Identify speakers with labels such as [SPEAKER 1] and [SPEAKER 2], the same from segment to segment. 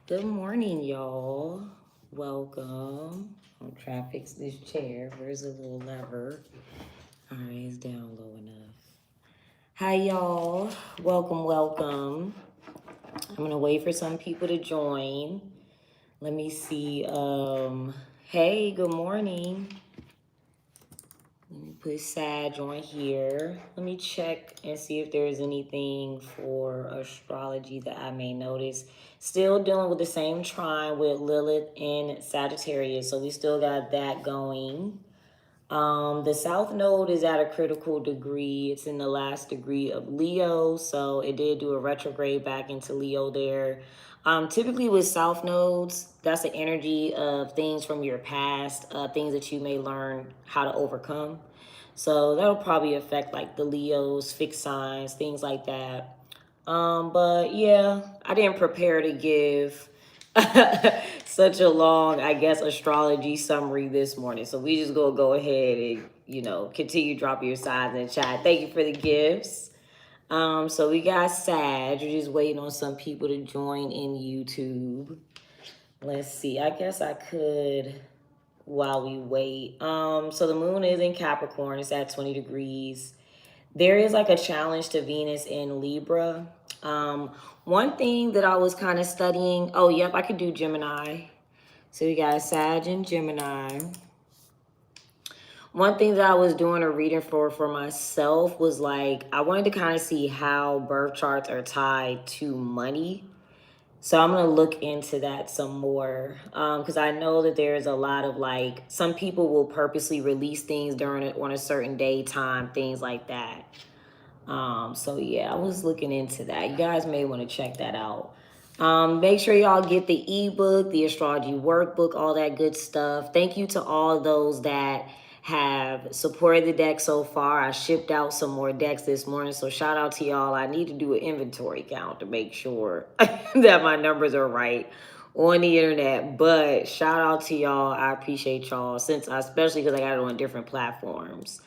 [SPEAKER 1] Good morning, y'all. Welcome. I'm trying to fix this chair. Where's the little lever? All right, it's down low enough. Hi, y'all. Welcome. I'm going to wait for some people to join. Let me see. Hey, good morning. Let me put Sag on here. Let me check and see if there's anything for astrology that I may notice. Still dealing with the same trine with Lilith and Sagittarius. So we still got that going. The South Node is at a critical degree. It's in the last degree of Leo. So it did do a retrograde back into Leo there. Typically with South Nodes, that's the energy of things from your past, things that you may learn how to overcome. So that'll probably affect like the Leos, fixed signs, things like that. But yeah, I didn't prepare to give such a long, I guess, astrology summary this morning. So we just gonna go ahead and, continue dropping your signs in the chat. Thank you for the gifts. So we got Sag. We're just waiting on some people to join in YouTube. Let's see. I guess I could while we wait. So the moon is in Capricorn. It's at 20 degrees. There is like a challenge to Venus in Libra. One thing that I was kind of studying. Oh, yep, I could do Gemini. So we got Sag and Gemini. One thing that I was doing a reading for myself was like, I wanted to kind of see how birth charts are tied to money. So I'm going to look into that some more because I know that there's a lot of like, some people will purposely release things during it on a certain day, time, things like that. So yeah, I was looking into that. You guys may want to check that out. Make sure y'all get the ebook, the astrology workbook, all that good stuff. Thank you to all those that have supported the deck so far. I shipped out some more decks this morning, so shout out to y'all. I need to do an inventory count to make sure that my numbers are right on the internet, but shout out to y'all. I appreciate y'all, especially because I got it on different platforms.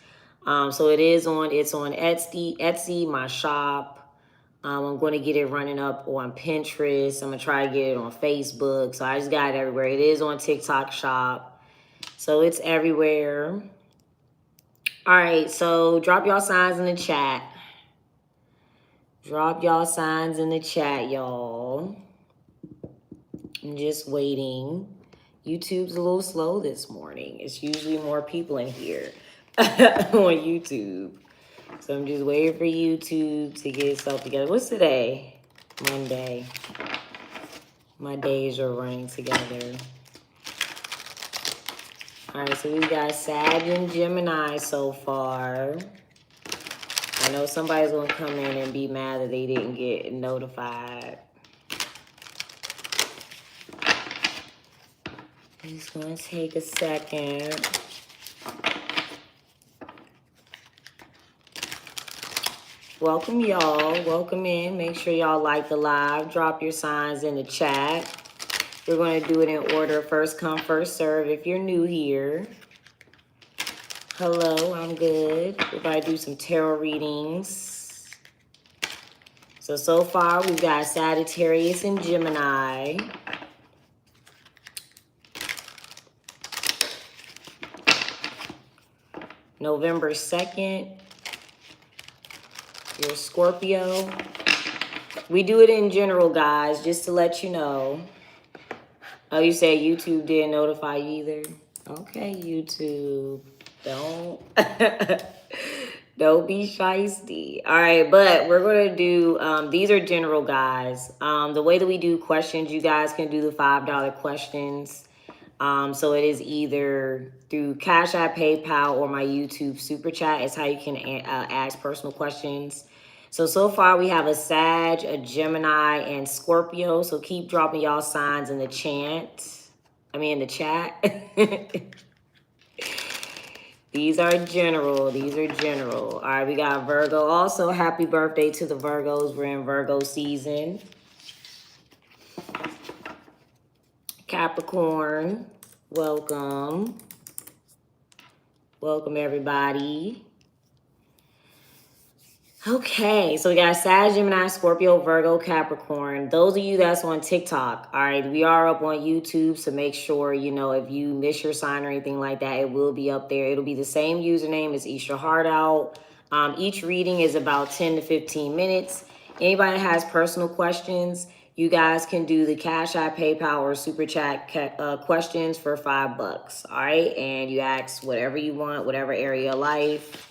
[SPEAKER 1] So it's on Etsy, my shop. I'm going to get it running up on Pinterest. I'm going to try to get it on Facebook. So I just got it everywhere. It is on TikTok shop. So it's everywhere. All right. So drop y'all signs in the chat. Drop y'all signs in the chat, y'all. I'm just waiting. YouTube's a little slow this morning. It's usually more people in here on YouTube. So I'm just waiting for YouTube to get itself together. What's today? Monday. My days are running together. All right, so we got Sag and Gemini so far. I know somebody's going to come in and be mad that they didn't get notified. It's going to take a second. Welcome, y'all. Welcome in. Make sure y'all like the live. Drop your signs in the chat. We're going to do it in order. First come, first serve. If you're new here. Hello, I'm good. We're going to do some tarot readings. So far, we've got Sagittarius and Gemini. November 2nd. You're Scorpio. We do it in general, guys, just to let you know. Oh, you said YouTube didn't notify you either? Okay, YouTube. Don't be shiesty. All right, but we're going to do, these are general, guys. The way that we do questions, you guys can do the $5 questions. So it is either through CashApp, PayPal, or my YouTube Super Chat. It's how you can ask personal questions. So far we have a Sag, a Gemini, and Scorpio. So keep dropping y'all signs in the chat. These are general. All right, we got Virgo. Also, happy birthday to the Virgos. We're in Virgo season. Capricorn, welcome. Welcome, everybody. Okay, so we got Sag, Gemini, Scorpio, Virgo, Capricorn. Those of you that's on TikTok, all right, we are up on YouTube, so make sure, you know, if you miss your sign or anything like that, it will be up there. It'll be the same username as EeshUrHeartOut. Each reading is about 10 to 15 minutes. Anybody that has personal questions, you guys can do the Cash App, PayPal, or Super Chat questions for $5, all right? And you ask whatever you want, whatever area of life.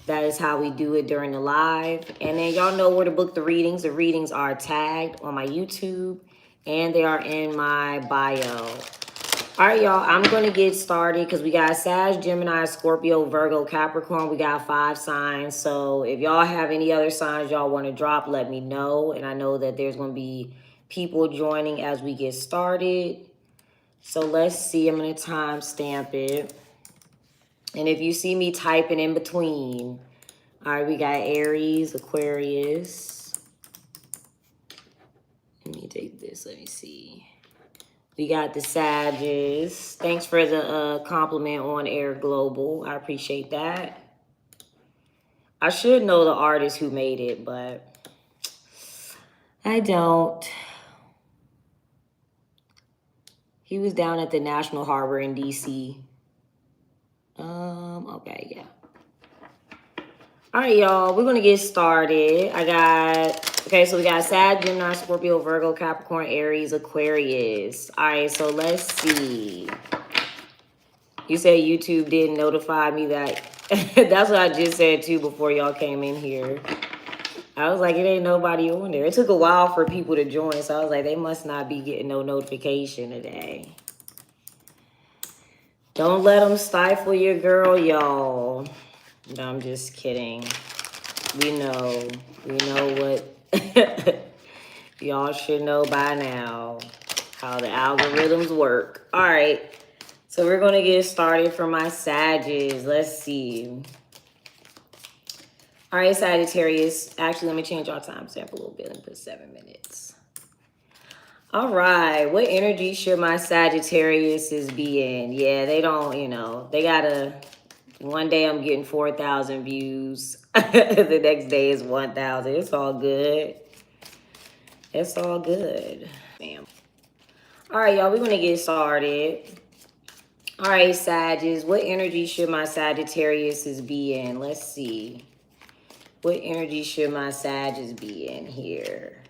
[SPEAKER 1] That is how we do it during the live. And then y'all know where to book the readings. The readings are tagged on my YouTube and they are in my bio. All right, y'all, I'm going to get started because we got Sag, Gemini, Scorpio, Virgo, Capricorn. We got 5 signs. So if y'all have any other signs y'all want to drop, let me know. And I know that there's going to be people joining as we get started. So let's see. I'm going to timestamp it. And if you see me typing in between, all right, we got Aries, Aquarius. Let me take this, let me see. We got the Sagittarius. Thanks for the compliment on Air Global. I appreciate that. I should know the artist who made it, but I don't. He was down at the National Harbor in DC. Okay, yeah. All right, y'all, we're going to get started. Okay, so we got Sag, Gemini, Scorpio, Virgo, Capricorn, Aries, Aquarius. All right, so let's see. You said YouTube didn't notify me that. That's what I just said, too, before y'all came in here. I was like, it ain't nobody on there. It took a while for people to join, so I was like, they must not be getting no notification today. Don't let them stifle your girl, y'all. No, I'm just kidding. We know what y'all should know by now, how the algorithms work. All right, so we're going to get started for my Sagittarius. Let's see. All right, Sagittarius. Actually, let me change our timestamp a little bit and put 7 minutes. All right, what energy should my Sagittarius be in? Yeah, they don't, you know, they got to... One day I'm getting 4,000 views. The next day is 1,000. It's all good. It's all good. Bam. All right, y'all, we're going to get started. All right, Sagittarius, what energy should my Sagittarius be in? Let's see. What energy should my Sagittarius be in here?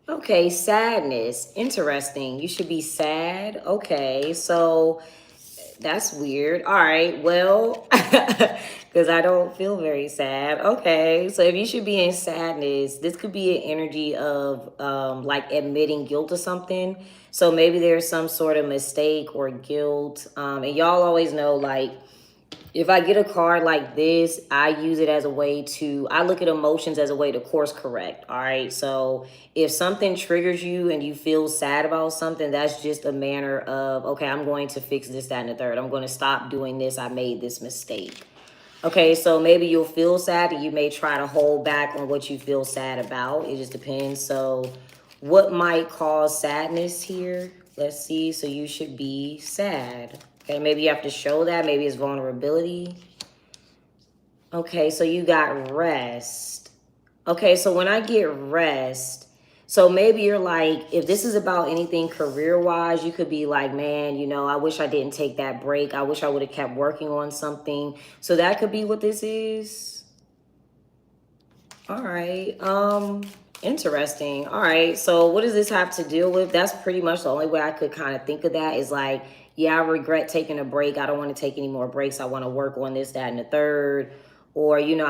[SPEAKER 1] Okay, sadness. Interesting. You should be sad. Okay, so... That's weird. All right, well, because I don't feel very sad. Okay, so if you should be in sadness, this could be an energy of like admitting guilt or something. So maybe there's some sort of mistake or guilt. And y'all always know, like, if I get a card like this, I use it as a way to, I look at emotions as a way to course correct, all right? So if something triggers you and you feel sad about something, that's just a manner of, okay, I'm going to fix this, that, and the third. I'm going to stop doing this. I made this mistake. Okay, so maybe you'll feel sad and you may try to hold back on what you feel sad about. It just depends. So what might cause sadness here? Let's see. So you should be sad. Okay, maybe you have to show that. Maybe it's vulnerability. Okay, so you got rest. Okay, so when I get rest, so maybe you're like, if this is about anything career-wise, you could be like, man, you know, I wish I didn't take that break. I wish I would have kept working on something. So that could be what this is. All right. Interesting. All right. So what does this have to deal with? That's pretty much the only way I could kind of think of that is like, yeah, I regret taking a break. I don't want to take any more breaks. I want to work on this, that, and the third. Or, you know,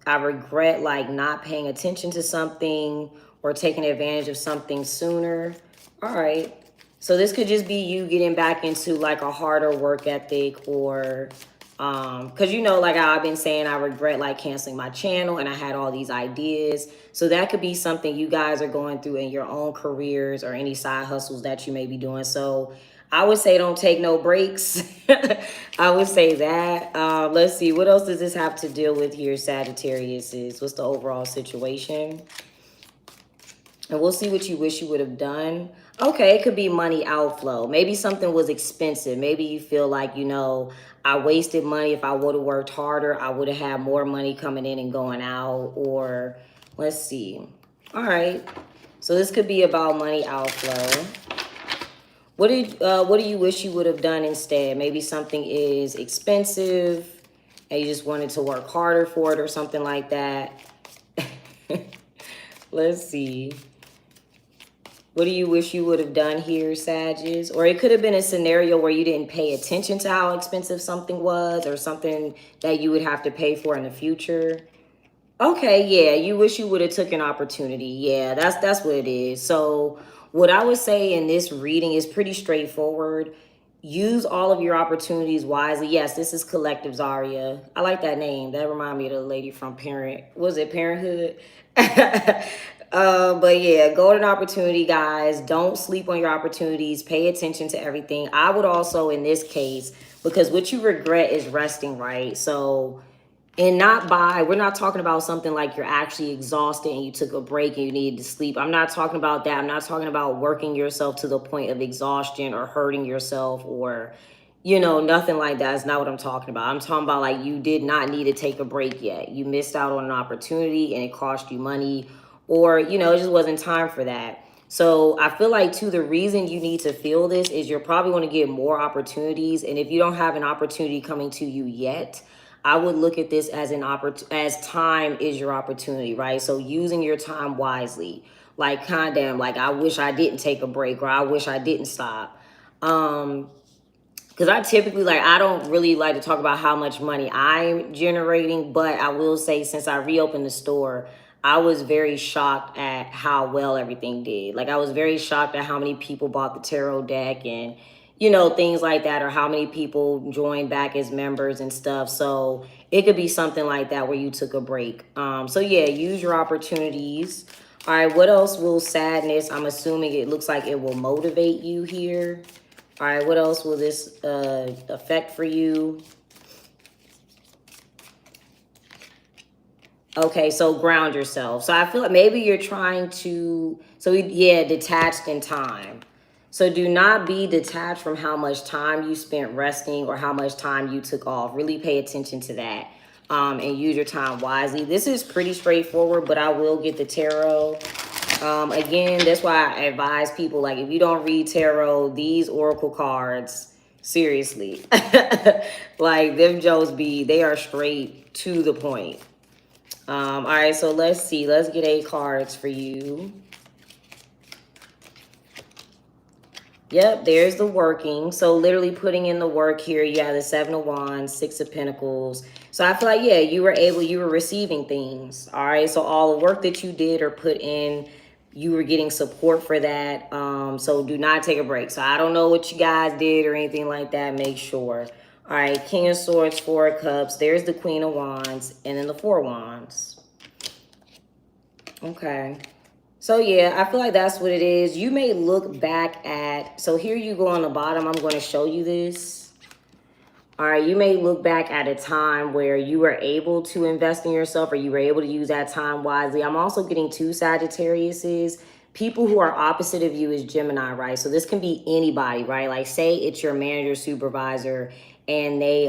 [SPEAKER 1] I regret like not paying attention to something or taking advantage of something sooner. All right. So this could just be you getting back into like a harder work ethic or because, you know, like I've been saying, I regret like canceling my channel and I had all these ideas. So that could be something you guys are going through in your own careers or any side hustles that you may be doing. So I would say don't take no breaks. I would say that. Let's see. What else does this have to deal with here, Sagittarius? What's the overall situation? And we'll see what you wish you would have done. Okay, it could be money outflow. Maybe something was expensive. Maybe you feel like, you know, I wasted money. If I would have worked harder, I would have had more money coming in and going out. Or let's see. All right. So this could be about money outflow. What do you wish you would have done instead? Maybe something is expensive and you just wanted to work harder for it or something like that. Let's see. What do you wish you would have done here, Sagittarius? Or it could have been a scenario where you didn't pay attention to how expensive something was or something that you would have to pay for in the future. Okay, yeah, you wish you would have took an opportunity. Yeah, that's what it is. So what I would say in this reading is pretty straightforward. Use all of your opportunities wisely. Yes, this is Collective Zaria. I like that name. That reminds me of the lady from Was it Parenthood? But yeah, golden opportunity, guys. Don't sleep on your opportunities. Pay attention to everything. I would also, in this case, because what you regret is resting, right? So, and we're not talking about something like you're actually exhausted and you took a break and you needed to sleep. I'm not talking about that. I'm not talking about working yourself to the point of exhaustion or hurting yourself or, you know, nothing like that. Is not what I'm talking about. I'm talking about like you did not need to take a break yet. You missed out on an opportunity and it cost you money, or, you know, it just wasn't time for that. So I feel like, too, the reason you need to feel this is you're probably going to get more opportunities. And if you don't have an opportunity coming to you yet, I would look at this as as time is your opportunity, right? So using your time wisely, like kind of like, I wish I didn't take a break, or I wish I didn't stop. Because I typically, like, I don't really like to talk about how much money I'm generating, but I will say since I reopened the store, I was very shocked at how well everything did. Like, I was very shocked at how many people bought the tarot deck and, you know, things like that, or how many people joined back as members and stuff. So it could be something like that where you took a break. So yeah, use your opportunities. All right, what else will sadness? I'm assuming it looks like it will motivate you here. All right, what else will this affect for you? Okay, so ground yourself. So I feel like maybe you're trying to, yeah, detached in time. So do not be detached from how much time you spent resting or how much time you took off. Really pay attention to that, and use your time wisely. This is pretty straightforward, but I will get the tarot. Again, that's why I advise people, like, if you don't read tarot, these oracle cards, seriously, like them Joes they are straight to the point. All right, so let's see. Let's get 8 cards for you. Yep, there's the working. So literally putting in the work here. You have the 7 of Wands, 6 of Pentacles. So I feel like, yeah, you were receiving things. All right, so all the work that you did or put in, you were getting support for that. So do not take a break. So I don't know what you guys did or anything like that. Make sure. All right, King of Swords, 4 of Cups. There's the Queen of Wands and then the 4 of Wands. Okay. So yeah, I feel like that's what it is. You may look back at, so here you go on the bottom. I'm going to show you this. All right, you may look back at a time where you were able to invest in yourself or you were able to use that time wisely. I'm also getting 2 Sagittariuses. People who are opposite of you is Gemini, right? So this can be anybody, right? Like say it's your manager, supervisor, and they,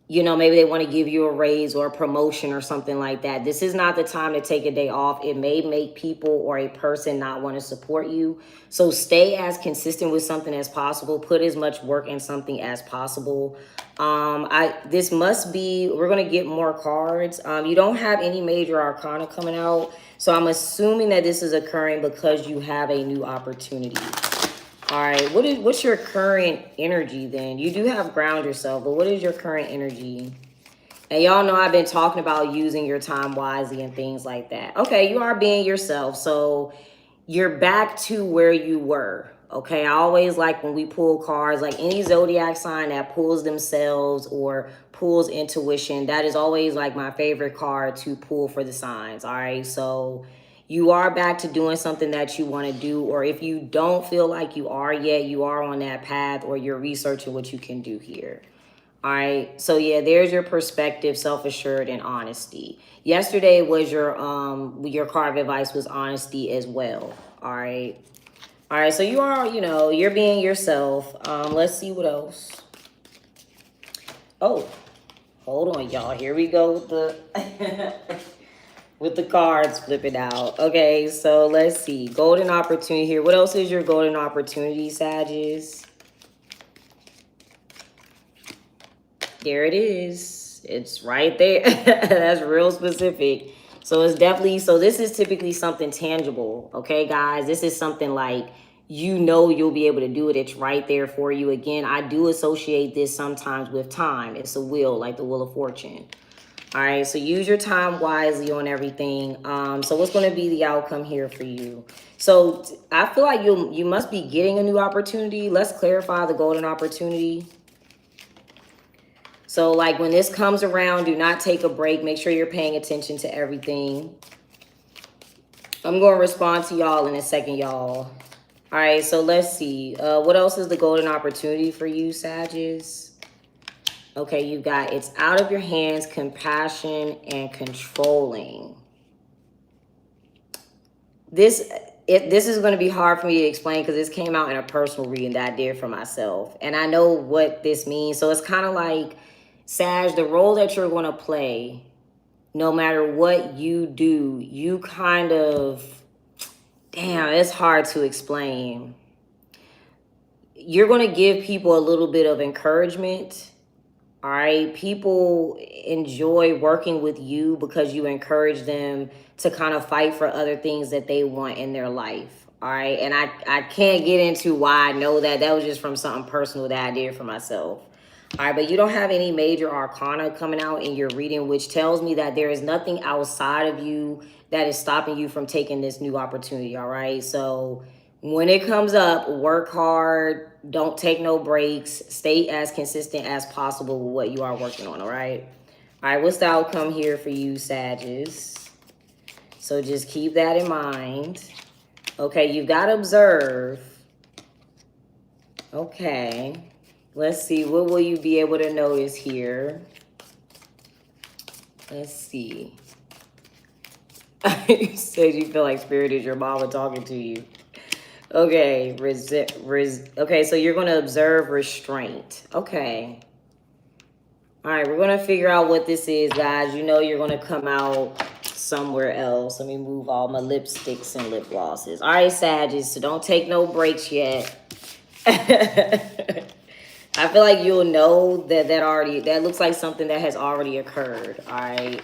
[SPEAKER 1] you know, maybe they want to give you a raise or a promotion or something like that. This is not the time to take a day off. It may make people or a person not want to support you. So stay as consistent with something as possible. Put as much work in something as possible. This must be, we're going to get more cards. You don't have any major arcana coming out. So I'm assuming that this is occurring because you have a new opportunity. All right, what's your current energy then? You do have ground yourself, but what is your current energy? And y'all know I've been talking about using your time wisely and things like that. Okay, you are being yourself. So you're back to where you were. Okay, I always like when we pull cards, like any zodiac sign that pulls themselves or pulls intuition, that is always like my favorite card to pull for the signs. All right, so you are back to doing something that you want to do, or if you don't feel like you are yet, you are on that path or you're researching what you can do here. All right, so yeah, there's your perspective, self-assured, and honesty. Yesterday was your card of advice was honesty as well. All right, All right, so you are, you know, you're being yourself. Let's see what else. Oh, hold on, y'all. Here we go with the with the cards flipping out. Okay, so let's see. Golden opportunity here. What else is your golden opportunity, Sagittarius? There it is. It's right there. That's real specific. So it's definitely, so this is typically something tangible. Okay, guys, this is something like, you know, you'll be able to do it. It's right there for you. Again, I do associate this sometimes with time. It's a wheel, like the Wheel of Fortune. All right, so use your time wisely on everything. So what's going to be the outcome here for you? So I feel like you must be getting a new opportunity. Let's clarify the golden opportunity. So like when this comes around, do not take a break. Make sure you're paying attention to everything. I'm going to respond to y'all in a second, y'all. All right, so let's see. What else is the golden opportunity for you, Sagittarius? Okay, you got it's out of your hands, compassion, and controlling. This is going to be hard for me to explain because this came out in a personal reading that I did for myself. And I know what this means. So it's kind of like, Sag, the role that you're going to play, no matter what you do, you kind of, damn, it's hard to explain. You're going to give people a little bit of encouragement. All right, people enjoy working with you because you encourage them to kind of fight for other things that they want in their life. All right, and I can't get into why I know that. That was just from something personal that I did for myself. All right, but you don't have any major arcana coming out in your reading, which tells me that there is nothing outside of you that is stopping you from taking this new opportunity. All right, so when it comes up, work hard, don't take no breaks, stay as consistent as possible with what you are working on, all right? All right, what's the outcome here for you, Sagittarius? So just keep that in mind. Okay, you've got to observe. Okay, let's see, what will you be able to notice here? Let's see. You said you feel like Spirit is your mama talking to you. Okay, okay, so you're going to observe restraint. Okay. All right, we're going to figure out what this is, guys. You know you're going to come out somewhere else. Let me move all my lipsticks and lip glosses. All right, Sagittarius, so don't take no breaks yet. I feel like you'll know that looks like something that has already occurred. All right.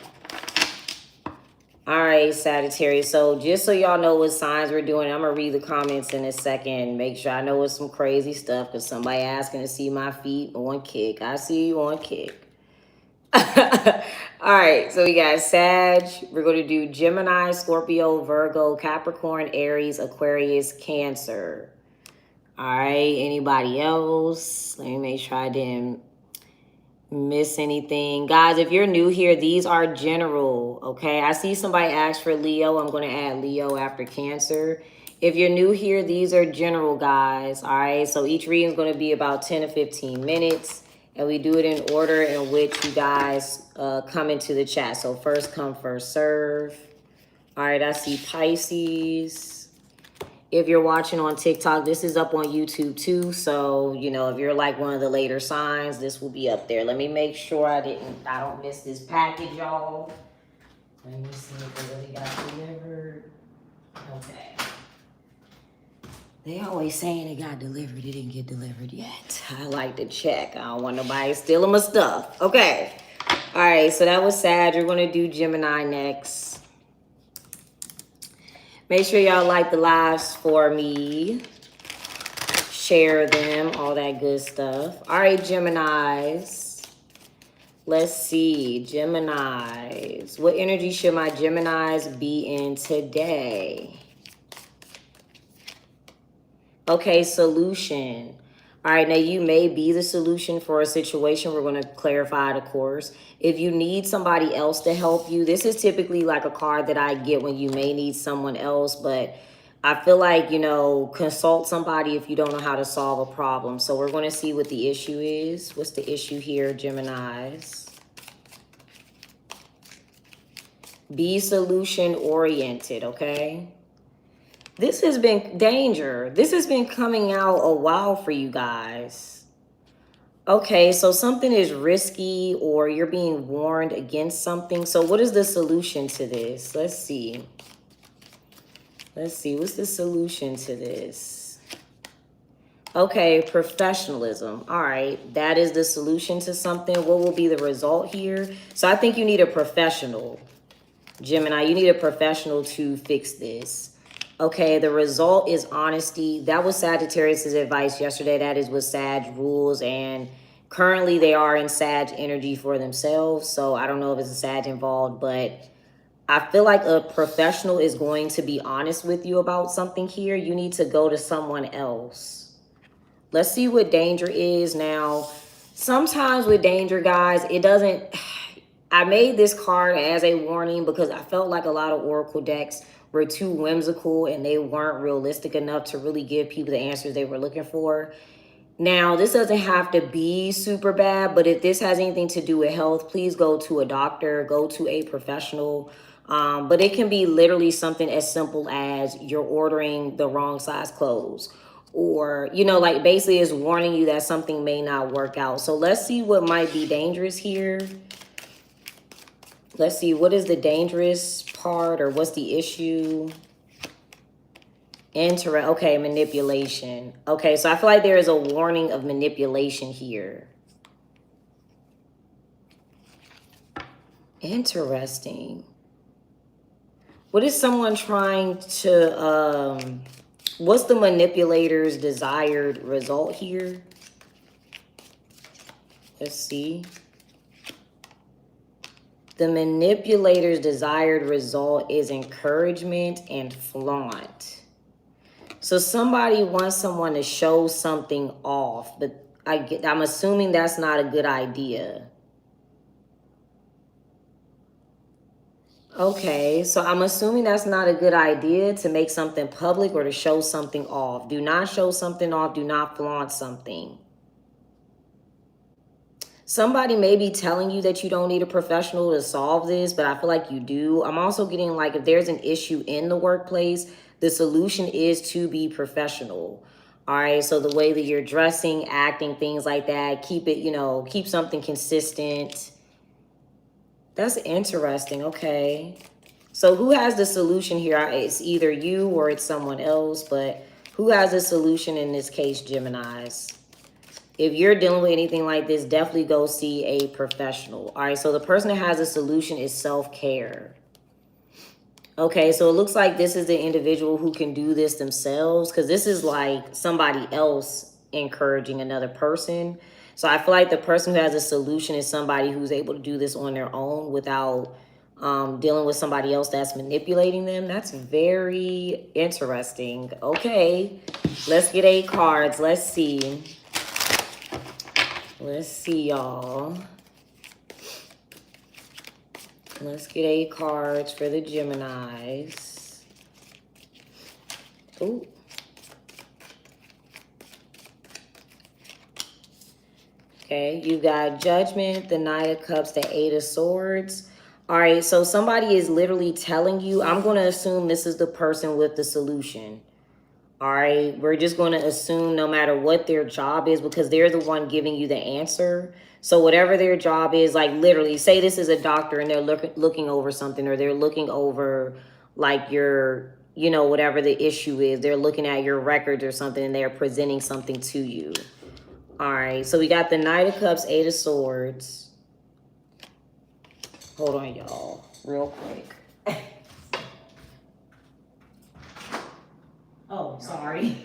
[SPEAKER 1] All right, Sagittarius. So just so y'all know what signs we're doing, I'm going to read the comments in a second. Make sure I know it's some crazy stuff because somebody asking to see my feet on Kick. I see you on Kick. All right, so we got Sag. We're going to do Gemini, Scorpio, Virgo, Capricorn, Aries, Aquarius, Cancer. All right, anybody else? Let me make sure I didn't miss anything. Guys, if you're new here, these are general, okay? I see somebody ask for Leo. I'm going to add Leo after Cancer. If you're new here, these are general, guys, all right? So each reading is going to be about 10 to 15 minutes, and we do it in order in which you guys come into the chat. So first come, first serve. All right, I see Pisces. If you're watching on TikTok, this is up on YouTube too. So, you know, if you're like one of the later signs, this will be up there. Let me make sure I don't miss this package, y'all. Let me see if it really got delivered. Okay. They always saying it got delivered. It didn't get delivered yet. I like to check. I don't want nobody stealing my stuff. Okay. All right. So that was Sag. We're going to do Gemini next. Make sure y'all like the lives for me. Share them, all that good stuff. All right, Geminis. Let's see, Geminis. What energy should my Geminis be in today? Okay, solution. All right, now you may be the solution for a situation. We're going to clarify it, of course. If you need somebody else to help you, this is typically like a card that I get when you may need someone else. But I feel like, you know, consult somebody if you don't know how to solve a problem. So we're going to see what the issue is. What's the issue here, Geminis? Be solution oriented, okay? This has been danger. This has been coming out a while for you guys. Okay, so something is risky or you're being warned against something. So what is the solution to this? Let's see. Let's see. What's the solution to this? Okay, professionalism. All right, that is the solution to something. What will be the result here? So I think you need a professional. Gemini, you need a professional to fix this. Okay, the result is honesty. That was Sagittarius's advice yesterday. That is what Sag rules, and currently they are in Sag energy for themselves. So I don't know if it's a Sag involved, but I feel like a professional is going to be honest with you about something here. You need to go to someone else. Let's see what danger is now. Sometimes with danger, guys, it doesn't... I made this card as a warning because I felt like a lot of oracle decks were too whimsical and they weren't realistic enough to really give people the answers they were looking for. Now, this doesn't have to be super bad, but if this has anything to do with health, please go to a doctor, go to a professional. But it can be literally something as simple as you're ordering the wrong size clothes, or, you know, like basically it's warning you that something may not work out. So let's see what might be dangerous here. Let's see, what is the dangerous part or what's the issue? Okay, manipulation. Okay, so I feel like there is a warning of manipulation here. Interesting. What is someone trying to, what's the manipulator's desired result here? Let's see. The manipulator's desired result is encouragement and flaunt. So somebody wants someone to show something off, but I'm assuming that's not a good idea. Okay, so I'm assuming that's not a good idea to make something public or to show something off. Do not show something off. Do not flaunt something. Somebody may be telling you that you don't need a professional to solve this, but I feel like you do. I'm also getting like if there's an issue in the workplace, the solution is to be professional. All right, so the way that you're dressing, acting, things like that, keep it, you know, keep something consistent. That's interesting. Okay. So who has the solution here? It's either you or it's someone else, but who has a solution in this case, Geminis? If you're dealing with anything like this, definitely go see a professional. All right, so the person that has a solution is self-care. Okay, so it looks like this is the individual who can do this themselves, because this is like somebody else encouraging another person. So I feel like the person who has a solution is somebody who's able to do this on their own without dealing with somebody else that's manipulating them. That's very interesting. Okay, let's get 8 cards. Let's see. Let's see, y'all. Let's get 8 cards for the Geminis. Ooh. Okay, you got Judgment, the Knight of Cups, the 8 of Swords. All right, so somebody is literally telling you, I'm going to assume this is the person with the solution. All right, we're just going to assume no matter what their job is, because they're the one giving you the answer. So whatever their job is, like literally, say this is a doctor and they're looking over something, or they're looking over like your, you know, whatever the issue is. They're looking at your records or something and they're presenting something to you. All right, so we got the Knight of Cups, 8 of Swords. Hold on, y'all, real quick. Oh, sorry.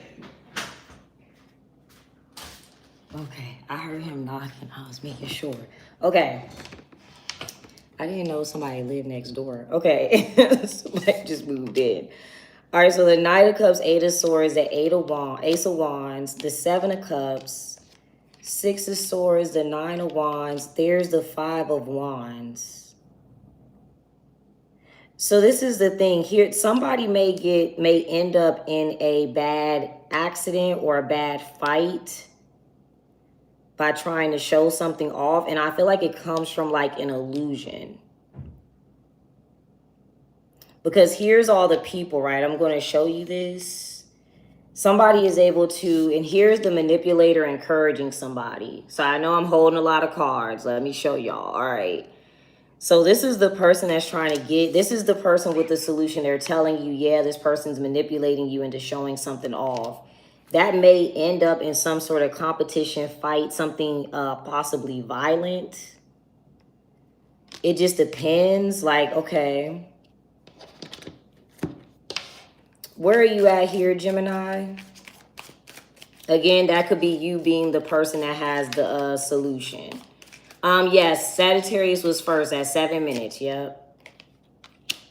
[SPEAKER 1] Okay, I heard him knocking. I was making sure. Okay. I didn't know somebody lived next door. Okay. Somebody just moved in. All right, so the Knight of Cups, 8 of Swords, the Ace of Wands, the 7 of Cups, 6 of Swords, the 9 of Wands. There's the 5 of Wands. So this is the thing here. Somebody may end up in a bad accident or a bad fight by trying to show something off. And I feel like it comes from like an illusion. Because here's all the people, right? I'm going to show you this. Somebody is able to, and here's the manipulator encouraging somebody. So I know I'm holding a lot of cards. Let me show y'all. All right. So this is the person that's trying to get, this is the person with the solution. They're telling you, yeah, this person's manipulating you into showing something off. That may end up in some sort of competition, fight, something possibly violent. It just depends. Like, okay, where are you at here, Gemini? Again, that could be you being the person that has the solution. Yes, Sagittarius was first at 7 minutes. Yep.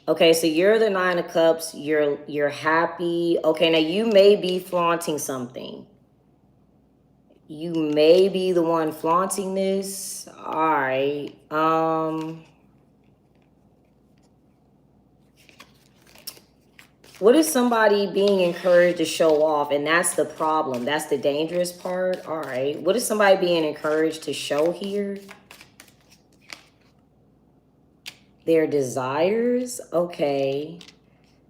[SPEAKER 1] Okay, so you're the 9 of Cups. You're happy. Okay, now you may be flaunting something. You may be the one flaunting this. All right. What is somebody being encouraged to show off? And that's the problem. That's the dangerous part. All right. What is somebody being encouraged to show here? Their desires. Okay.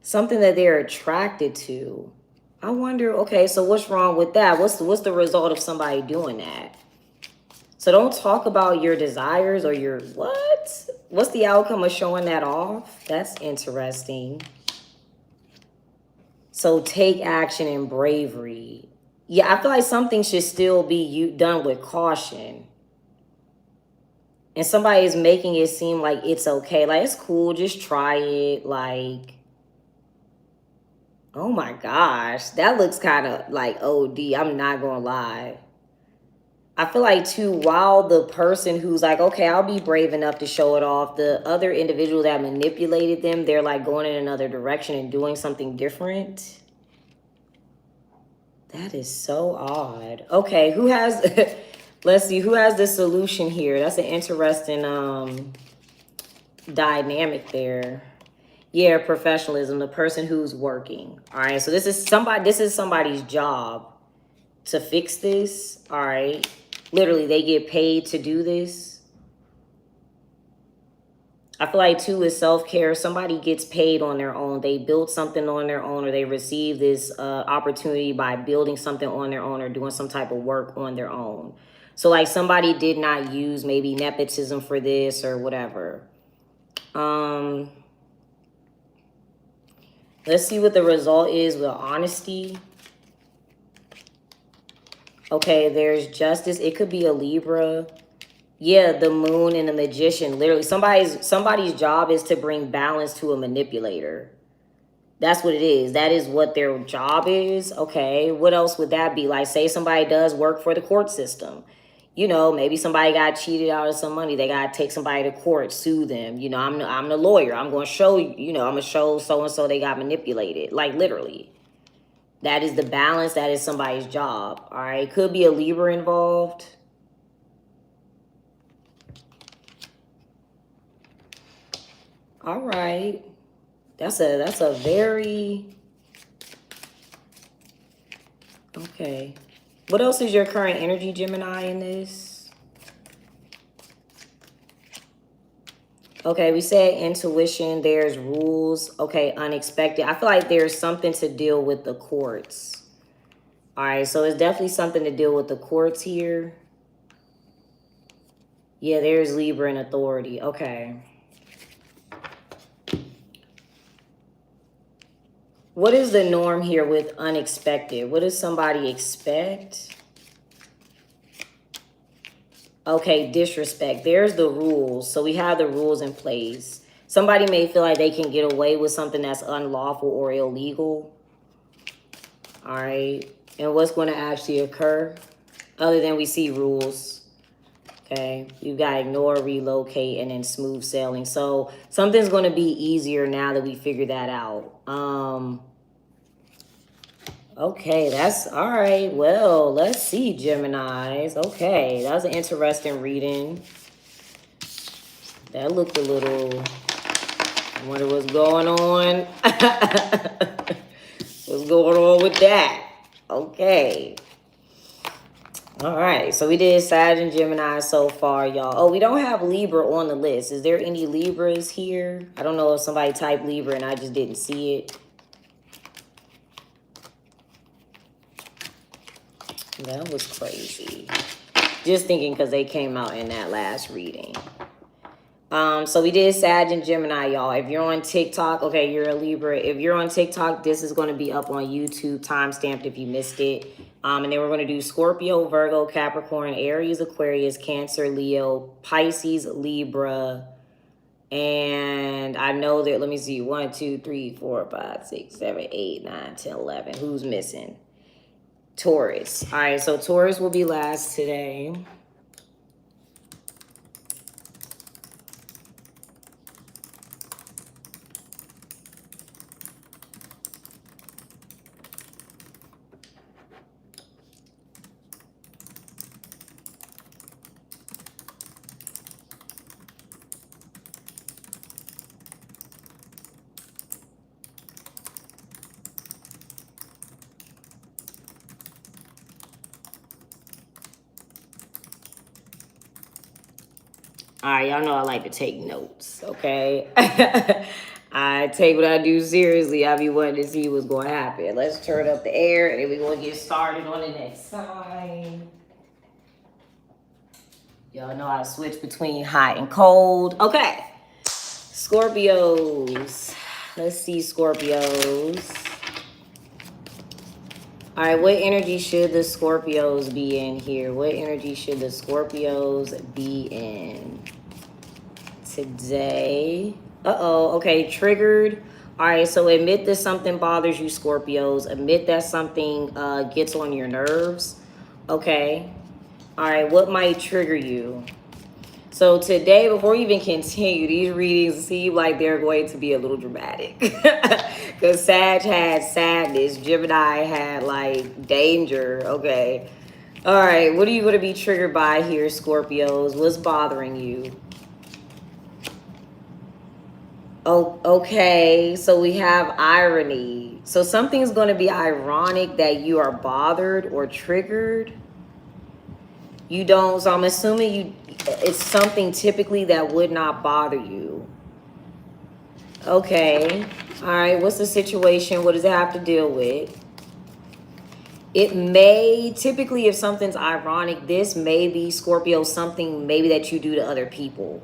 [SPEAKER 1] Something that they're attracted to. I wonder, okay, so what's wrong with that? What's the result of somebody doing that? So don't talk about your desires or your what? What's the outcome of showing that off? That's interesting. So take action and bravery. Yeah, I feel like something should still be done with caution. And somebody is making it seem like it's okay. Like, it's cool, just try it. Like, oh my gosh, that looks kind of like OD. I'm not gonna lie. I feel like too, while the person who's like, okay, I'll be brave enough to show it off, the other individual that manipulated them, they're like going in another direction and doing something different. That is so odd. Okay, who has, let's see, who has the solution here? That's an interesting dynamic there. Yeah, professionalism, the person who's working. All right, so this is somebody's job to fix this. All right. Literally, they get paid to do this. I feel like, too, is self-care. Somebody gets paid on their own. They build something on their own, or they receive this opportunity by building something on their own or doing some type of work on their own. So, like, somebody did not use maybe nepotism for this or whatever. Let's see what the result is with honesty. Okay, there's justice. It could be a Libra. Yeah, the moon and the magician. Literally, somebody's job is to bring balance to a manipulator. That's what it is. That is what their job is. Okay, what else would that be? Like, say somebody does work for the court system. You know, maybe somebody got cheated out of some money. They got to take somebody to court, sue them. You know, I'm the lawyer. I'm going to show you, you know, I'm going to show so-and-so they got manipulated. Like, literally. That is the balance. That is somebody's job. All right. Could be a Libra involved. All right. That's a very... Okay. What else is your current energy, Gemini, in this? Okay, we said intuition. There's rules. Okay, unexpected. I feel like there's something to deal with the courts. All right, so it's definitely something to deal with the courts here. Yeah, there's Libra and authority. Okay. What is the norm here with unexpected? What does somebody expect? Okay, disrespect. There's the rules. So we have the rules in place. Somebody may feel like they can get away with something that's unlawful or illegal. All right. And what's going to actually occur? Other than we see rules. Okay. You've got ignore, relocate, and then smooth sailing. So something's going to be easier now that we figure that out. Okay, that's all right. Well, let's see, Geminis. Okay, that was an interesting reading. That looked a little... I wonder what's going on. What's going on with that? Okay. All right, so we did Sag and Gemini so far, y'all. Oh, we don't have Libra on the list. Is there any Libras here? I don't know if somebody typed Libra and I just didn't see it. That was crazy. Just thinking because they came out in that last reading. So we did Sag and Gemini, y'all. If you're on TikTok, okay, you're a Libra. If you're on TikTok, this is going to be up on YouTube, timestamped if you missed it. And then we're going to do Scorpio, Virgo, Capricorn, Aries, Aquarius, Cancer, Leo, Pisces, Libra. And I know that, let me see, 1, 2, 3, 4, 5, 6, 7, 8, 9, 10, 11. Who's missing? Taurus. All right, so Taurus will be last today. All right, y'all know I like to take notes, okay? I take what I do seriously. I be wanting to see what's going to happen. Let's turn up the air, and then we're going to get started on the next sign. Y'all know I switch between hot and cold. Okay, Scorpios. Let's see, Scorpios. All right, what energy should the Scorpios be in here? What energy should the Scorpios be in today? Okay, triggered. All right, so admit that something bothers you, Scorpios. Admit that something gets on your nerves. Okay. All right, what might trigger you? So today, before we even continue, these readings seem like they're going to be a little dramatic. Because Sag had sadness. Gemini had, like, danger. Okay. All right, what are you going to be triggered by here, Scorpios? What's bothering you? Oh, okay. So we have irony. So something's going to be ironic that you are bothered or triggered. You don't, so I'm assuming it's something typically that would not bother you. Okay. All right. What's the situation? What does it have to deal with? It may, typically if something's ironic, this may be, Scorpio, something maybe that you do to other people.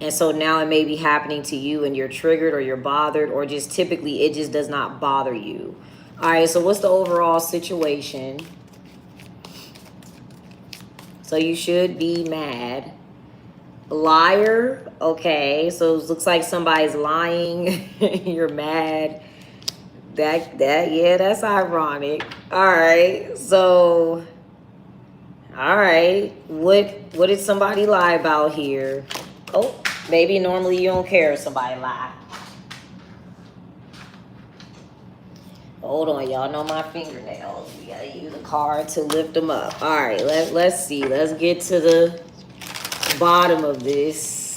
[SPEAKER 1] And so now it may be happening to you and you're triggered or you're bothered, or just typically it just does not bother you. All right. So what's the overall situation? So you should be mad. Liar. Okay, so it looks like somebody's lying. You're mad. Yeah, that's ironic. All right. So all right. What did somebody lie about here? Oh, maybe normally you don't care if somebody lie. Hold on, y'all know my fingernails. We gotta use a card to lift them up. All right, let's see. Let's get to the bottom of this.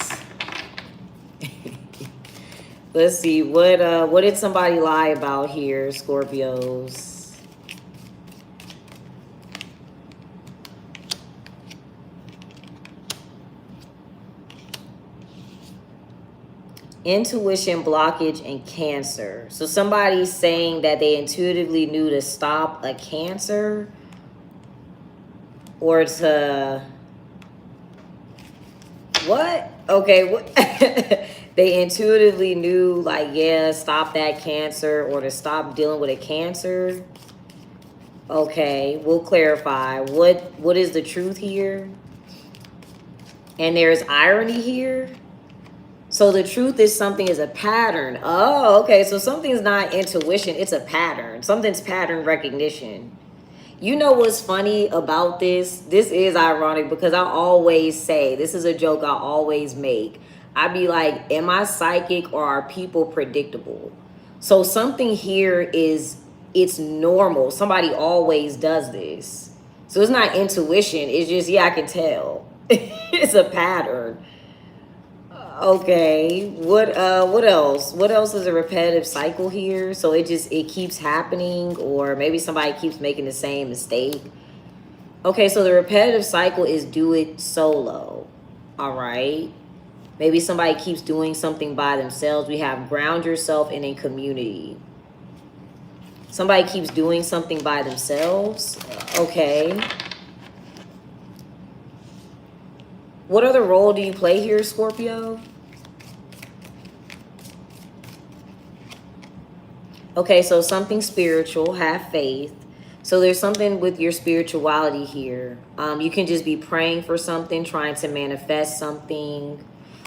[SPEAKER 1] Let's see, what did somebody lie about here, Scorpios? Intuition, blockage, and Cancer. So somebody's saying that they intuitively knew to stop a Cancer, or to what? Okay, what? They intuitively knew, like, yeah, stop that Cancer, or to stop dealing with a Cancer. Okay, we'll clarify. What is the truth here? And there's irony here. So the truth is something is a pattern. Oh, okay. So something's not intuition. It's a pattern. Something's pattern recognition. You know what's funny about this? This is ironic because I always say, this is a joke I always make. I be like, am I psychic or are people predictable? So something here is, it's normal. Somebody always does this. So it's not intuition. It's just, yeah, I can tell. It's a pattern. Okay, what else? What else is a repetitive cycle here? So it keeps happening, or maybe somebody keeps making the same mistake. Okay, so the repetitive cycle is do it solo. All right. Maybe somebody keeps doing something by themselves. We have ground yourself and in community. Somebody keeps doing something by themselves. Okay. What other role do you play here, Scorpio? Okay, so something spiritual, have faith. So there's something with your spirituality here. You can just be praying for something, trying to manifest something.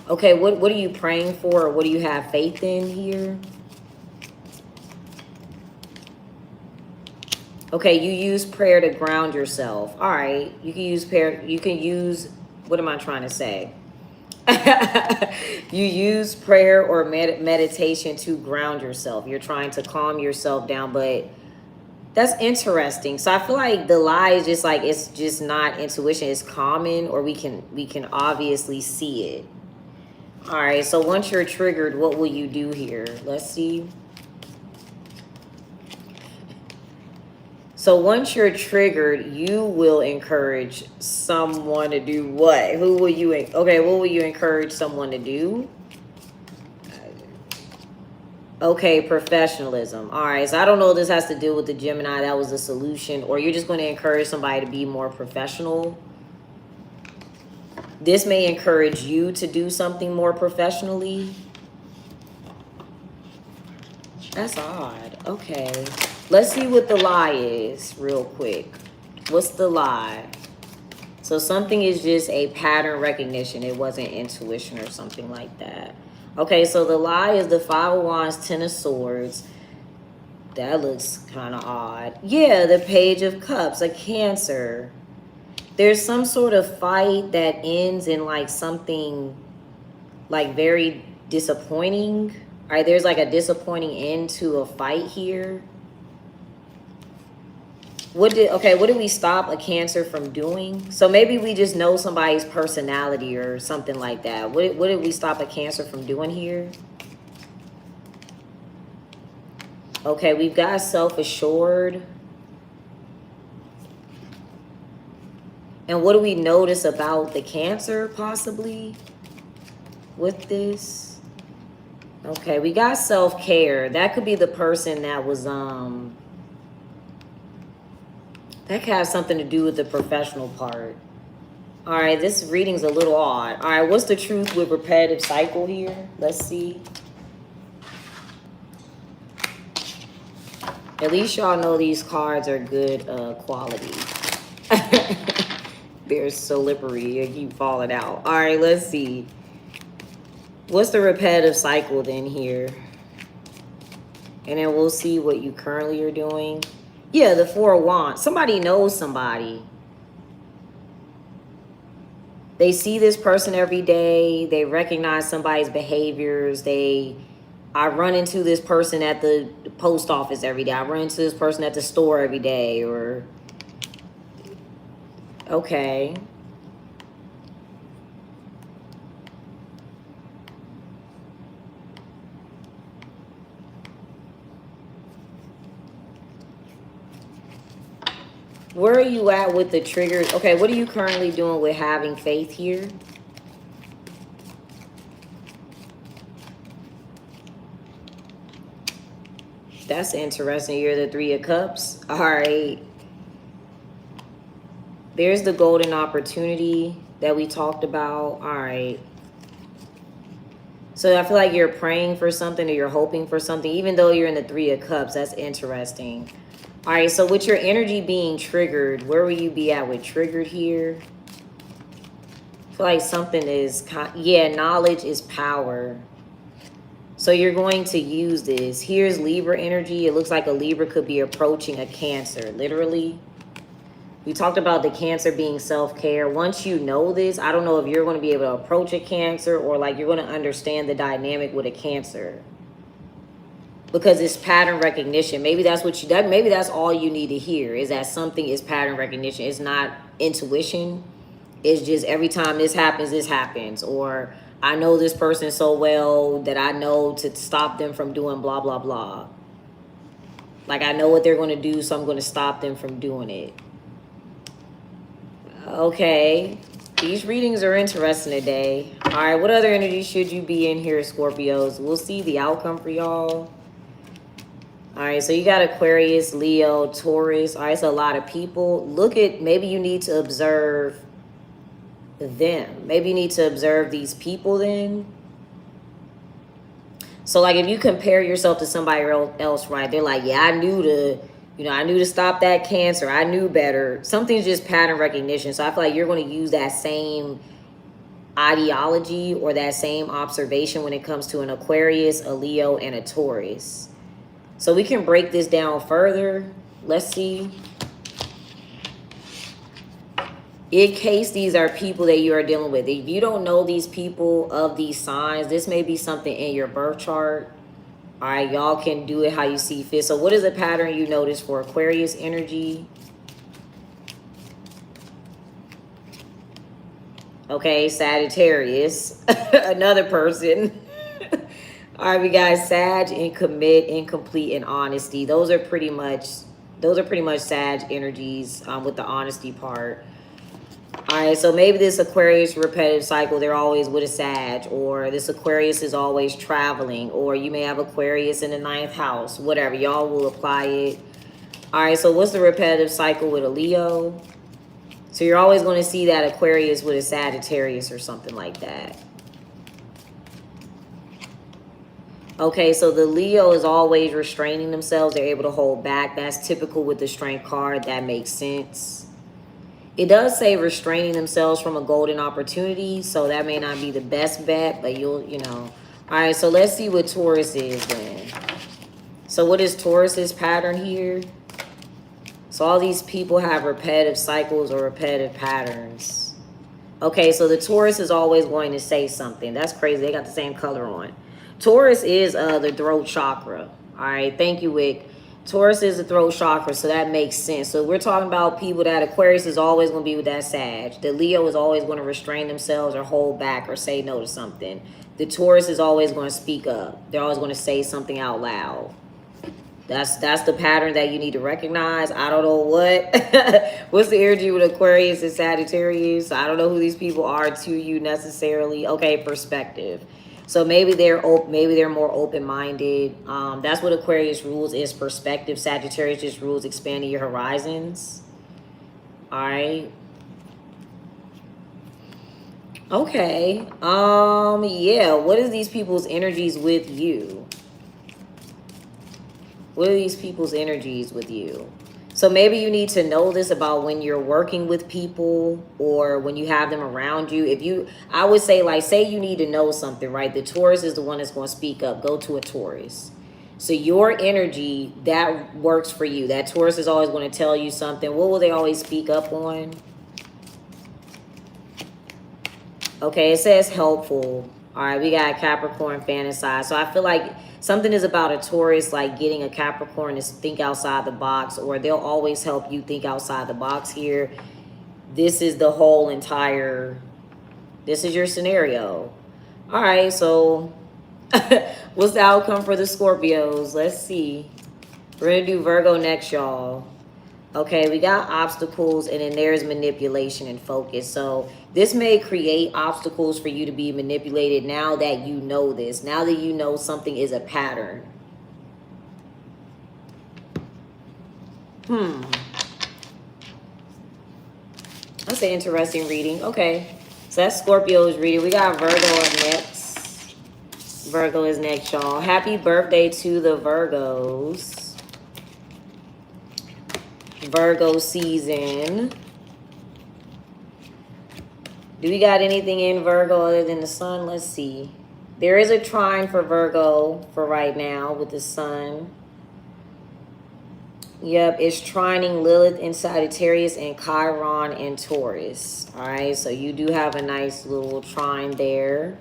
[SPEAKER 1] Okay, what are you praying for, or what do you have faith in here? Okay, you use prayer to ground yourself. All right, you can use prayer. You can use, what am I trying to say? You use prayer or meditation to ground yourself. You're trying to calm yourself down, but that's interesting. So I feel like the lie is just like, it's just not intuition, it's common, or we can obviously see it. All right, so once you're triggered, what will you do here? Let's see. So once you're triggered, you will encourage someone to do what? Who will you, okay, what will you encourage someone to do? Okay, professionalism. All right, so I don't know if this has to do with the Gemini, that was the solution, or you're just going to encourage somebody to be more professional. This may encourage you to do something more professionally. That's odd. Okay. Let's see what the lie is real quick. What's the lie? So something is just a pattern recognition. It wasn't intuition or something like that. Okay, so the lie is the Five of Wands, Ten of Swords. That looks kind of odd. Yeah, the Page of Cups, a Cancer. There's some sort of fight that ends in like something like very disappointing. All right, there's like a disappointing end to a fight here. What did we stop a Cancer from doing? So maybe we just know somebody's personality or something like that. What did we stop a Cancer from doing here? Okay, we've got self-assured. And what do we notice about the Cancer possibly with this? Okay, we got self-care. That could be the person that was that could have something to do with the professional part. All right, this reading's a little odd. All right, what's the truth with repetitive cycle here? Let's see. At least y'all know these cards are good quality. They're slippery. They keep falling out. All right, let's see. What's the repetitive cycle then here? And then we'll see what you currently are doing. Yeah, the Four of Wands. Somebody knows somebody. They see this person every day. They recognize somebody's behaviors. I run into this person at the post office every day. I run into this person at the store every day. Or, okay. Where are you at with the triggers? Okay, what are you currently doing with having faith here? That's interesting. You're the Three of Cups. All right. There's the golden opportunity that we talked about. All right. So I feel like you're praying for something or you're hoping for something, even though you're in the Three of Cups. That's interesting. All right, so with your energy being triggered, where will you be at with triggered here? I feel like something is, yeah, knowledge is power. So you're going to use this. Here's Libra energy. It looks like a Libra could be approaching a Cancer, literally. We talked about the Cancer being self-care. Once you know this, I don't know if you're going to be able to approach a Cancer or like you're going to understand the dynamic with a Cancer. Because it's pattern recognition. Maybe that's what maybe that's all you need to hear, is that something is pattern recognition. It's not intuition. It's just every time this happens. Or I know this person so well that I know to stop them from doing blah, blah, blah. Like I know what they're going to do, so I'm going to stop them from doing it. Okay. These readings are interesting today. All right, what other energy should you be in here, Scorpios? We'll see the outcome for y'all. All right, so you got Aquarius, Leo, Taurus. All right, so a lot of people. Look at, maybe you need to observe them. Maybe you need to observe these people then. So like if you compare yourself to somebody else, right? They're like, yeah, I knew to stop that Cancer. I knew better. Something's just pattern recognition. So I feel like you're going to use that same ideology or that same observation when it comes to an Aquarius, a Leo, and a Taurus. So we can break this down further. Let's see. In case these are people that you are dealing with. If you don't know these people of these signs, this may be something in your birth chart. All right, y'all can do it how you see fit. So what is a pattern you notice for Aquarius energy? Okay, Sagittarius, another person. All right, we got Sag and commit, incomplete, and honesty. Those are pretty much Sag energies with the honesty part. All right, so maybe this Aquarius repetitive cycle, they're always with a Sag, or this Aquarius is always traveling, or you may have Aquarius in the 9th house, whatever. Y'all will apply it. All right, so what's the repetitive cycle with a Leo? So you're always going to see that Aquarius with a Sagittarius or something like that. Okay, so the Leo is always restraining themselves. They're able to hold back. That's typical with the Strength card. That makes sense. It does say restraining themselves from a golden opportunity, so that may not be the best bet, but you know. All right, so let's see what Taurus is then. So what is Taurus's pattern here? So all these people have repetitive cycles or repetitive patterns. Okay, so the Taurus is always going to say something. That's crazy. They got the same color on. Taurus is the throat chakra. All right, thank you, Wick. Taurus is the throat chakra, so that makes sense. So we're talking about people that Aquarius is always going to be with that Sag. The Leo is always going to restrain themselves or hold back or say no to something. The Taurus is always going to speak up. They're always going to say something out loud. That's the pattern that you need to recognize. I don't know what's the energy with Aquarius and Sagittarius. I don't know who these people are to you necessarily. Okay, perspective. So maybe they're more open-minded. That's what Aquarius rules is perspective. Sagittarius just rules expanding your horizons. All right. Okay. Yeah. What is these people's energies with you? What are these people's energies with you? So maybe you need to know this about when you're working with people or when you have them around you. I would say, like, say you need to know something, right? The Taurus is the one that's going to speak up. Go to a Taurus. So your energy, that works for you. That Taurus is always going to tell you something. What will they always speak up on? Okay, it says helpful. All right, we got Capricorn fantasize. So I feel like something is about a Taurus, like getting a Capricorn to think outside the box, or they'll always help you think outside the box here. This is the whole entire, this is your scenario. All right, so what's the outcome for the Scorpios? Let's see. We're going to do Virgo next, y'all. Okay, we got obstacles, and then there's manipulation and focus. So this may create obstacles for you to be manipulated now that you know this. Now that you know something is a pattern. That's an interesting reading. Okay, so that's Scorpio's reading. We got Virgo up next. Virgo is next, y'all. Happy birthday to the Virgos. Virgo season. Do we got anything in Virgo other than the sun? Let's see. There is a trine for Virgo for right now with the sun. Yep, it's trining Lilith in Sagittarius and Chiron in Taurus. All right, so you do have a nice little trine there.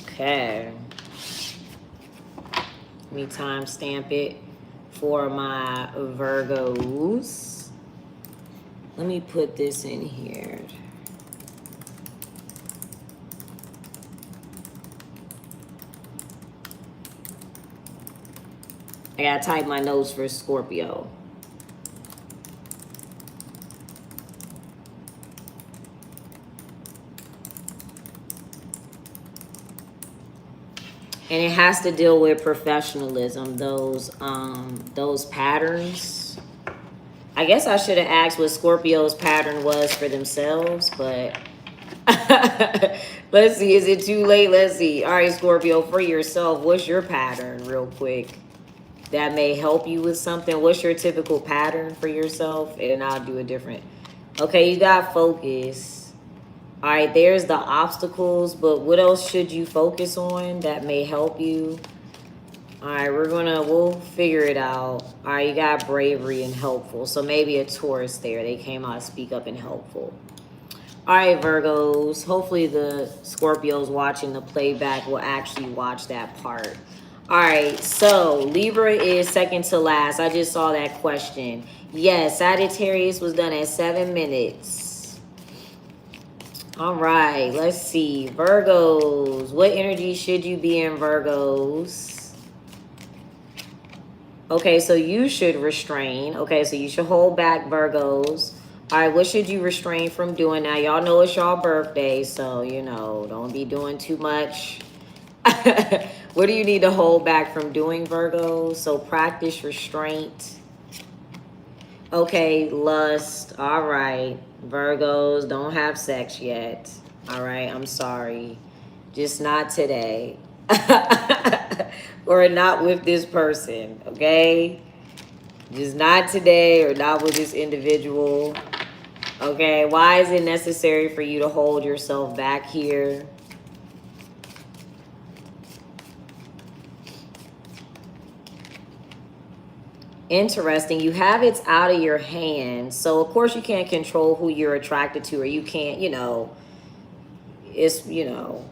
[SPEAKER 1] Okay. Let me timestamp it for my Virgos. Let me put this in here. I gotta type my notes for Scorpio. And it has to deal with professionalism, those patterns. I guess I should have asked what Scorpio's pattern was for themselves, but let's see, is it too late? Let's see. All right, Scorpio, for yourself, what's your pattern real quick? That may help you with something. What's your typical pattern for yourself? And I'll do a different. Okay, you got focus. All right, there's the obstacles, but what else should you focus on that may help you? All right, we'll figure it out. All right, you got bravery and helpful. So maybe a Taurus there. They came out speak up and helpful. All right, Virgos. Hopefully the Scorpios watching the playback will actually watch that part. All right, so Libra is second to last. I just saw that question. Yes, Sagittarius was done at 7 minutes. All right, let's see. Virgos. What energy should you be in, Virgos? Okay, so you should restrain. Okay, so you should hold back, Virgos. All right, what should you restrain from doing now? Y'all know it's y'all birthday, so, you know, don't be doing too much. What do you need to hold back from doing, Virgos? So practice restraint. Okay, lust. All right. Virgos, don't have sex yet. All right, I'm sorry. Just not today. Or not with this person, okay? Just not today or not with this individual. Okay, why is it necessary for you to hold yourself back here? Interesting. You have it's out of your hands. So, of course, you can't control who you're attracted to, or you can't, you know, it's, women,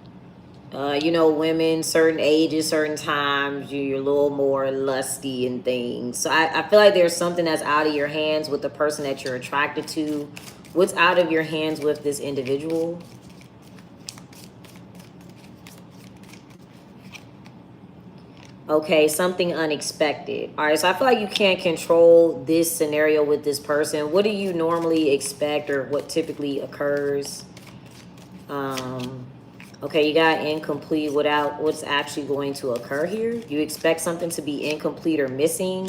[SPEAKER 1] certain ages, certain times, you're a little more lusty and things. So I feel like there's something that's out of your hands with the person that you're attracted to. What's out of your hands with this individual? Okay, something unexpected. All right, so I feel like you can't control this scenario with this person. What do you normally expect or what typically occurs? Okay, you got incomplete without what's actually going to occur here. You expect something to be incomplete or missing.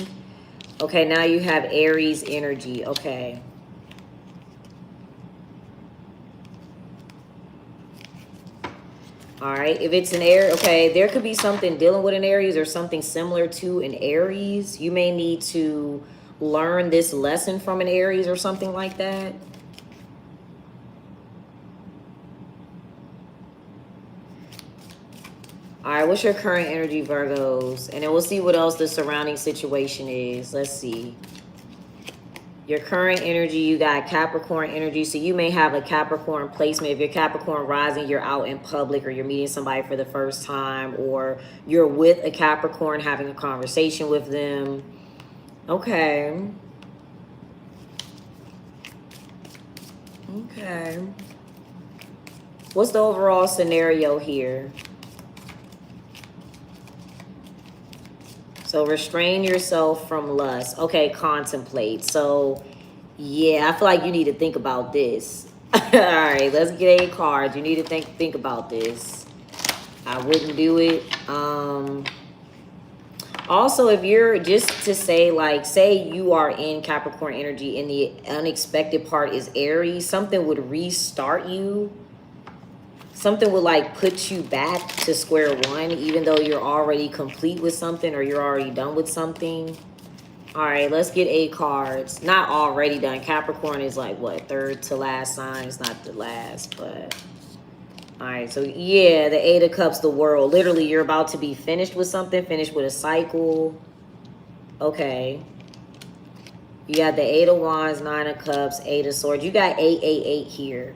[SPEAKER 1] Okay, now you have Aries energy. Okay. All right, if it's an Aries, okay, there could be something dealing with an Aries or something similar to an Aries. You may need to learn this lesson from an Aries or something like that. All right, what's your current energy, Virgos? And then we'll see what else the surrounding situation is. Let's see. Your current energy, you got Capricorn energy. So you may have a Capricorn placement. If you're Capricorn rising, you're out in public or you're meeting somebody for the first time, or you're with a Capricorn having a conversation with them. Okay. Okay. What's the overall scenario here? So restrain yourself from lust. Okay, contemplate. So, yeah, I feel like you need to think about this. All right, let's get a card. You need to think about this. I wouldn't do it. Also, if you're just to say, like, say you are in Capricorn energy and the unexpected part is Aries, something would restart you. Something would like put you back to square one, even though you're already complete with something or you're already done with something. All right, let's get 8 cards. Not already done. Capricorn is like what, third to last sign? It's not the last, but all right. So yeah, the 8 of Cups, the World. Literally, you're about to be finished with something, finished with a cycle. Okay. You got the 8 of Wands, 9 of Cups, 8 of Swords. You got 888 here.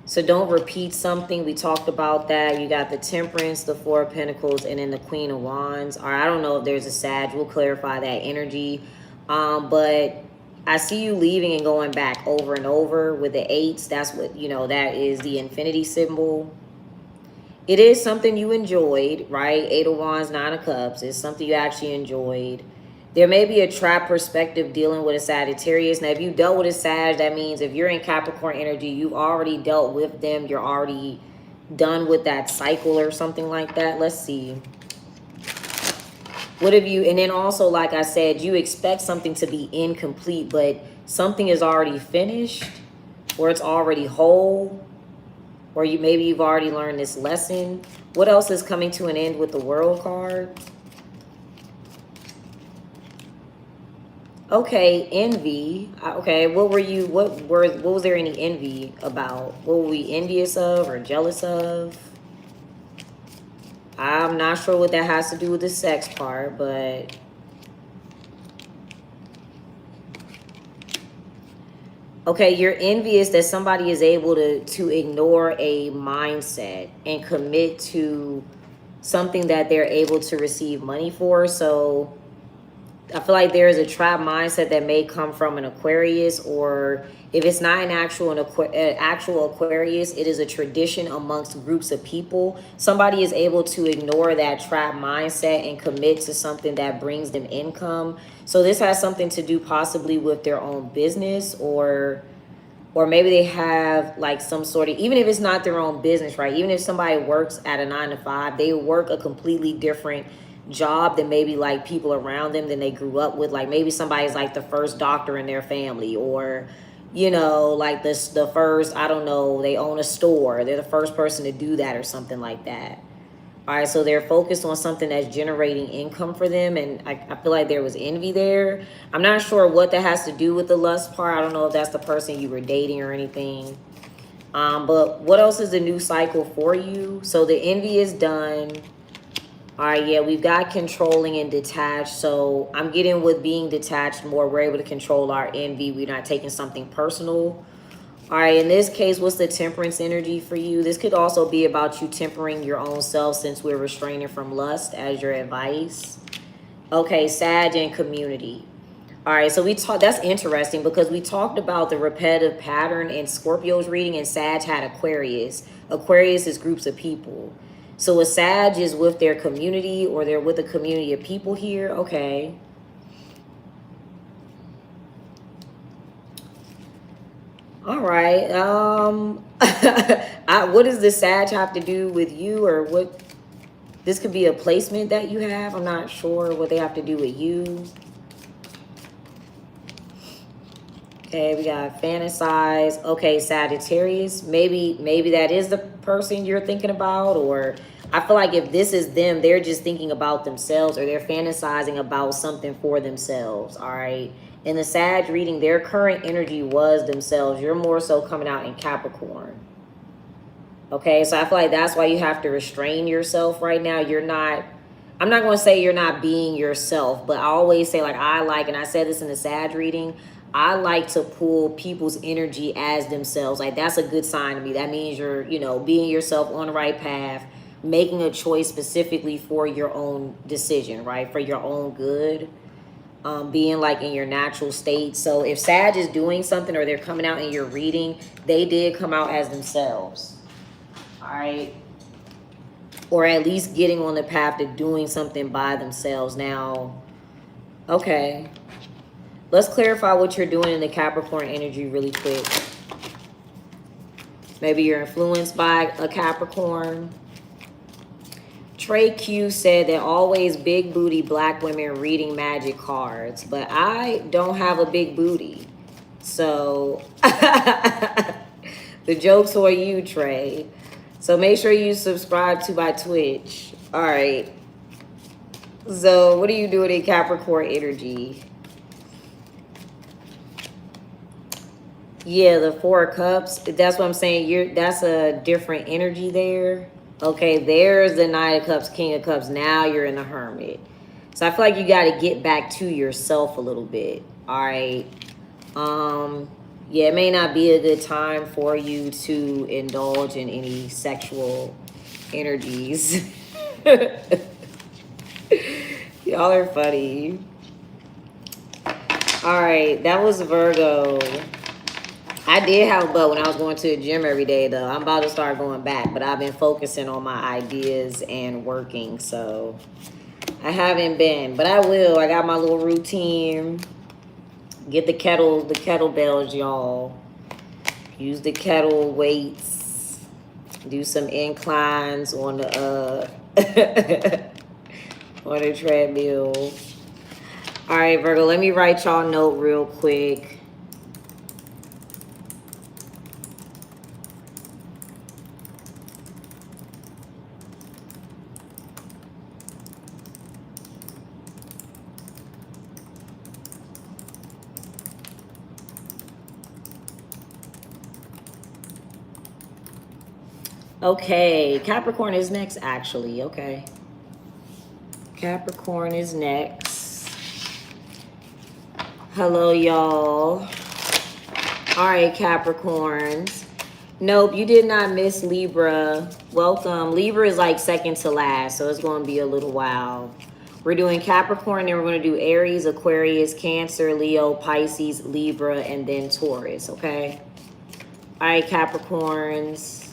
[SPEAKER 1] So don't repeat something. We talked about that. You got the Temperance, the 4 of Pentacles, and then the Queen of Wands. Or I don't know if there's a Sag. We'll clarify that energy. But I see you leaving and going back over and over with the 8s. That's what, that is the infinity symbol. It is something you enjoyed, right? 8 of Wands, 9 of Cups. It's something you actually enjoyed. There may be a trap perspective dealing with a Sagittarius. Now, if you dealt with a Sag, that means if you're in Capricorn energy, you've already dealt with them. You're already done with that cycle or something like that. Let's see. What have you, and then also, like I said, you expect something to be incomplete, but something is already finished, or it's already whole, or maybe you've already learned this lesson. What else is coming to an end with the World card? Okay, envy. Okay, what was there any envy about? What were we envious of or jealous of? I'm not sure what that has to do with the sex part, but okay, you're envious that somebody is able to ignore a mindset and commit to something that they're able to receive money for. So I feel like there is a trap mindset that may come from an Aquarius, or if it's not an actual Aquarius, it is a tradition amongst groups of people. Somebody is able to ignore that trap mindset and commit to something that brings them income. So this has something to do possibly with their own business, or maybe they have like some sort of, even if it's not their own business, right? Even if somebody works at a 9 to 5, they work a completely different job than maybe like people around them than they grew up with. Like maybe somebody's like the first doctor in their family, or you know, like the first, I don't know, they own a store, they're the first person to do that or something like that. All right, so they're focused on something that's generating income for them, and I feel like there was envy there. I'm not sure what that has to do with the lust part. I don't know if that's the person you were dating or anything. But what else is the new cycle for you? So the envy is done. All right, yeah, we've got controlling and detached. So I'm getting with being detached more. We're able to control our envy. We're not taking something personal. All right, in this case, what's the temperance energy for you? This could also be about you tempering your own self, since we're restraining from lust as your advice. Okay, Sag and community. All right, so that's interesting because we talked about the repetitive pattern in Scorpio's reading, and Sag had Aquarius. Aquarius is groups of people. So a Sag is with their community, or they're with a community of people here. Okay. All right. What does the Sag have to do with you, or what? This could be a placement that you have. I'm not sure what they have to do with you. Okay, we got fantasize. Okay, Sagittarius. Maybe that is the person you're thinking about, or I feel like if this is them, they're just thinking about themselves, or they're fantasizing about something for themselves. All right. In the Sag reading, their current energy was themselves. You're more so coming out in Capricorn. Okay, so I feel like that's why you have to restrain yourself right now. You're not, I'm not going to say you're not being yourself, but I always say, like, and I said this in the Sag reading, I like to pull people's energy as themselves. Like, that's a good sign to me. That means you're, you know, being yourself on the right path, making a choice specifically for your own decision, right? For your own good. Being like in your natural state. So if Sag is doing something, or they're coming out in your reading, they did come out as themselves. All right. Or at least getting on the path to doing something by themselves. Now, okay. Let's clarify what you're doing in the Capricorn energy really quick. Maybe you're influenced by a Capricorn. Trey Q said that always big booty black women reading magic cards, but I don't have a big booty. So the joke's on you, Trey. So make sure you subscribe to my Twitch. All right. So what are you doing in Capricorn energy? Yeah, the 4 of Cups. That's what I'm saying. That's a different energy there. Okay, there's the 9 of Cups, King of Cups. Now you're in the Hermit. So I feel like you got to get back to yourself a little bit. All right. Yeah, it may not be a good time for you to indulge in any sexual energies. Y'all are funny. All right, that was Virgo. I did have a butt when I was going to the gym every day, though. I'm about to start going back, but I've been focusing on my ideas and working, so I haven't been, but I will. I got my little routine. Get the kettlebells, y'all. Use the kettle weights. Do some inclines on the on the treadmill. All right, Virgo, let me write y'all a note real quick. Okay, Capricorn is next, actually. Okay. Capricorn is next. Hello, y'all. All right, Capricorns. Nope, you did not miss Libra. Welcome. Libra is like second to last, so it's going to be a little while. We're doing Capricorn, then we're going to do Aries, Aquarius, Cancer, Leo, Pisces, Libra, and then Taurus, okay? All right, Capricorns.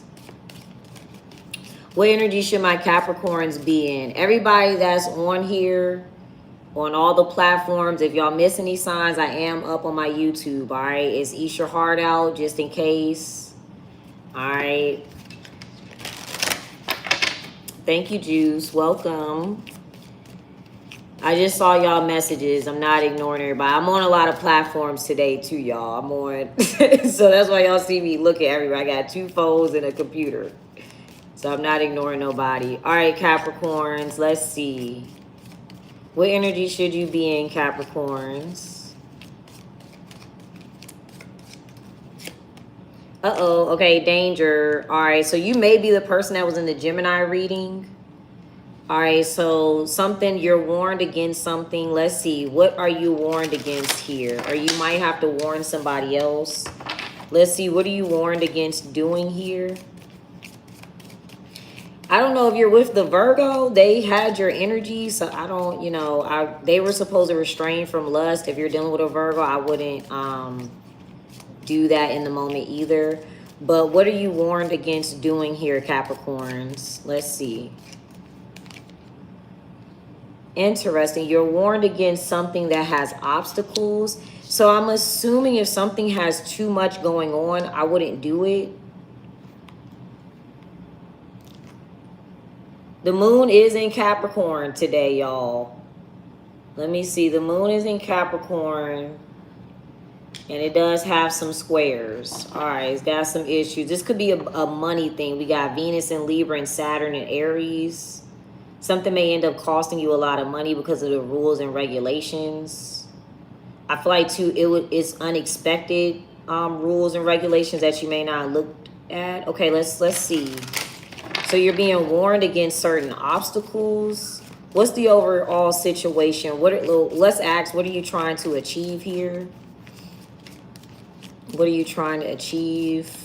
[SPEAKER 1] What energy should my Capricorns be in? Everybody that's on here, on all the platforms, if y'all miss any signs, I am up on my YouTube, all right? It's EeshUrHeartOut, just in case. All right. Thank you, Juice. Welcome. I just saw y'all messages. I'm not ignoring everybody. I'm on a lot of platforms today, too, y'all. I'm on. So that's why y'all see me look at everybody. I got 2 phones and a computer. So I'm not ignoring nobody. All right, Capricorns. Let's see. What energy should you be in, Capricorns? Uh-oh. Okay, danger. All right, so you may be the person that was in the Gemini reading. All right, so something, you're warned against something. Let's see. What are you warned against here? Or you might have to warn somebody else. Let's see. What are you warned against doing here? I don't know if you're with the Virgo. They had your energy, so I don't, you know, they were supposed to restrain from lust. If you're dealing with a Virgo, I wouldn't do that in the moment either. But what are you warned against doing here, Capricorns? Let's see. Interesting. You're warned against something that has obstacles. So I'm assuming if something has too much going on, I wouldn't do it. The moon is in Capricorn today, y'all. Let me see. The moon is in Capricorn. And it does have some squares. All right, it's got some issues. This could be a money thing. We got Venus and Libra and Saturn and Aries. Something may end up costing you a lot of money because of the rules and regulations. I feel like, too, it's unexpected rules and regulations that you may not look at. Okay, let's see. So you're being warned against certain obstacles. What's the overall situation? Let's ask, what are you trying to achieve here? What are you trying to achieve?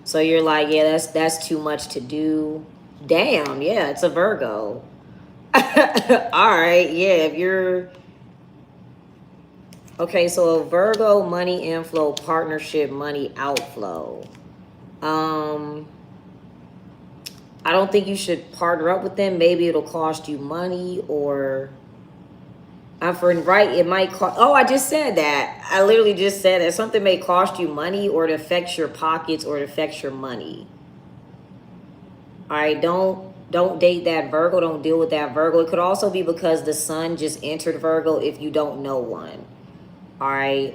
[SPEAKER 1] So you're like, yeah, that's too much to do. Damn, yeah, it's a Virgo. All right, yeah, if you're... Okay, so a Virgo, money inflow, partnership, money outflow. I don't think you should partner up with them. Maybe it'll cost you money, or it might cost. Oh, I just said that. I literally just said that something may cost you money, or it affects your pockets, or it affects your money. All right, don't date that Virgo. Don't deal with that Virgo. It could also be because the sun just entered Virgo if you don't know one. All right.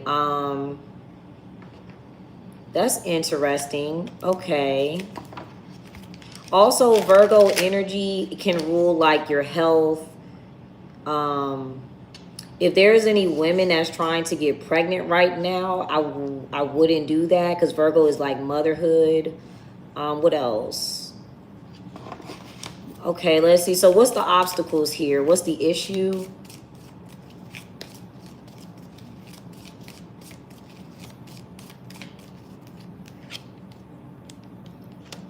[SPEAKER 1] That's interesting. Okay. Also, Virgo energy can rule like your health. If there's any women that's trying to get pregnant right now, I wouldn't do that, because Virgo is like motherhood. What else? Okay, let's see. So what's the obstacles here? What's the issue?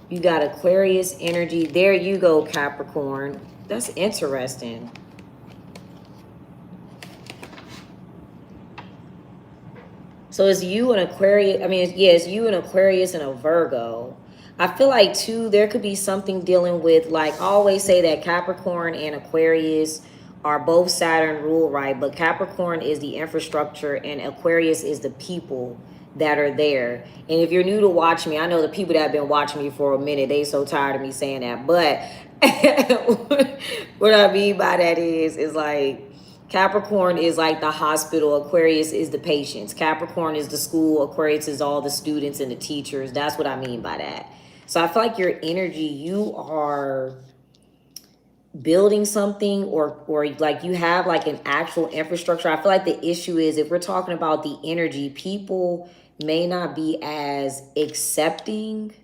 [SPEAKER 1] You got Aquarius energy. There you go, Capricorn. That's interesting. So it's you and Aquarius. I mean, yeah, it's you and Aquarius and a Virgo. I feel like too, there could be something dealing with, like, I always say that Capricorn and Aquarius are both Saturn rule, right? But Capricorn is the infrastructure and Aquarius is the people that are there. And if you're new to watch me, I know the people that have been watching me for a minute, they so tired of me saying that. But what I mean by that is like, Capricorn is like the hospital, Aquarius is the patients. Capricorn is the school, Aquarius is all the students and the teachers. That's what I mean by that. So I feel like your energy, you are building something, or like you have like an actual infrastructure. I feel like the issue is, if we're talking about the energy, people may not be as accepting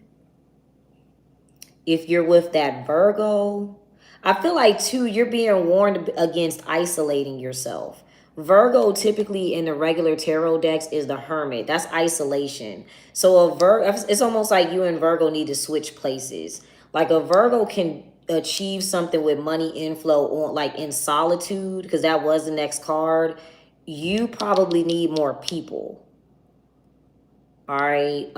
[SPEAKER 1] if you're with that Virgo. I feel like too, you're being warned against isolating yourself. Virgo typically in the regular tarot decks is the Hermit. That's isolation. So a Virgo, it's almost like you and Virgo need to switch places. Like a Virgo can achieve something with money inflow on, like, in solitude, because that was the next card. You probably need more people. All right.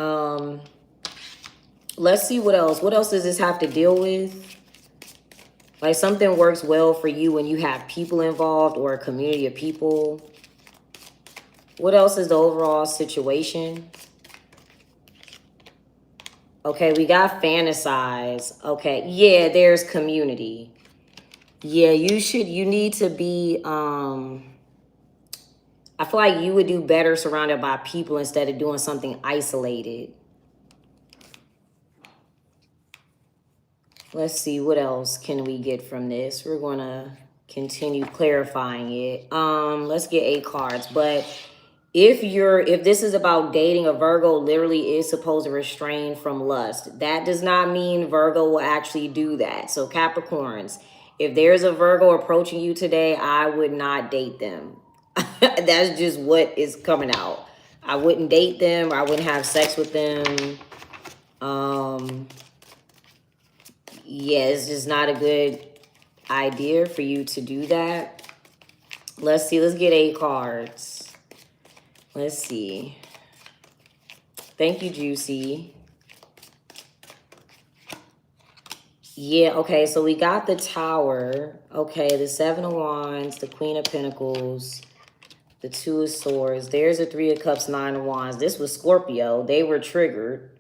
[SPEAKER 1] Let's see what else. What else does this have to deal with? Like, something works well for you when you have people involved, or a community of people. What else is the overall situation? Okay, we got fantasize. Okay, yeah, there's community. Yeah, you need to be, I feel like you would do better surrounded by people instead of doing something isolated. Let's see, what else can we get from this? We're going to continue clarifying it. Let's get 8 cards. But if this is about dating, a Virgo literally is supposed to refrain from lust. That does not mean Virgo will actually do that. So Capricorns, if there's a Virgo approaching you today, I would not date them. That's just what is coming out. I wouldn't date them. I wouldn't have sex with them. Yeah, it's just not a good idea for you to do that. Let's see. Let's get 8 cards. Let's see. Thank you, Juicy. Yeah, okay, so we got the Tower. Okay, the 7 of Wands, the Queen of Pentacles, the 2 of Swords. There's a 3 of Cups, 9 of Wands. This was Scorpio. They were triggered.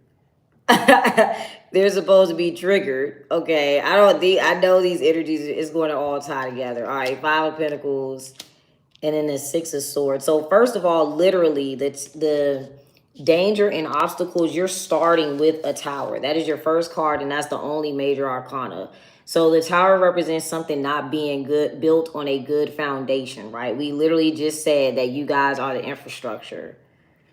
[SPEAKER 1] They're supposed to be triggered. Okay, I know these energies is going to all tie together. All right, 5 of Pentacles, and then the 6 of Swords. So first of all, literally, the danger and obstacles, you're starting with a Tower. That is your first card, and that's the only major arcana. So the Tower represents something not being good, built on a good foundation, right? We literally just said that you guys are the infrastructure.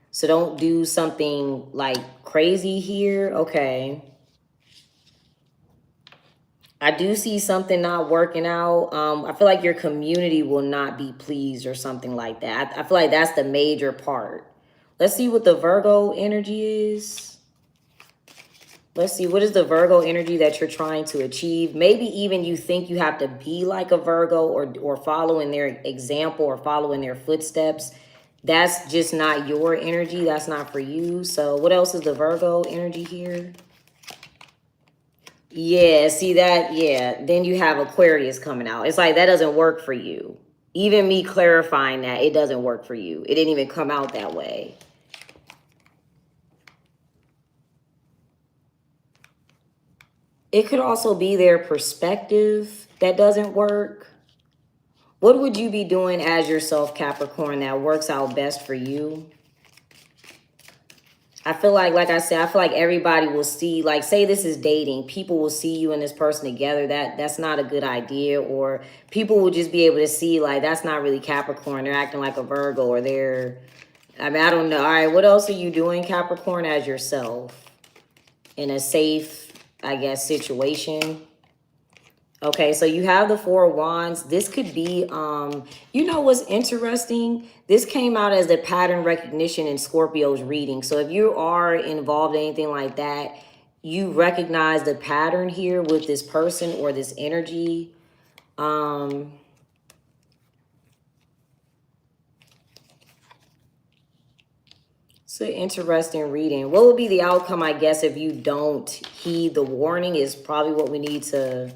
[SPEAKER 1] So don't do something like crazy here. Okay. I do see something not working out. I feel like your community will not be pleased or something like that. I feel like that's the major part. Let's see what the Virgo energy is. Let's see, what is the Virgo energy that you're trying to achieve? Maybe even you think you have to be like a Virgo, or follow in their example, or follow in their footsteps. That's just not your energy. That's not for you. So what else is the Virgo energy here? Yeah, see that? Yeah, then you have Aquarius coming out. It's like that doesn't work for you. Even me clarifying that, it doesn't work for you. It didn't even come out that way. It could also be their perspective that doesn't work. What would you be doing as yourself, Capricorn, that works out best for you? I feel like I said, I feel like everybody will see, like, say this is dating. People will see you and this person together. That's not a good idea. Or people will just be able to see, like, that's not really Capricorn. They're acting like a Virgo, or they're, I mean, I don't know. All right, what else are you doing, Capricorn, as yourself in a safe, I guess, situation? Okay, so you have the 4 of Wands. This could be, you know what's interesting? This came out as the pattern recognition in Scorpio's reading. So if you are involved in anything like that, you recognize the pattern here with this person or this energy. It's an interesting reading. What would be the outcome, I guess, if you don't heed the warning is probably what we need to...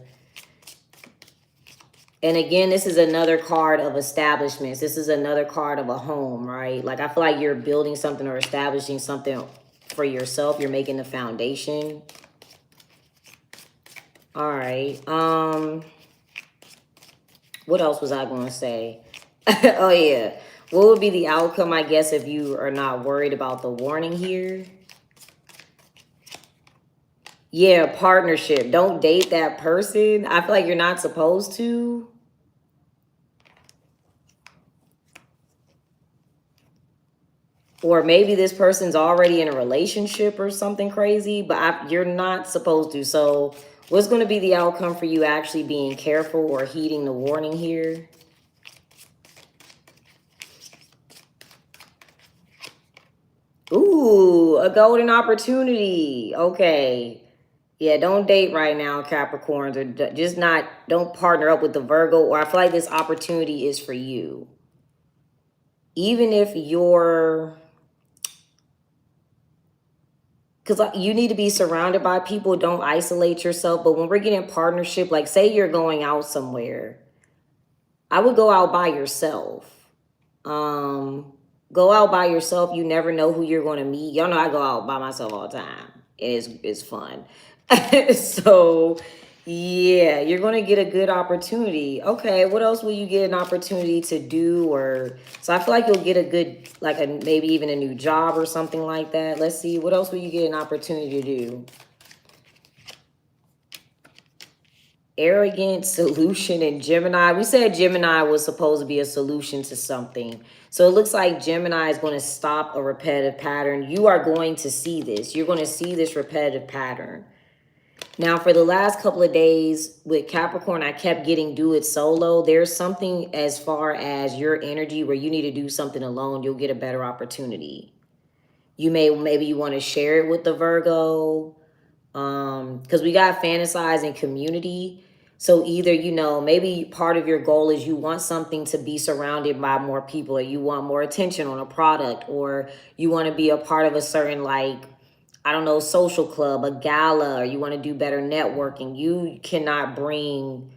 [SPEAKER 1] And again, this is another card of establishments. This is another card of a home, right? Like, I feel like you're building something or establishing something for yourself. You're making the foundation. All right. What else was I going to say? Oh, yeah. What would be the outcome, I guess, if you are not worried about the warning here? Yeah, partnership. Don't date that person. I feel like you're not supposed to. Or maybe this person's already in a relationship or something crazy, but you're not supposed to. So what's going to be the outcome for you actually being careful or heeding the warning here? Ooh, a golden opportunity. Okay. Yeah, don't date right now, Capricorns, or just don't partner up with the Virgo, or I feel like this opportunity is for you. Even if you're... Because you need to be surrounded by people. Don't isolate yourself. But when we're getting partnership, like say you're going out somewhere, I would go out by yourself. Go out by yourself. You never know who you're going to meet. Y'all know I go out by myself all the time. It's fun. So, yeah, you're going to get a good opportunity. Okay, what else will you get an opportunity to do? Or so I feel like you'll get a good, like maybe even a new job or something like that. Let's see, what else will you get an opportunity to do? Arrogant, solution, and Gemini. We said Gemini was supposed to be a solution to something. So it looks like Gemini is going to stop a repetitive pattern. You are going to see this. You're going to see this repetitive pattern. Now, for the last couple of days with Capricorn, I kept getting do it solo. There's something as far as your energy where you need to do something alone. You'll get a better opportunity. Maybe you want to share it with the Virgo. Because we got fantasize and community. So either, maybe part of your goal is you want something to be surrounded by more people, or you want more attention on a product, or you want to be a part of a certain, like, I don't know, social club, a gala, or you want to do better networking. You can't bring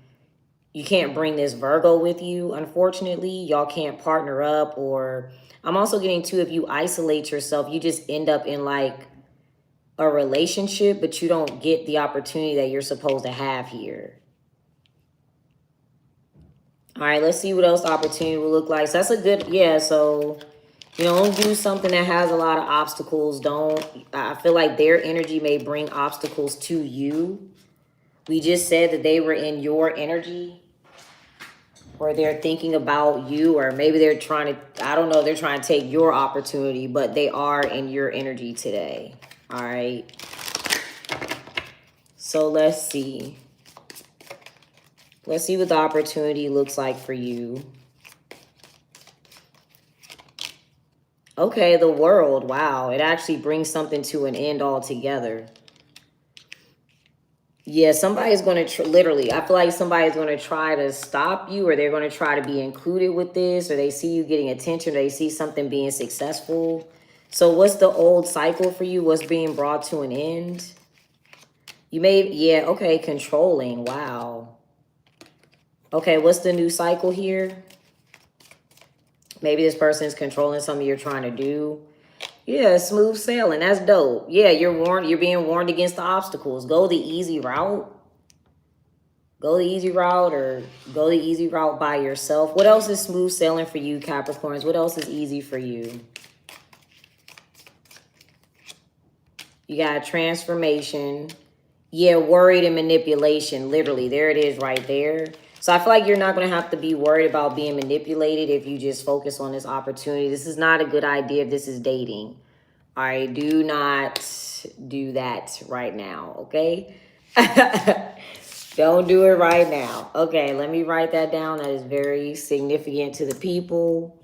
[SPEAKER 1] this Virgo with you, unfortunately. Y'all can't partner up. Or I'm also getting too, if you isolate yourself, you just end up in like a relationship, but you don't get the opportunity that you're supposed to have here. All right, let's see what else the opportunity will look like. So that's a good, yeah, so, don't do something that has a lot of obstacles. I feel like their energy may bring obstacles to you. We just said that they were in your energy, or they're thinking about you, or maybe they're trying to, I don't know, they're trying to take your opportunity, but they are in your energy today. All right. So let's see. Let's see what the opportunity looks like for you. Okay, the world. Wow. It actually brings something to an end altogether. Yeah, somebody's going to literally, I feel like somebody's going to try to stop you, or they're going to try to be included with this, or they see you getting attention, or they see something being successful. So what's the old cycle for you? What's being brought to an end? Yeah, okay, controlling. Wow. Okay, what's the new cycle here? Maybe this person is controlling something you're trying to do. Yeah, smooth sailing. That's dope. Yeah, you're being warned against the obstacles. Go the easy route. Go the easy route, or go the easy route by yourself. What else is smooth sailing for you, Capricorns? What else is easy for you? You got transformation. Yeah, worried and manipulation. Literally, there it is right there. So I feel like you're not going to have to be worried about being manipulated if you just focus on this opportunity. This is not a good idea if this is dating. All right, do not do that right now, okay? Don't do it right now. Okay, let me write that down. That is very significant to the people.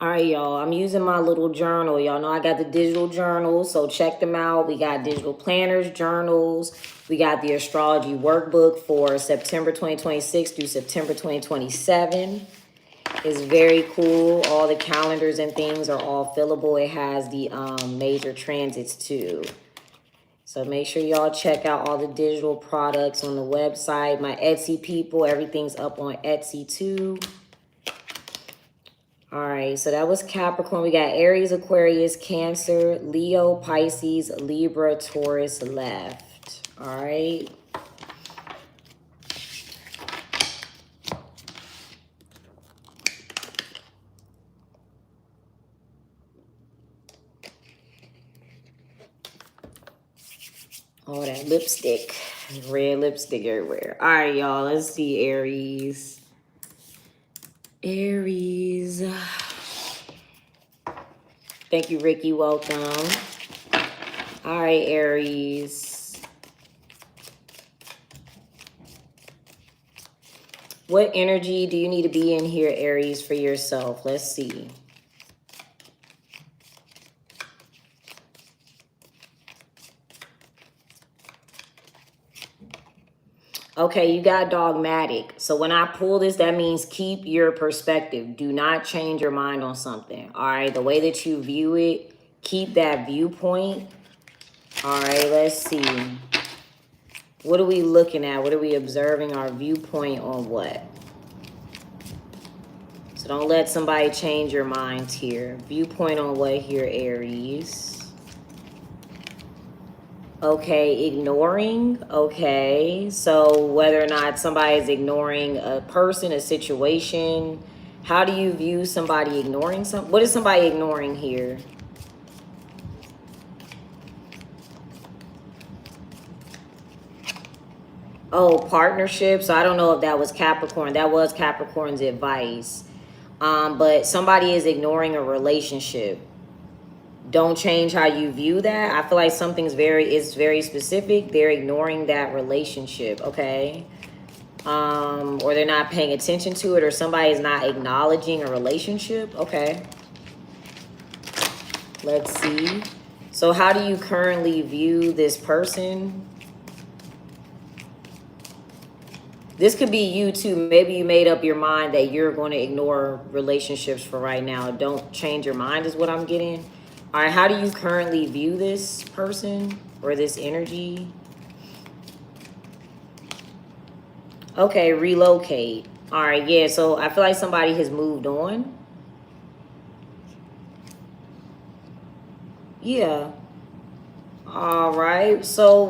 [SPEAKER 1] All right, y'all. I'm using my little journal. Y'all know I got the digital journals, so check them out. We got digital planners, journals. We got the astrology workbook for September 2026 through September 2027. It's very cool. All the calendars and things are all fillable. It has the major transits too. So make sure y'all check out all the digital products on the website. My Etsy people, everything's up on Etsy too. All right, so that was Capricorn. We got Aries, Aquarius, Cancer, Leo, Pisces, Libra, Taurus left. All right. Oh, that lipstick. Red lipstick everywhere. All right, y'all. Let's see Aries. Aries. Thank you, Ricky. Welcome. All right, Aries. What energy do you need to be in here, Aries, for yourself? Let's see. Okay, you got dogmatic. So when I pull this, that means keep your perspective. Do not change your mind on something. All right, the way that you view it, keep that viewpoint. All right, let's see. What are we looking at? What are we observing? Our viewpoint on what? So don't let somebody change your mind here. Viewpoint on what here, Aries? Okay, ignoring. Okay, so whether or not somebody is ignoring a person, a situation, how do you view somebody ignoring something? What is somebody ignoring here? Oh, partnerships. I don't know if that was Capricorn. That was Capricorn's advice. But somebody is ignoring a relationship. Don't change how you view that. I feel like something's very specific. They're ignoring that relationship, okay? Or they're not paying attention to it, or somebody is not acknowledging a relationship. Okay. Let's see. So how do you currently view this person? This could be you too. Maybe you made up your mind that you're going to ignore relationships for right now. Don't change your mind is what I'm getting. All right, how do you currently view this person or this energy? Okay, relocate. All right, yeah, so I feel like somebody has moved on. Yeah. All right, so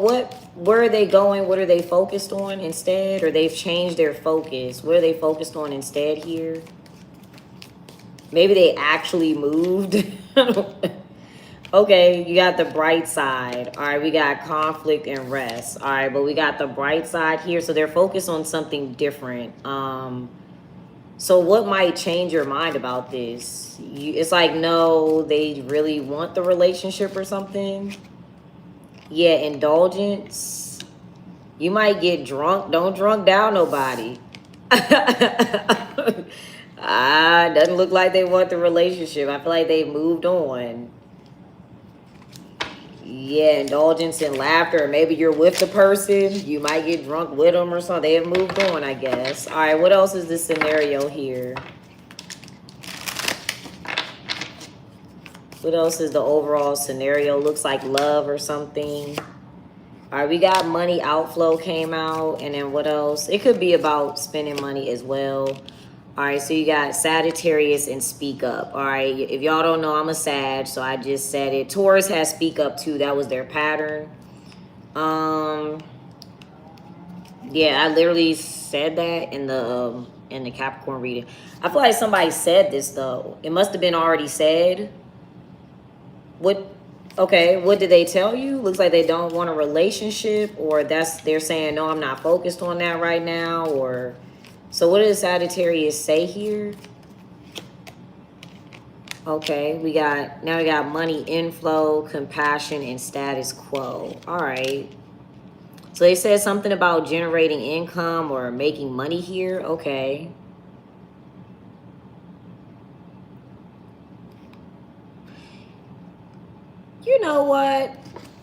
[SPEAKER 1] where are they going? What are they focused on instead? Or they've changed their focus. What are they focused on instead here? Maybe they actually moved. Okay, you got the bright side. All right, we got conflict and rest. All right, but we got the bright side here. So they're focused on something different. So what might change your mind about this? It's like, no, they really want the relationship or something. Yeah, indulgence. You might get drunk. Don't drunk down nobody. Doesn't look like they want the relationship. I feel like they moved on. Yeah, indulgence in laughter. Maybe you're with the person. You might get drunk with them or something. They have moved on, I guess. All right, what else is the scenario here? What else is the overall scenario? Looks like love or something. All right, we got money outflow came out. And then what else? It could be about spending money as well. All right, so you got Sagittarius and speak up. All right, if y'all don't know, I'm a Sag, so I just said it. Taurus has speak up too. That was their pattern. Yeah, I literally said that in the Capricorn reading. I feel like somebody said this though. It must have been already said. What? Okay, what did they tell you? Looks like they don't want a relationship, or they're saying no, I'm not focused on that right now, or. So what does Sagittarius say here? Okay, now we got money inflow, compassion, and status quo. All right. So they said something about generating income or making money here. Okay. know what?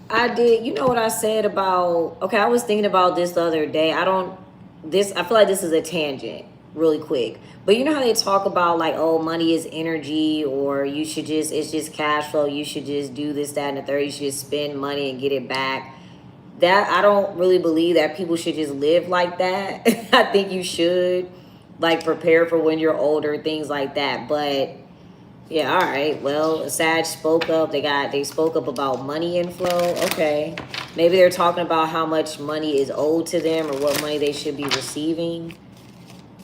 [SPEAKER 1] I did. You know what I said about, okay, I was thinking about this the other day. I feel like this is a tangent really quick. But you know how they talk about like, oh, money is energy, or it's just cash flow. You should just do this, that, and the third. You should just spend money and get it back. That, I don't really believe that people should just live like that. I think you should like prepare for when you're older, things like that. But yeah, all right. Well, Sag spoke up. They spoke up about money inflow. Okay. Maybe they're talking about how much money is owed to them or what money they should be receiving.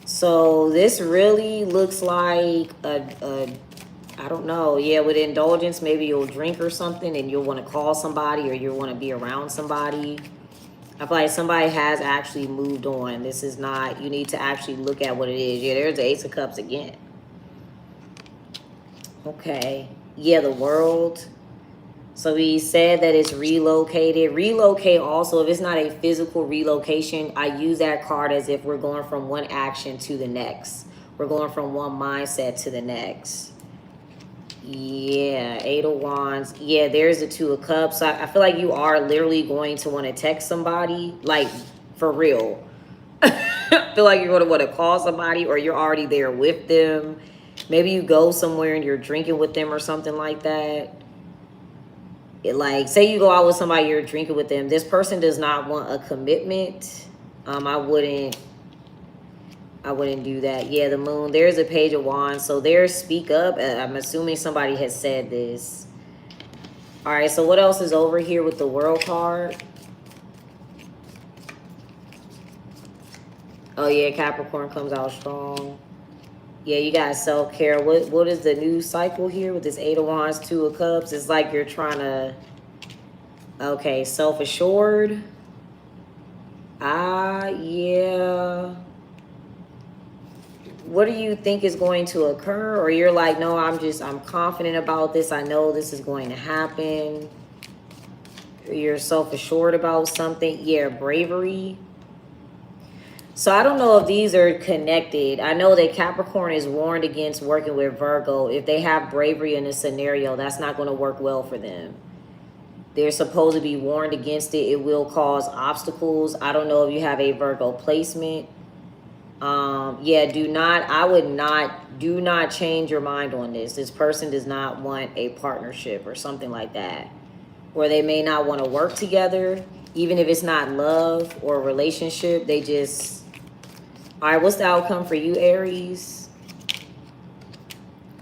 [SPEAKER 1] So this really looks like I don't know. Yeah, with indulgence, maybe you'll drink or something and you'll want to call somebody or you'll want to be around somebody. I feel like somebody has actually moved on. This is not, you need to actually look at what it is. Yeah, there's the Ace of Cups again. Okay. Yeah, the World. So he said that it's relocated. Relocate also, if it's not a physical relocation, I use that card as if we're going from one action to the next. We're going from one mindset to the next. Yeah, Eight of Wands. Yeah, there's the Two of Cups. I feel like you are literally going to want to text somebody, like, for real. I feel like you're going to want to call somebody or you're already there with them. Maybe you go somewhere and you're drinking with them or something like that. Like, say you go out with somebody, you're drinking with them. This person does not want a commitment. I wouldn't do that. Yeah, the Moon. There's a Page of Wands. So there's speak up. I'm assuming somebody has said this. All right, so what else is over here with the World card? Oh, yeah, Capricorn comes out strong. Yeah, you got self-care. What is the new cycle here with this Eight of Wands, Two of Cups? It's like you're trying to, okay, self-assured. Yeah. What do you think is going to occur? Or you're like, no, I'm confident about this. I know this is going to happen. You're self-assured about something. Yeah, bravery. So I don't know if these are connected. I know that Capricorn is warned against working with Virgo. If they have bravery in a scenario, that's not going to work well for them. They're supposed to be warned against it. It will cause obstacles. I don't know if you have a Virgo placement. Yeah, do not change your mind on this. This person does not want a partnership or something like that. Or they may not want to work together, even if it's not love or relationship. They just... All right, what's the outcome for you, Aries?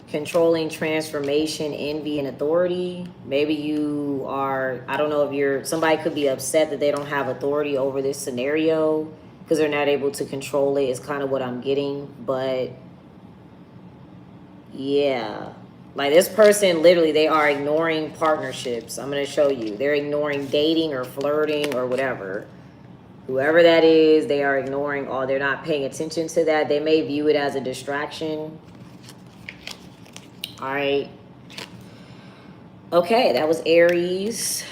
[SPEAKER 1] Controlling transformation, envy, and authority. Maybe you are, I don't know if somebody could be upset that they don't have authority over this scenario because they're not able to control it, is kind of what I'm getting. But yeah, like this person, literally, they are ignoring partnerships. I'm going to show you. They're ignoring dating or flirting or whatever. Whoever that is, they are ignoring all. They're not paying attention to that. They may view it as a distraction. All right. Okay, that was Aries.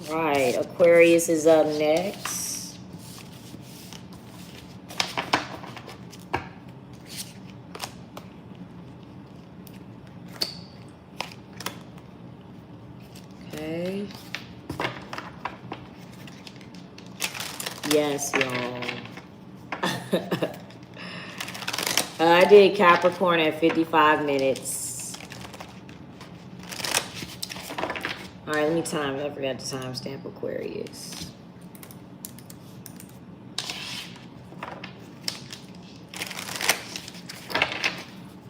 [SPEAKER 1] All right, Aquarius is up next. Yes, y'all. I did Capricorn at 55 minutes. All right, let me time it. I forgot to timestamp Aquarius.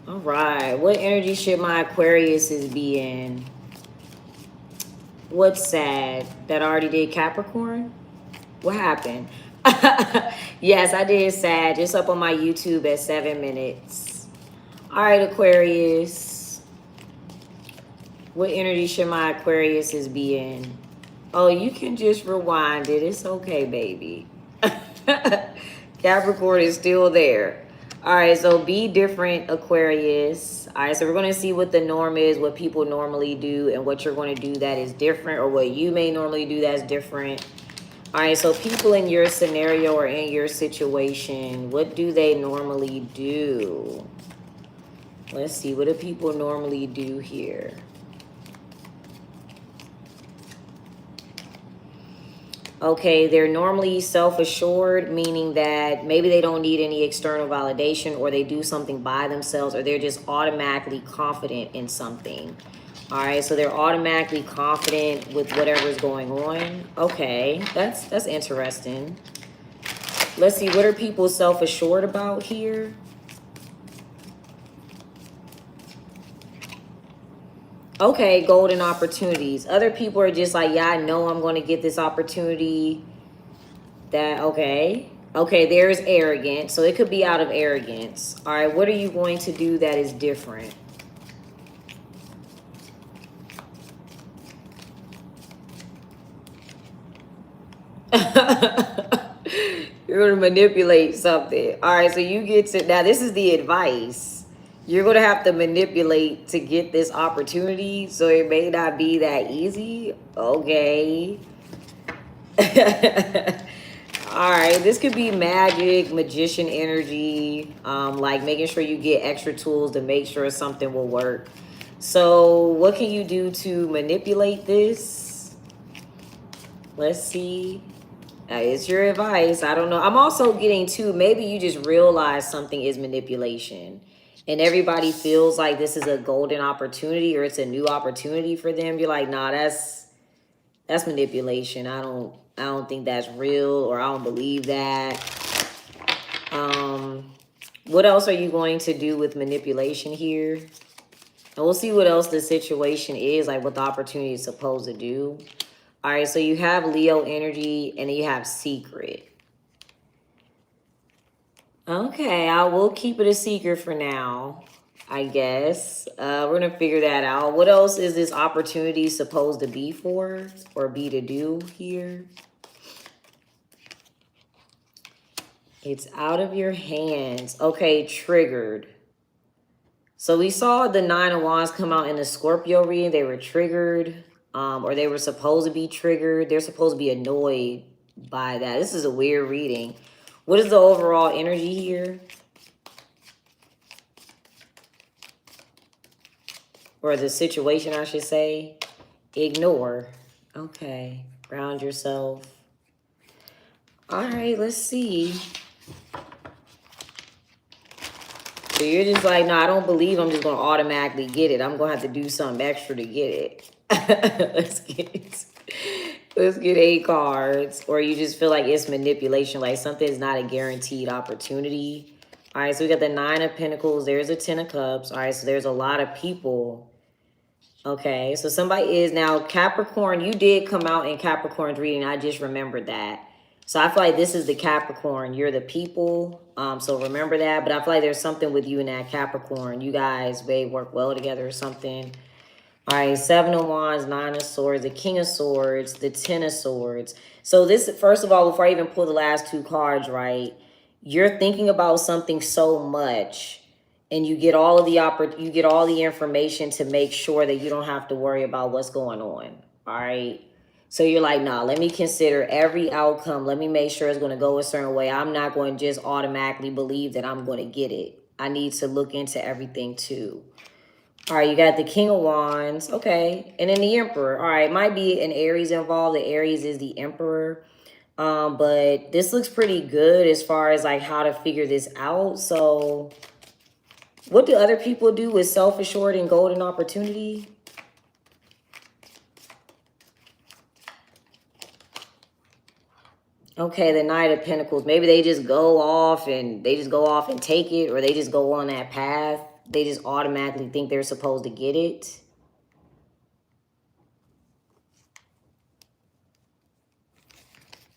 [SPEAKER 1] All right, what energy should my Aquariuses be in? What's sad? That I already did Capricorn? What happened? Yes, I did Sag. Just up on my YouTube at 7 minutes. All right, Aquarius. What energy should my Aquariuses be in? Oh, you can just rewind it. It's okay, baby. Capricorn is still there. All right, so be different, Aquarius. All right, so we're going to see what the norm is, what people normally do, and what you're going to do that is different, or what you may normally do that's different. All right, so people in your scenario or in your situation, what do they normally do? Let's see, what do people normally do here? Okay, they're normally self-assured, meaning that maybe they don't need any external validation, or they do something by themselves, or they're just automatically confident in something. All right, so they're automatically confident with whatever's going on. Okay, that's interesting. Let's see, what are people self-assured about here? Okay, golden opportunities. Other people are just like, yeah, I know I'm going to get this opportunity. Okay, there's arrogance. So it could be out of arrogance. All right, what are you going to do that is different? You're going to manipulate something. All right, so you get to, now this is the advice. You're going to have to manipulate to get this opportunity. So it may not be that easy. Okay. All right, this could be magic, magician energy, like making sure you get extra tools to make sure something will work. So what can you do to manipulate this? Let's see. It's your advice. I don't know. I'm also getting too, maybe you just realize something is manipulation and everybody feels like this is a golden opportunity or it's a new opportunity for them. You're like, nah, that's manipulation. I don't think that's real, or I don't believe that. What else are you going to do with manipulation here? And we'll see what else the situation is, like what the opportunity is supposed to do. All right, so you have Leo energy and then you have secret. Okay, I will keep it a secret for now, I guess. We're going to figure that out. What else is this opportunity supposed to be for or be to do here? It's out of your hands. Okay, triggered. So we saw the Nine of Wands come out in the Scorpio reading. They were triggered, or they were supposed to be triggered. They're supposed to be annoyed by that. This is a weird reading. What is the overall energy here? Or the situation, I should say. Ignore. Okay. Ground yourself. All right, let's see. So you're just like, no, I don't believe I'm just going to automatically get it. I'm going to have to do something extra to get it. Let's get 8 cards. Or you just feel like it's manipulation, like something is not a guaranteed opportunity. All right, so we got the 9 of Pentacles. There's a 10 of Cups. All right, so there's a lot of people. Okay, so somebody is now Capricorn. You did come out in Capricorn's reading. I just remembered that. So I feel like this is the Capricorn. You're the people. So remember that. But I feel like there's something with you and that Capricorn. You guys may work well together or something. All right, 7 of Wands, 9 of Swords, the King of Swords, the 10 of Swords. So this, first of all, before I even pull the last 2 cards, right, you're thinking about something so much, and you get all of the information to make sure that you don't have to worry about what's going on. All right. So you're like, nah, let me consider every outcome. Let me make sure it's going to go a certain way. I'm not going to just automatically believe that I'm going to get it. I need to look into everything too. All right, you got the King of Wands. Okay. And then the Emperor. All right, might be an Aries involved. The Aries is the Emperor. But this looks pretty good as far as like how to figure this out. So what do other people do with self-assured and golden opportunity? Okay, the Knight of Pentacles. Maybe they just go off and take it, or they just go on that path. They just automatically think they're supposed to get it.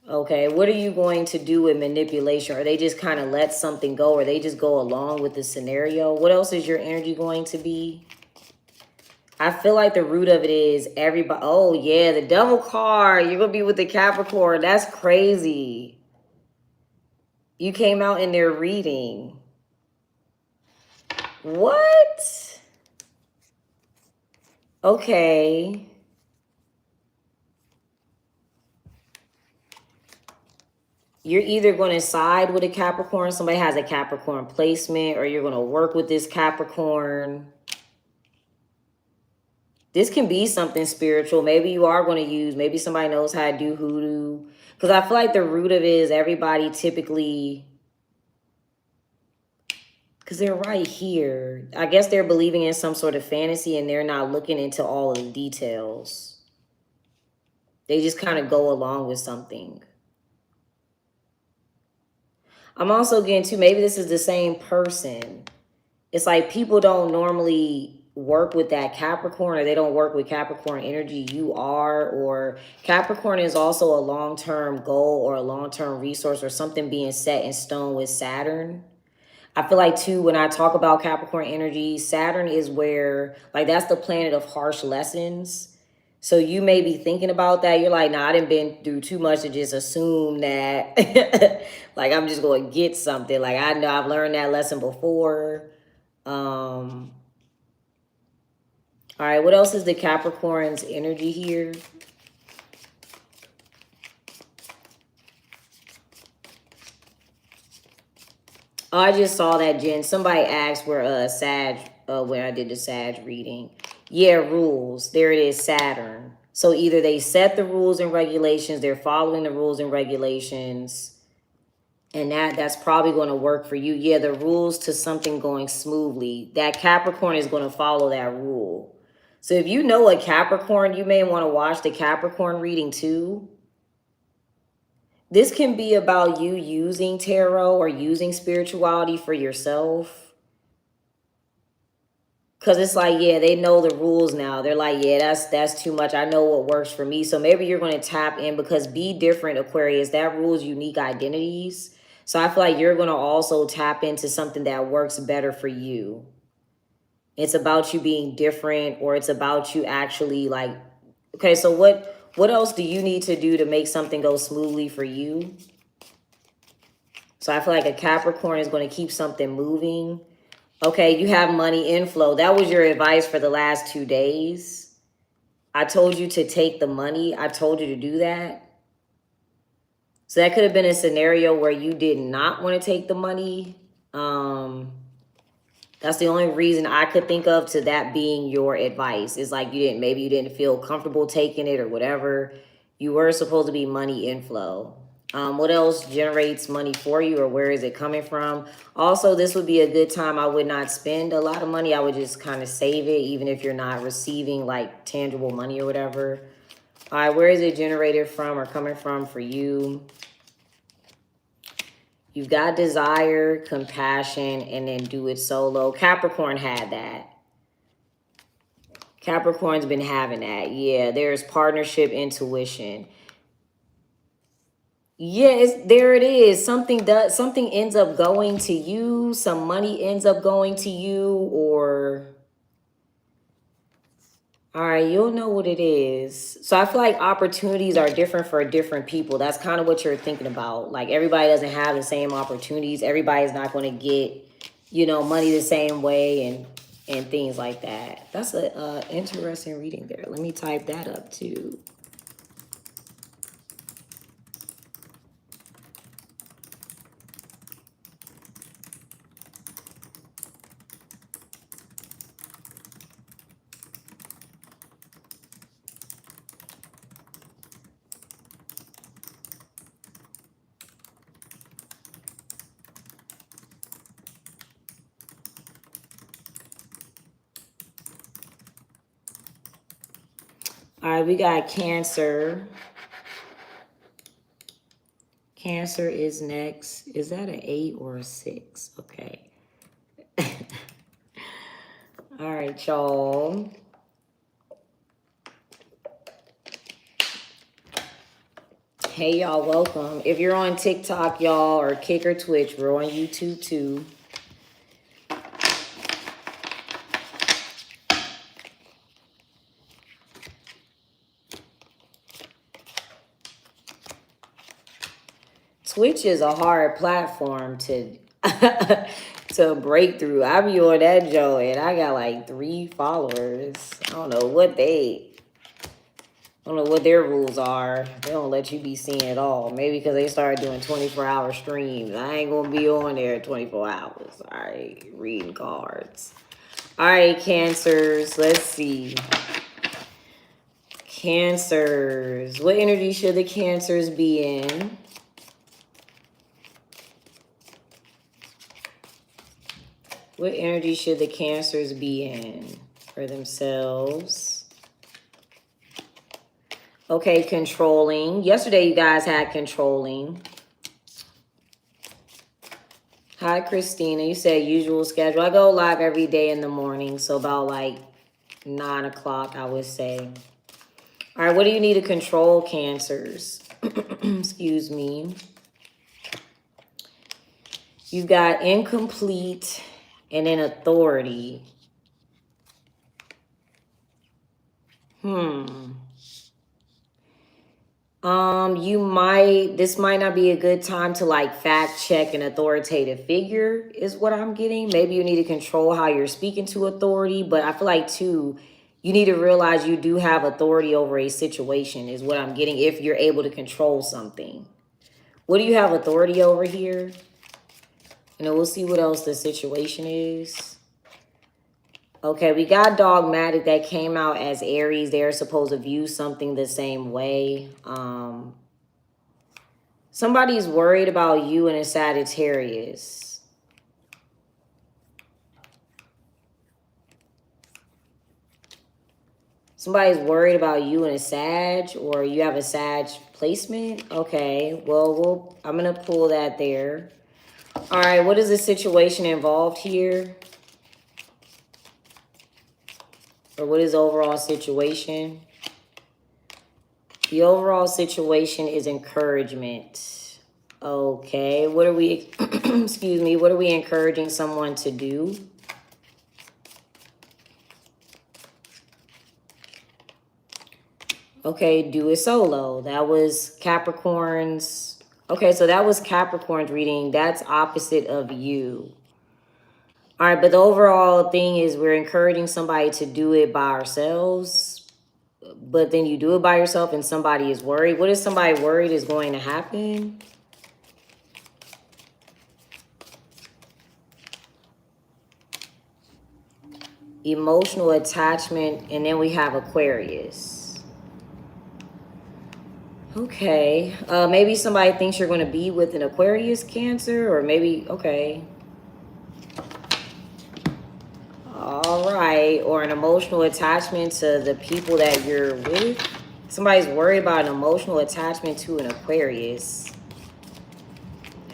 [SPEAKER 1] Okay, what are you going to do with manipulation? Or they just kind of let something go, or they just go along with the scenario? What else is your energy going to be? I feel like the root of it is everybody. Oh, yeah, the Devil card. You're going to be with the Capricorn. That's crazy. You came out in their reading. What? Okay. you're either going to side with a Capricorn, somebody has a Capricorn placement, or you're going to work with this Capricorn. This can be something spiritual. Maybe you are going to use, maybe somebody knows how to do hoodoo. Because I feel like the root of it is everybody typically, because they're right here. I guess they're believing in some sort of fantasy and they're not looking into all of the details. They just kind of go along with something. I'm also getting to, maybe this is the same person. It's like people don't normally work with that Capricorn, or they don't work with Capricorn energy. You are, or Capricorn is also a long-term goal or a long-term resource or something being set in stone with Saturn. I feel like too, when I talk about Capricorn energy, Saturn is where, like, that's the planet of harsh lessons. So you may be thinking about that. You're like, nah, I done been through too much to just assume that, like, I'm just going to get something. Like, I know I've learned that lesson before. All right, what else is the Capricorn's energy here? Oh, I just saw that, Jen. Somebody asked where Sag, when I did the Sag reading. Yeah, rules. There it is, Saturn. So either they set the rules and regulations, they're following the rules and regulations, and that's probably going to work for you. Yeah, the rules to something going smoothly. That Capricorn is going to follow that rule. So if you know a Capricorn, you may want to watch the Capricorn reading too. This can be about you using tarot or using spirituality for yourself. Because it's like, yeah, they know the rules now. They're like, yeah, that's too much. I know what works for me. So maybe you're going to tap in, because be different, Aquarius. That rules unique identities. So I feel like you're going to also tap into something that works better for you. It's about you being different, or it's about you actually like, okay, so what else do you need to do to make something go smoothly for you? So I feel like a Capricorn is going to keep something moving. Okay, you have money inflow. That was your advice for the last 2 days. I told you to take the money. I told you to do that. So that could have been a scenario where you did not want to take the money. That's the only reason I could think of to that being your advice. It's like maybe you didn't feel comfortable taking it or whatever. You were supposed to be money inflow. What else generates money for you, or where is it coming from? Also, this would be a good time. I would not spend a lot of money. I would just kind of save it, even if you're not receiving like tangible money or whatever. All right, where is it generated from or coming from for you? You've got desire, compassion, and then do it solo. Capricorn had that. Capricorn's been having that. Yeah, there's partnership, intuition. Yes, there it is. Something ends up going to you. Some money ends up going to you, or all right, you'll know what it is. So I feel like opportunities are different for different people. That's kind of what you're thinking about. Like, everybody doesn't have the same opportunities. Everybody's not going to get, money the same way and things like that. That's a interesting reading there. Let me type that up too. All right, we got Cancer. Cancer is next. Is that an 8 or a 6? Okay. All right, y'all. Hey, y'all, welcome. If you're on TikTok, y'all, or Kick or Twitch, we're on YouTube too. Twitch is a hard platform to to break through. I be on that Joe, and I got like 3 followers. I don't know what they. I don't know what their rules are. They don't let you be seeing it all. Maybe because they started doing 24-hour streams. I ain't going to be on there 24 hours. All right, reading cards. All right, Cancers. Let's see. Cancers. What energy should the Cancers be in? What energy should the Cancers be in for themselves? Okay, controlling. Yesterday you guys had controlling. Hi, Christina. You said usual schedule. I go live every day in the morning, so about like 9 o'clock, I would say. All right, what do you need to control, Cancers? Excuse me. You've got incomplete and then authority. This might not be a good time to like fact check an authoritative figure is what I'm getting. Maybe you need to control how you're speaking to authority, but I feel like too, you need to realize you do have authority over a situation is what I'm getting if you're able to control something. What do you have authority over here? And then we'll see what else the situation is. Okay, we got dogmatic that came out as Aries. They're supposed to view something the same way. Somebody's worried about you and a Sagittarius. Somebody's worried about you and a Sag, or you have a Sag placement. Okay, well, I'm going to pull that there. All right, what is the situation involved here? Or what is the overall situation? The overall situation is encouragement. Okay, what are we, excuse me, what are we encouraging someone to do? Okay, do it solo. That was Capricorn's. Okay, so that was Capricorn's reading. That's opposite of you. All right, but the overall thing is we're encouraging somebody to do it by ourselves, but then you do it by yourself and somebody is worried. What is somebody worried is going to happen? Emotional attachment, and then we have Aquarius. Okay, maybe somebody thinks you're going to be with an Aquarius Cancer, or maybe, okay. All right, or an emotional attachment to the people that you're with. Somebody's worried about an emotional attachment to an Aquarius.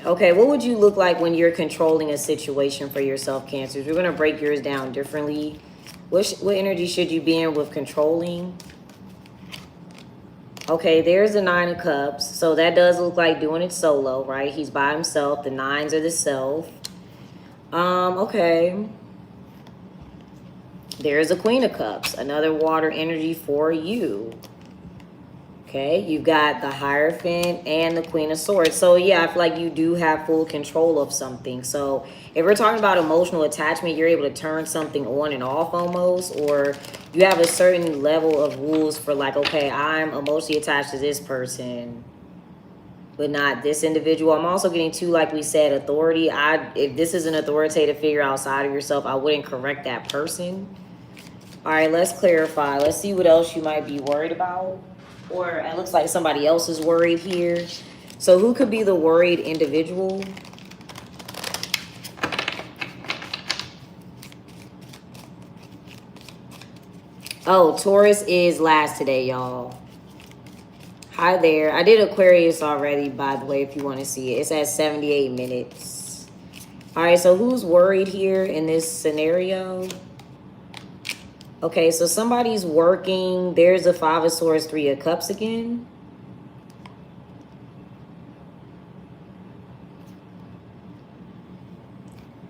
[SPEAKER 1] Okay, what would you look like when you're controlling a situation for yourself, Cancers? We're going to break yours down differently. What energy should you be in with controlling? Okay, there's the 9 of Cups. So that does look like doing it solo, right? He's by himself. The 9s are the self. Okay. There's a Queen of Cups, another water energy for you. Okay, you've got the Hierophant and the Queen of Swords. So yeah, I feel like you do have full control of something. So if we're talking about emotional attachment, you're able to turn something on and off almost, or you have a certain level of rules for like, okay, I'm emotionally attached to this person, but not this individual. I'm also getting too, like we said, authority. If this is an authoritative figure outside of yourself, I wouldn't correct that person. All right, let's clarify. Let's see what else you might be worried about. Or it looks like somebody else is worried here. So who could be the worried individual? Oh, Taurus is last today, y'all. Hi there. I did Aquarius already, by the way, if you want to see it. It's at 78 minutes. All right, so who's worried here in this scenario? Okay, so somebody's working. There's a 5 of Swords, 3 of Cups again.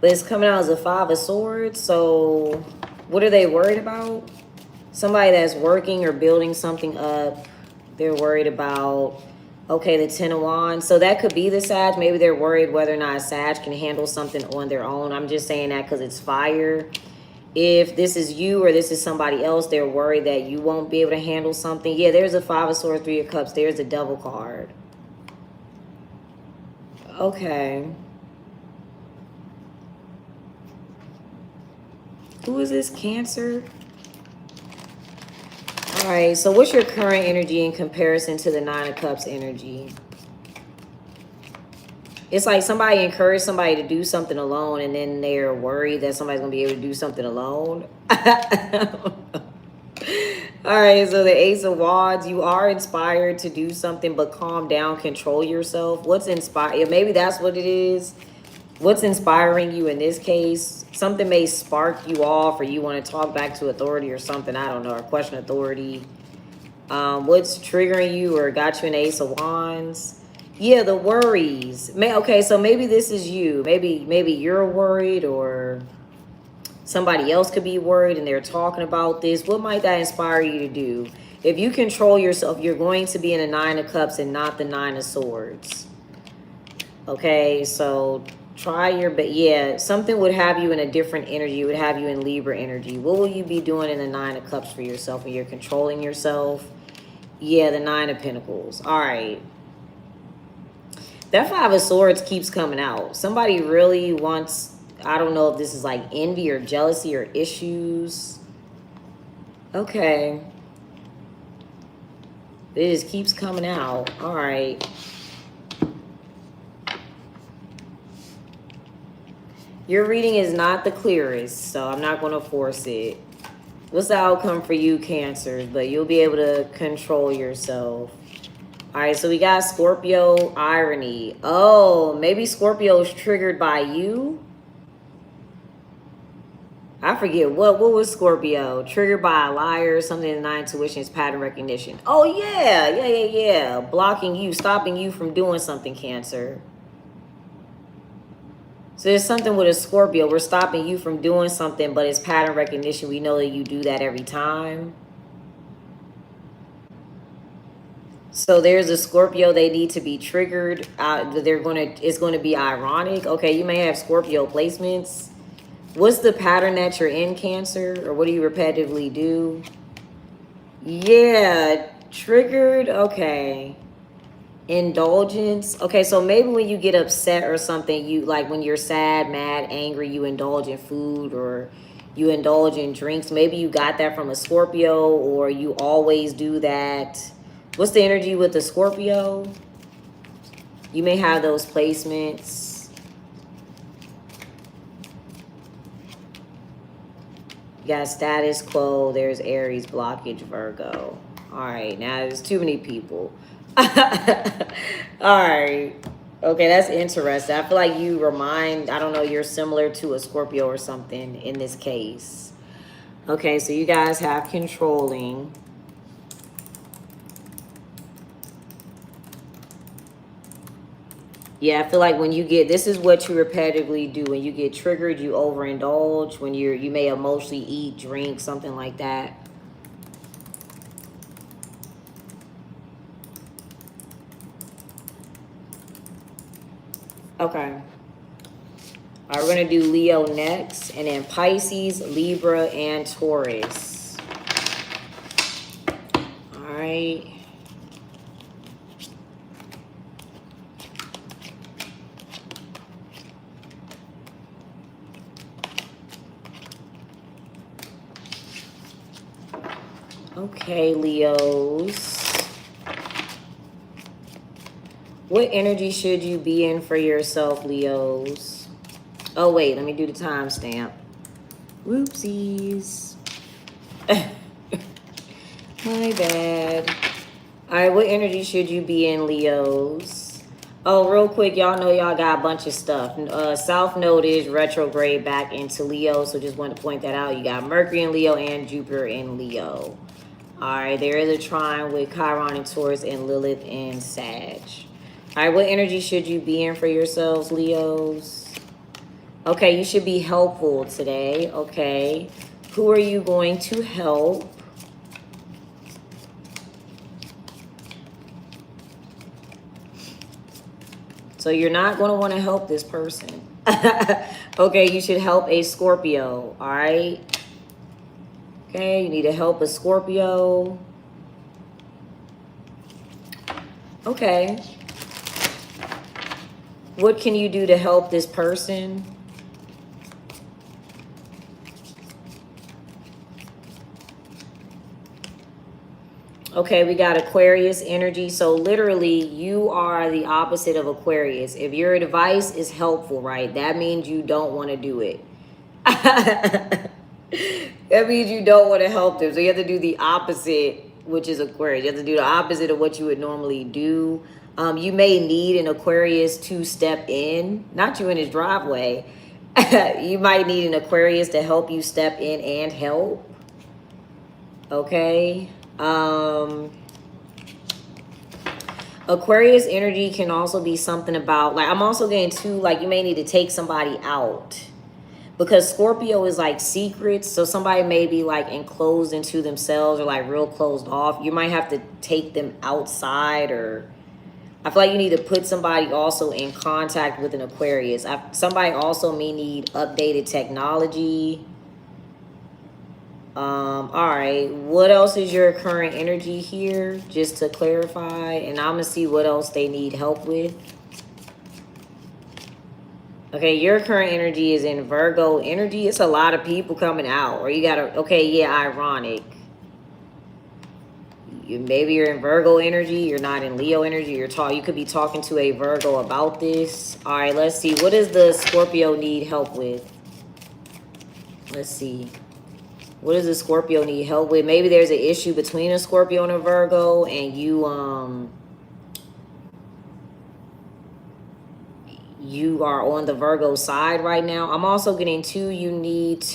[SPEAKER 1] But it's coming out as a 5 of Swords. So what are they worried about? Somebody that's working or building something up. They're worried about, okay, the 10 of Wands. So that could be the Sag. Maybe they're worried whether or not a Sag can handle something on their own. I'm just saying that because it's fire. If this is you or this is somebody else, they're worried that you won't be able to handle something. Yeah, there's a Five of Swords, Three of Cups. There's a Devil card. Okay. Who is this? Cancer? All right, so what's your current energy in comparison to the Nine of Cups energy? It's like somebody encouraged somebody to do something alone, and then they're worried that somebody's going to be able to do something alone. All right, so the Ace of Wands, you are inspired to do something, but calm down, control yourself. What's inspired? Maybe that's what it is. What's inspiring you in this case? Something may spark you off, or you want to talk back to authority or something. I don't know, or question authority. What's triggering you or got you an Ace of Wands? Yeah, the worries. Okay, so maybe this is you. Maybe you're worried, or somebody else could be worried and they're talking about this. What might that inspire you to do? If you control yourself, you're going to be in a Nine of Cups and not the Nine of Swords. Okay, so try your best. Yeah, something would have you in a different energy. It would have you in Libra energy. What will you be doing in the Nine of Cups for yourself when you're controlling yourself? Yeah, the Nine of Pentacles. All right. That Five of Swords keeps coming out. Somebody really wants... I don't know if this is like envy or jealousy or issues. Okay. It just keeps coming out. All right. Your reading is not the clearest, so I'm not going to force it. What's the outcome for you, Cancers? But you'll be able to control yourself. All right, so we got Scorpio irony. Oh, maybe Scorpio's triggered by you. I forget, what was Scorpio? Triggered by a liar, something in the Nine Intuition is pattern recognition. Oh, yeah. Blocking you, stopping you from doing something, Cancer. So there's something with a Scorpio. We're stopping you from doing something, but it's pattern recognition. We know that you do that every time. So there's a Scorpio, they need to be triggered. It's going to be ironic. Okay, you may have Scorpio placements. What's the pattern that you're in, Cancer? Or what do you repetitively do? Yeah, triggered. Okay. Indulgence. Okay, so maybe when you get upset or something, you like when you're sad, mad, angry, you indulge in food or you indulge in drinks. Maybe you got that from a Scorpio, or you always do that. What's the energy with the Scorpio? You may have those placements. You got status quo. There's Aries, blockage, Virgo. All right, now there's too many people. All right. Okay, that's interesting. I feel like you remind, I don't know, you're similar to a Scorpio or something in this case. Okay, so you guys have controlling. Yeah, I feel like when you get, this is what you repetitively do. When you get triggered, you overindulge. When you may emotionally eat, drink, something like that. Okay. All right, we're going to do Leo next. And then Pisces, Libra, and Taurus. All right. Okay, Leos. What energy should you be in for yourself, Leos? Oh, wait, let me do the timestamp. Whoopsies. My bad. All right, what energy should you be in, Leos? Oh, real quick, y'all know y'all got a bunch of stuff. South Node is retrograde back into Leo, so just wanted to point that out. You got Mercury in Leo and Jupiter in Leo. All right, there is a trine with Chiron and Taurus and Lilith and Sag. All right, what energy should you be in for yourselves, Leos? Okay, you should be helpful today. Okay, who are you going to help? So you're not going to want to help this person. Okay, you should help a Scorpio, all right? Okay, you need to help a Scorpio. Okay. What can you do to help this person? Okay, we got Aquarius energy. So literally, you are the opposite of Aquarius. If your advice is helpful, right, that means you don't want to do it. That means you don't want to help them. So you have to do the opposite, which is Aquarius. You have to do the opposite of what you would normally do. You may need an Aquarius to step in, not you in his driveway. You might need an Aquarius to help you step in and help. Okay. Aquarius energy can also be something about, like, I'm also getting too, like, you may need to take somebody out, because Scorpio is like secrets. So somebody may be like enclosed into themselves or like real closed off. You might have to take them outside, or I feel like you need to put somebody also in contact with an Aquarius. Somebody also may need updated technology. All right, what else is your current energy here, just to clarify, and I'm gonna see what else they need help with. Okay, your current energy is in Virgo energy. It's a lot of people coming out, or you gotta, okay, yeah, ironic. Maybe you're in Virgo energy, you're not in Leo energy. You could be talking to a Virgo about this. All right, let's see, what does the Scorpio need help with? Let's see. What does the Scorpio need help with? Maybe there's an issue between a Scorpio and a Virgo, and you are on the Virgo side right now. I'm also getting too, you might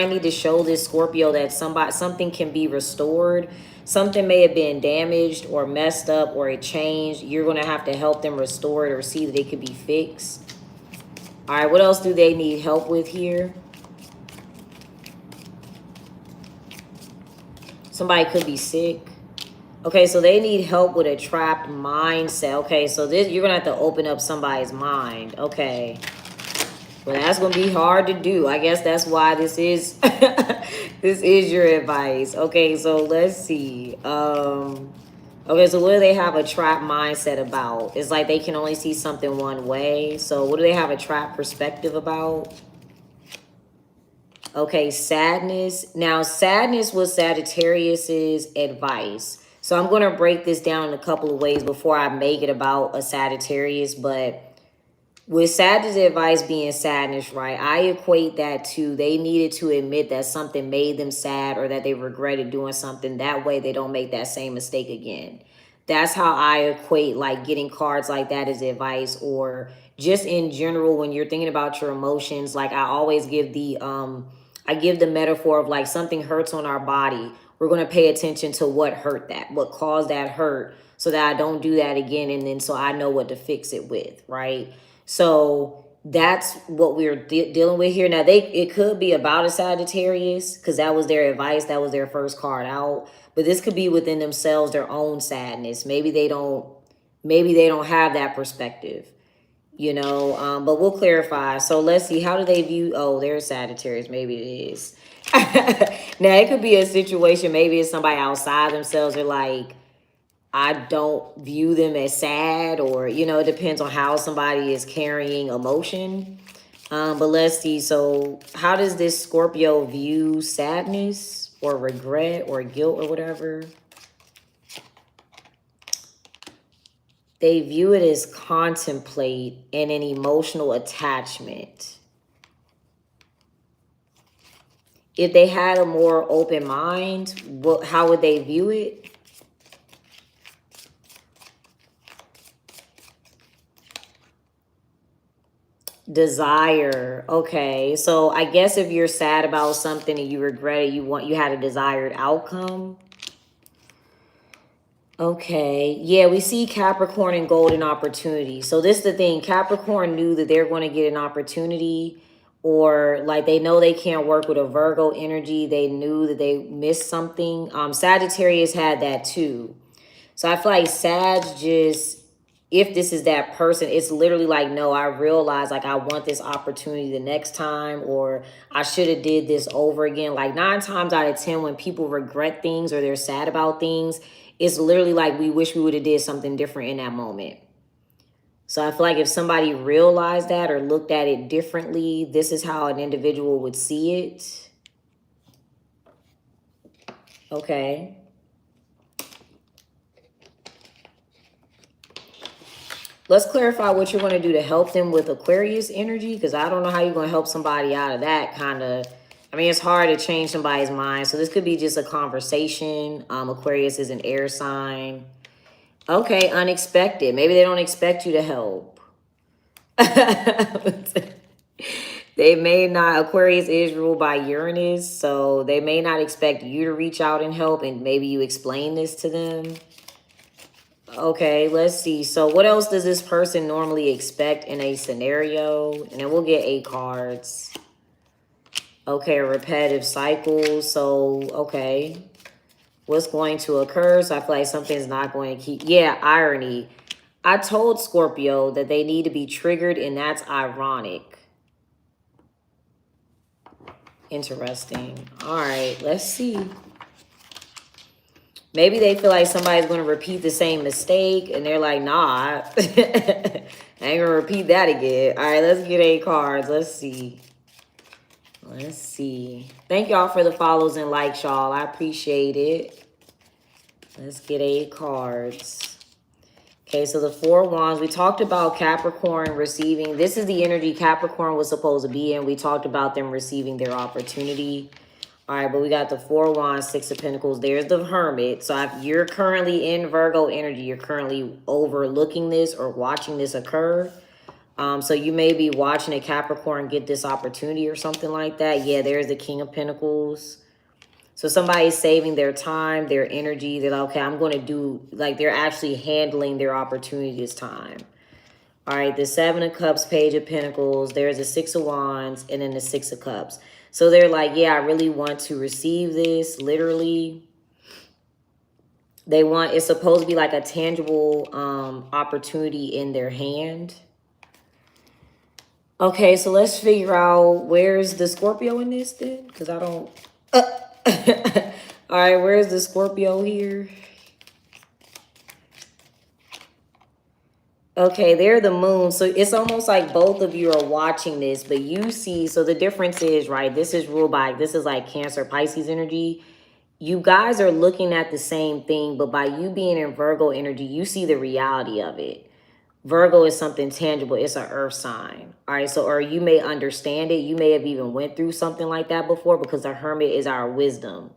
[SPEAKER 1] need to show this Scorpio that something can be restored. Something may have been damaged or messed up, or it changed. You're going to have to help them restore it or see that it could be fixed. All right, what else do they need help with here? Somebody could be sick. Okay, so they need help with a trapped mindset. Okay, so you're going to have to open up somebody's mind. Okay. Well, that's going to be hard to do. I guess that's why this is this is your advice. Okay, so let's see. Okay, so what do they have a trapped mindset about? It's like they can only see something one way. So what do they have a trapped perspective about? Okay, sadness. Now, sadness was Sagittarius's advice. So I'm going to break this down in a couple of ways before I make it about a Sagittarius. But with Sagittarius' advice being sadness, right, I equate that to they needed to admit that something made them sad, or that they regretted doing something. That way they don't make that same mistake again. That's how I equate like getting cards like that as advice, or just in general when you're thinking about your emotions. Like I always give the metaphor of like something hurts on our body. We're going to pay attention to what hurt that, what caused that hurt, so that I don't do that again. And then so I know what to fix it with, right? So that's what we're dealing with here. Now, it could be about a Sagittarius, because that was their advice. That was their first card out. But this could be within themselves, their own sadness. Maybe they don't have that perspective. But we'll clarify. So let's see, how do they view, oh, there's Sagittarius, maybe it is. Now it could be a situation, maybe it's somebody outside themselves, or like, I don't view them as sad, or it depends on how somebody is carrying emotion. But let's see, so how does this Scorpio view sadness or regret or guilt or whatever? They view it as contemplate and an emotional attachment. If they had a more open mind, how would they view it? Desire. Okay, so I guess if you're sad about something and you regret it, you had a desired outcome. Okay, yeah, we see Capricorn and golden opportunity. So this is the thing, Capricorn knew that they're going to get an opportunity, or like they know they can't work with a Virgo energy. They knew that they missed something. Sagittarius had that too. So I feel like Sag just if this is that person, it's literally like, no, I realize like I want this opportunity the next time, or I should have did this over again. Like 9 times out of 10, when people regret things or they're sad about things, it's literally like we wish we would have did something different in that moment. So I feel like if somebody realized that or looked at it differently, this is how an individual would see it. Okay. Let's clarify what you're going to do to help them with Aquarius energy, because I don't know how you're going to help somebody out of that kind of... I mean, it's hard to change somebody's mind. So this could be just a conversation. Aquarius is an air sign. Okay, unexpected. Maybe they don't expect you to help. They may not... Aquarius is ruled by Uranus, so they may not expect you to reach out and help, and maybe you explain this to them. Okay, let's see. So what else does this person normally expect in a scenario? And then we'll get 8 cards. Okay, a repetitive cycle. So, okay. What's going to occur? So I feel like something's not going to keep... Yeah, irony. I told Scorpio that they need to be triggered, and that's ironic. Interesting. All right, let's see. Maybe they feel like somebody's going to repeat the same mistake, and they're like, nah, I ain't going to repeat that again. All right, let's get 8 cards. Let's see. Let's see. Thank y'all for the follows and likes, y'all. I appreciate it. Let's get 8 cards. Okay, so the 4 wands. We talked about Capricorn receiving. This is the energy Capricorn was supposed to be in. We talked about them receiving their opportunity. All right, but we got the 4 wands, 6 of pentacles. There's the hermit. So if you're currently in Virgo energy, you're currently overlooking this or watching this occur. So you may be watching a Capricorn get this opportunity or something like that. Yeah, there's the King of Pentacles. So somebody's saving their time, their energy. They're like, okay, I'm going to do, like they're actually handling their opportunity this time. All right, the 7 of Cups, Page of Pentacles. There's the 6 of Wands, and then the 6 of Cups. So they're like, yeah, I really want to receive this, literally. They want, it's supposed to be like a tangible opportunity in their hand. Okay, so let's figure out where's the Scorpio in this then? Because I don't... All right, where's the Scorpio here? Okay, they're the moon. So it's almost like both of you are watching this, but you see, so the difference is, right, this is ruled by, this is like Cancer, Pisces energy. You guys are looking at the same thing, but by you being in Virgo energy, you see the reality of it. Virgo is something tangible. It's an earth sign. All right, so, or you may understand it. You may have even went through something like that before, because the hermit is our wisdom.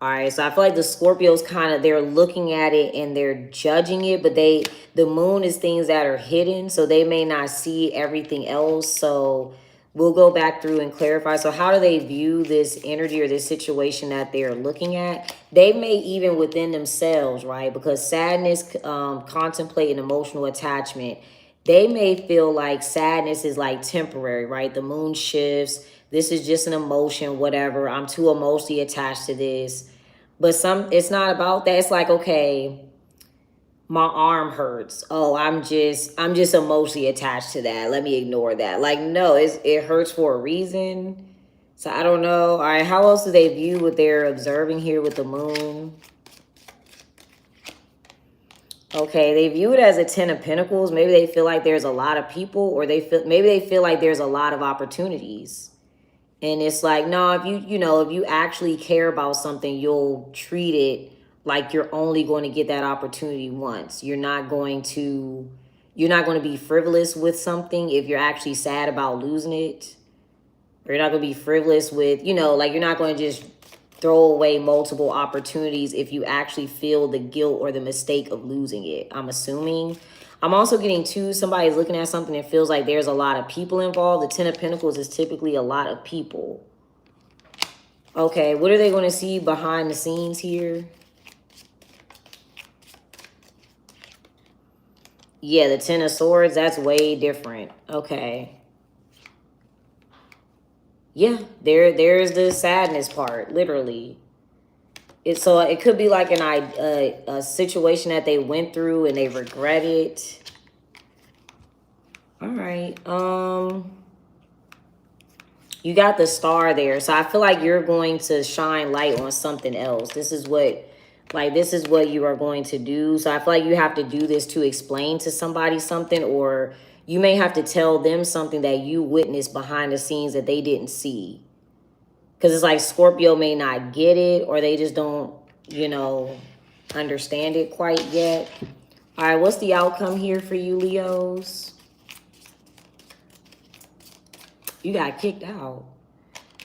[SPEAKER 1] All right, so I feel like the Scorpios kind of, they're looking at it and they're judging it, but the moon is things that are hidden, so they may not see everything else. So we'll go back through and clarify. So how do they view this energy or this situation that they're looking at? They may even within themselves, right? Because sadness, contemplate an emotional attachment. They may feel like sadness is like temporary, right? The moon shifts. This is just an emotion, whatever. I'm too emotionally attached to this. But it's not about that. It's like, okay, my arm hurts. Oh, I'm just emotionally attached to that. Let me ignore that. Like, no, it hurts for a reason. So I don't know. All right, how else do they view what they're observing here with the moon? Okay, they view it as a 10 of Pentacles. Maybe they feel like there's a lot of people, or maybe they feel like there's a lot of opportunities. And it's like, no, if you actually care about something, you'll treat it like you're only going to get that opportunity once. You're not going to be frivolous with something if you're actually sad about losing it. Or you're not going to be frivolous with, like you're not going to just throw away multiple opportunities if you actually feel the guilt or the mistake of losing it, I'm assuming. I'm also getting to somebody's looking at something and feels like there's a lot of people involved. The 10 of Pentacles is typically a lot of people. Okay, what are they going to see behind the scenes here? Yeah, the 10 of Swords, that's way different. Okay. Yeah, there's the sadness part, literally. So it could be like a situation that they went through and they regret it. All right. You got the star there. So I feel like you're going to shine light on something else. This is what you are going to do. So I feel like you have to do this to explain to somebody something, or you may have to tell them something that you witnessed behind the scenes that they didn't see. Because it's like Scorpio may not get it, or they just don't, you know, understand it quite yet. All right, what's the outcome here for you, Leos? You got kicked out.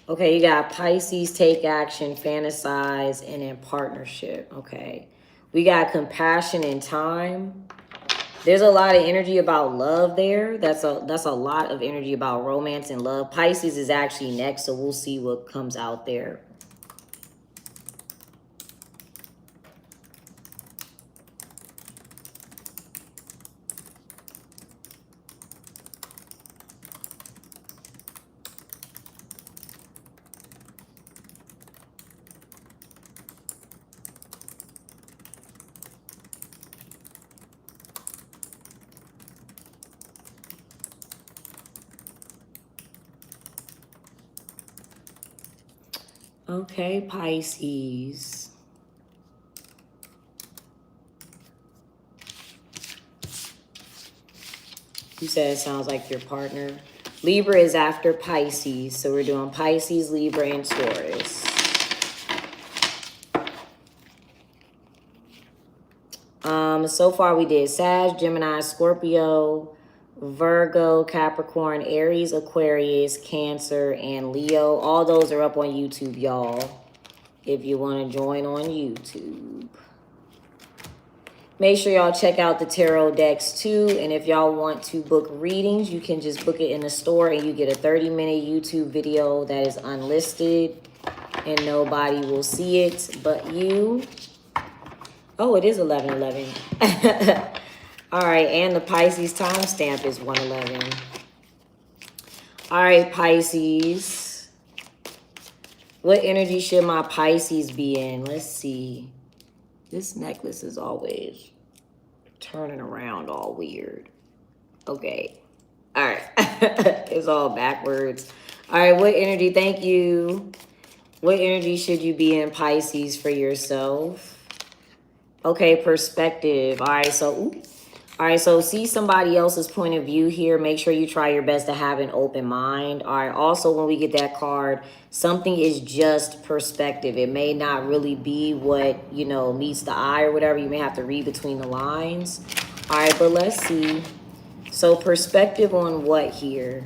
[SPEAKER 1] Okay, you got Pisces, take action, fantasize, and in partnership. Okay. We got compassion and time. There's a lot of energy about love there. That's a lot of energy about romance and love. Pisces is actually next, so we'll see what comes out there. Okay, Pisces. You said it sounds like your partner. Libra is after Pisces, so we're doing Pisces, Libra, and Taurus. So far we did Sag, Gemini, Scorpio, Virgo, Capricorn, Aries, Aquarius, Cancer, and Leo. All those are up on YouTube, y'all, if you want to join on YouTube. Make sure y'all check out the tarot decks too. And if y'all want to book readings, you can just book it in the store and you get a 30-minute YouTube video that is unlisted and nobody will see it but you. Oh, it is 11:11. All right, and the Pisces timestamp is 1:11. All right, Pisces. What energy should my Pisces be in? Let's see. This necklace is always turning around all weird. Okay. All right. It's all backwards. All right, what energy? Thank you. What energy should you be in, Pisces, for yourself? Okay, perspective. All right, so see somebody else's point of view here. Make sure you try your best to have an open mind. All right, also when we get that card, something is just perspective. It may not really be what, you know, meets the eye or whatever. You may have to read between the lines. All right, but let's see. So perspective on what here?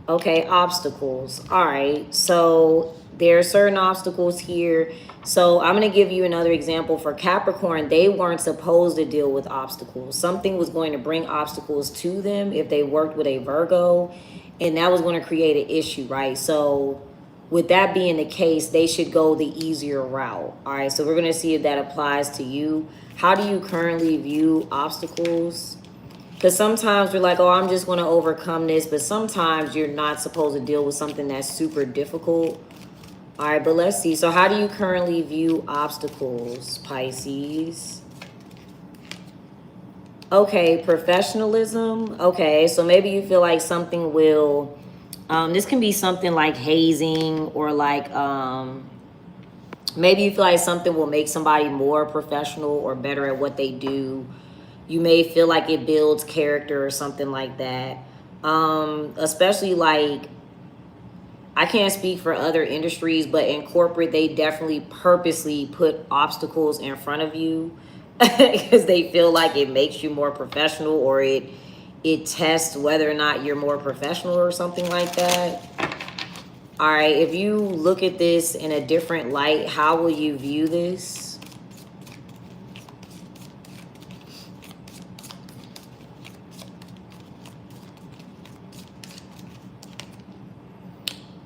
[SPEAKER 1] Okay, obstacles. All right, so there are certain obstacles here. So I'm going to give you another example. For Capricorn, they weren't supposed to deal with obstacles. Something was going to bring obstacles to them if they worked with a Virgo, and that was going to create an issue, right? So with that being the case, they should go the easier route. All right, so we're going to see if that applies to you. How do you currently view obstacles? Because sometimes we're like, oh, I'm just going to overcome this. But sometimes you're not supposed to deal with something that's super difficult. All right, but let's see. So how do you currently view obstacles, Pisces? Okay, professionalism. Okay, so maybe you feel like something will... this can be something like hazing or like... maybe you feel like something will make somebody more professional or better at what they do. You may feel like it builds character or something like that. Especially like, I can't speak for other industries, but in corporate, they definitely purposely put obstacles in front of you because they feel like it makes you more professional, or it tests whether or not you're more professional or something like that. All right, if you look at this in a different light, how will you view this?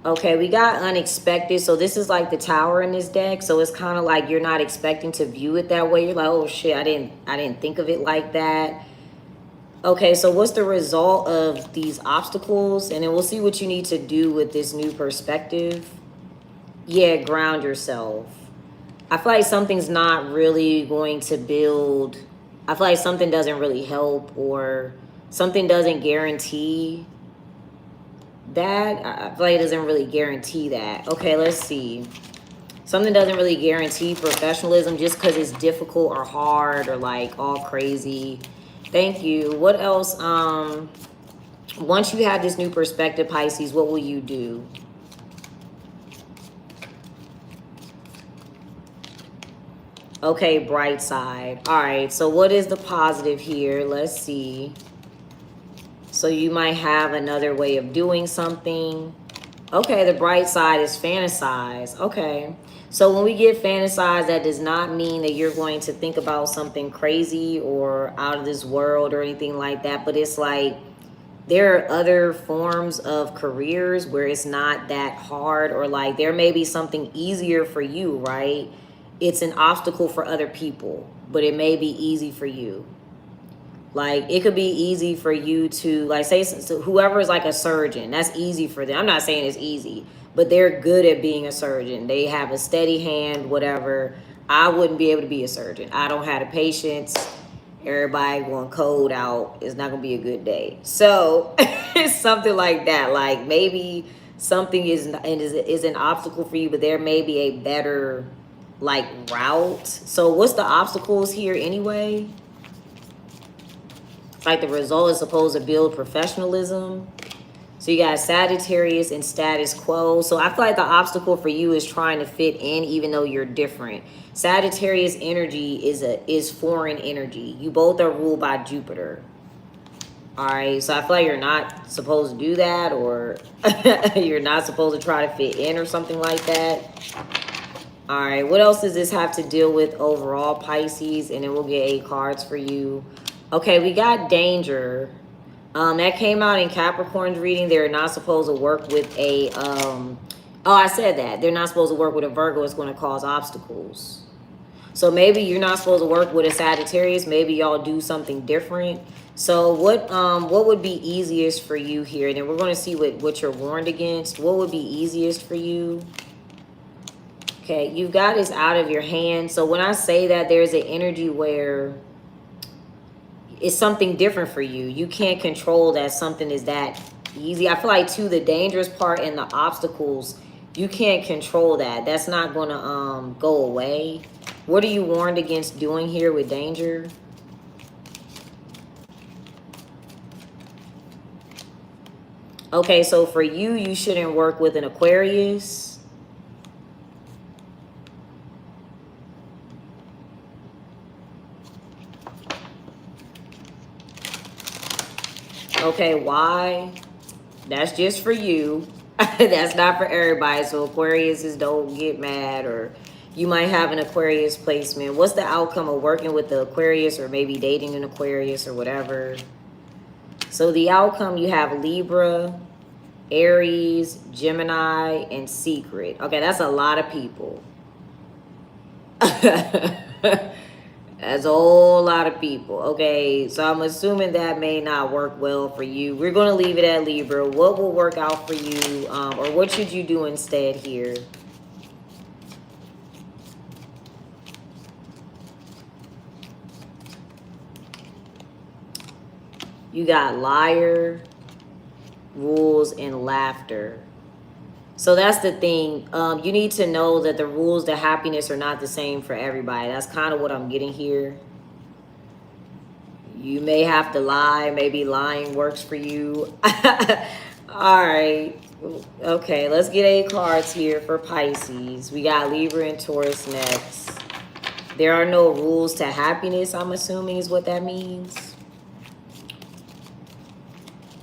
[SPEAKER 1] Okay, we got unexpected. So this is like the Tower in this deck. So it's kind of like you're not expecting to view it that way. You're like, oh shit, I didn't think of it like that. Okay, so what's the result of these obstacles? And then we'll see what you need to do with this new perspective. Yeah, ground yourself. I feel like something's not really going to build. I feel like something doesn't really help, or something doesn't guarantee that. I feel like it doesn't really guarantee that. Okay, let's see. Something doesn't really guarantee professionalism just because it's difficult or hard or like all crazy. Thank you. What else? Once you have this new perspective, Pisces, what will you do? Okay, bright side. All right, so what is the positive here? Let's see. So you might have another way of doing something. Okay, the bright side is fantasize. Okay. So when we get fantasize, that does not mean that you're going to think about something crazy or out of this world or anything like that. But it's like there are other forms of careers where it's not that hard, or like there may be something easier for you, right? It's an obstacle for other people, but it may be easy for you. Like, it could be easy for you to, like, say, so whoever is like a surgeon, that's easy for them. I'm not saying it's easy, but they're good at being a surgeon. They have a steady hand, whatever. I wouldn't be able to be a surgeon. I don't have the patience. Everybody going code out. It's not going to be a good day. So it's something like that. Like, maybe something is an obstacle for you, but there may be a better, like, route. So what's the obstacles here anyway? Like, the result is supposed to build professionalism. So you got Sagittarius and status quo. So I feel like the obstacle for you is trying to fit in even though you're different. Sagittarius energy is foreign energy. You both are ruled by Jupiter. All right, so I feel like you're not supposed to do that, or you're not supposed to try to fit in or something like that. All right, what else does this have to deal with overall, Pisces? And then we'll get 8 cards for you. Okay, we got danger. That came out in Capricorn's reading. They're not supposed to work with a, oh, I said that. They're not supposed to work with a Virgo. It's going to cause obstacles. So maybe you're not supposed to work with a Sagittarius. Maybe y'all do something different. So what would be easiest for you here? And then we're going to see what you're warned against. What would be easiest for you? Okay, you've got this out of your hand. So when I say that, there's an energy where it's something different for you. You can't control that something is that easy. I feel like, too, the dangerous part and the obstacles, you can't control that. That's not going to go away. What are you warned against doing here with danger? Okay, so for you, you shouldn't work with an Aquarius. Okay, why? That's just for you. That's not for everybody. So Aquariuses, don't get mad, or you might have an Aquarius placement. What's the outcome of working with the Aquarius, or maybe dating an Aquarius or whatever? So the outcome, you have Libra, Aries, Gemini, and Secret. Okay, that's a lot of people. That's a whole lot of people. Okay, so I'm assuming that may not work well for you. We're going to leave it at Libra. What will work out for you, or what should you do instead here? You got liar, rules, and laughter. So that's the thing. You need to know that the rules to happiness are not the same for everybody. That's kind of what I'm getting here. You may have to lie. Maybe lying works for you. All right. Okay, let's get 8 cards here for Pisces. We got Libra and Taurus next. There are no rules to happiness, I'm assuming is what that means.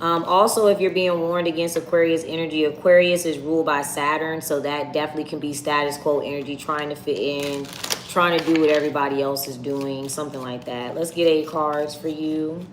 [SPEAKER 1] Also, if you're being warned against Aquarius energy, Aquarius is ruled by Saturn, so that definitely can be status quo energy, trying to fit in, trying to do what everybody else is doing, something like that. Let's get 8 cards for you.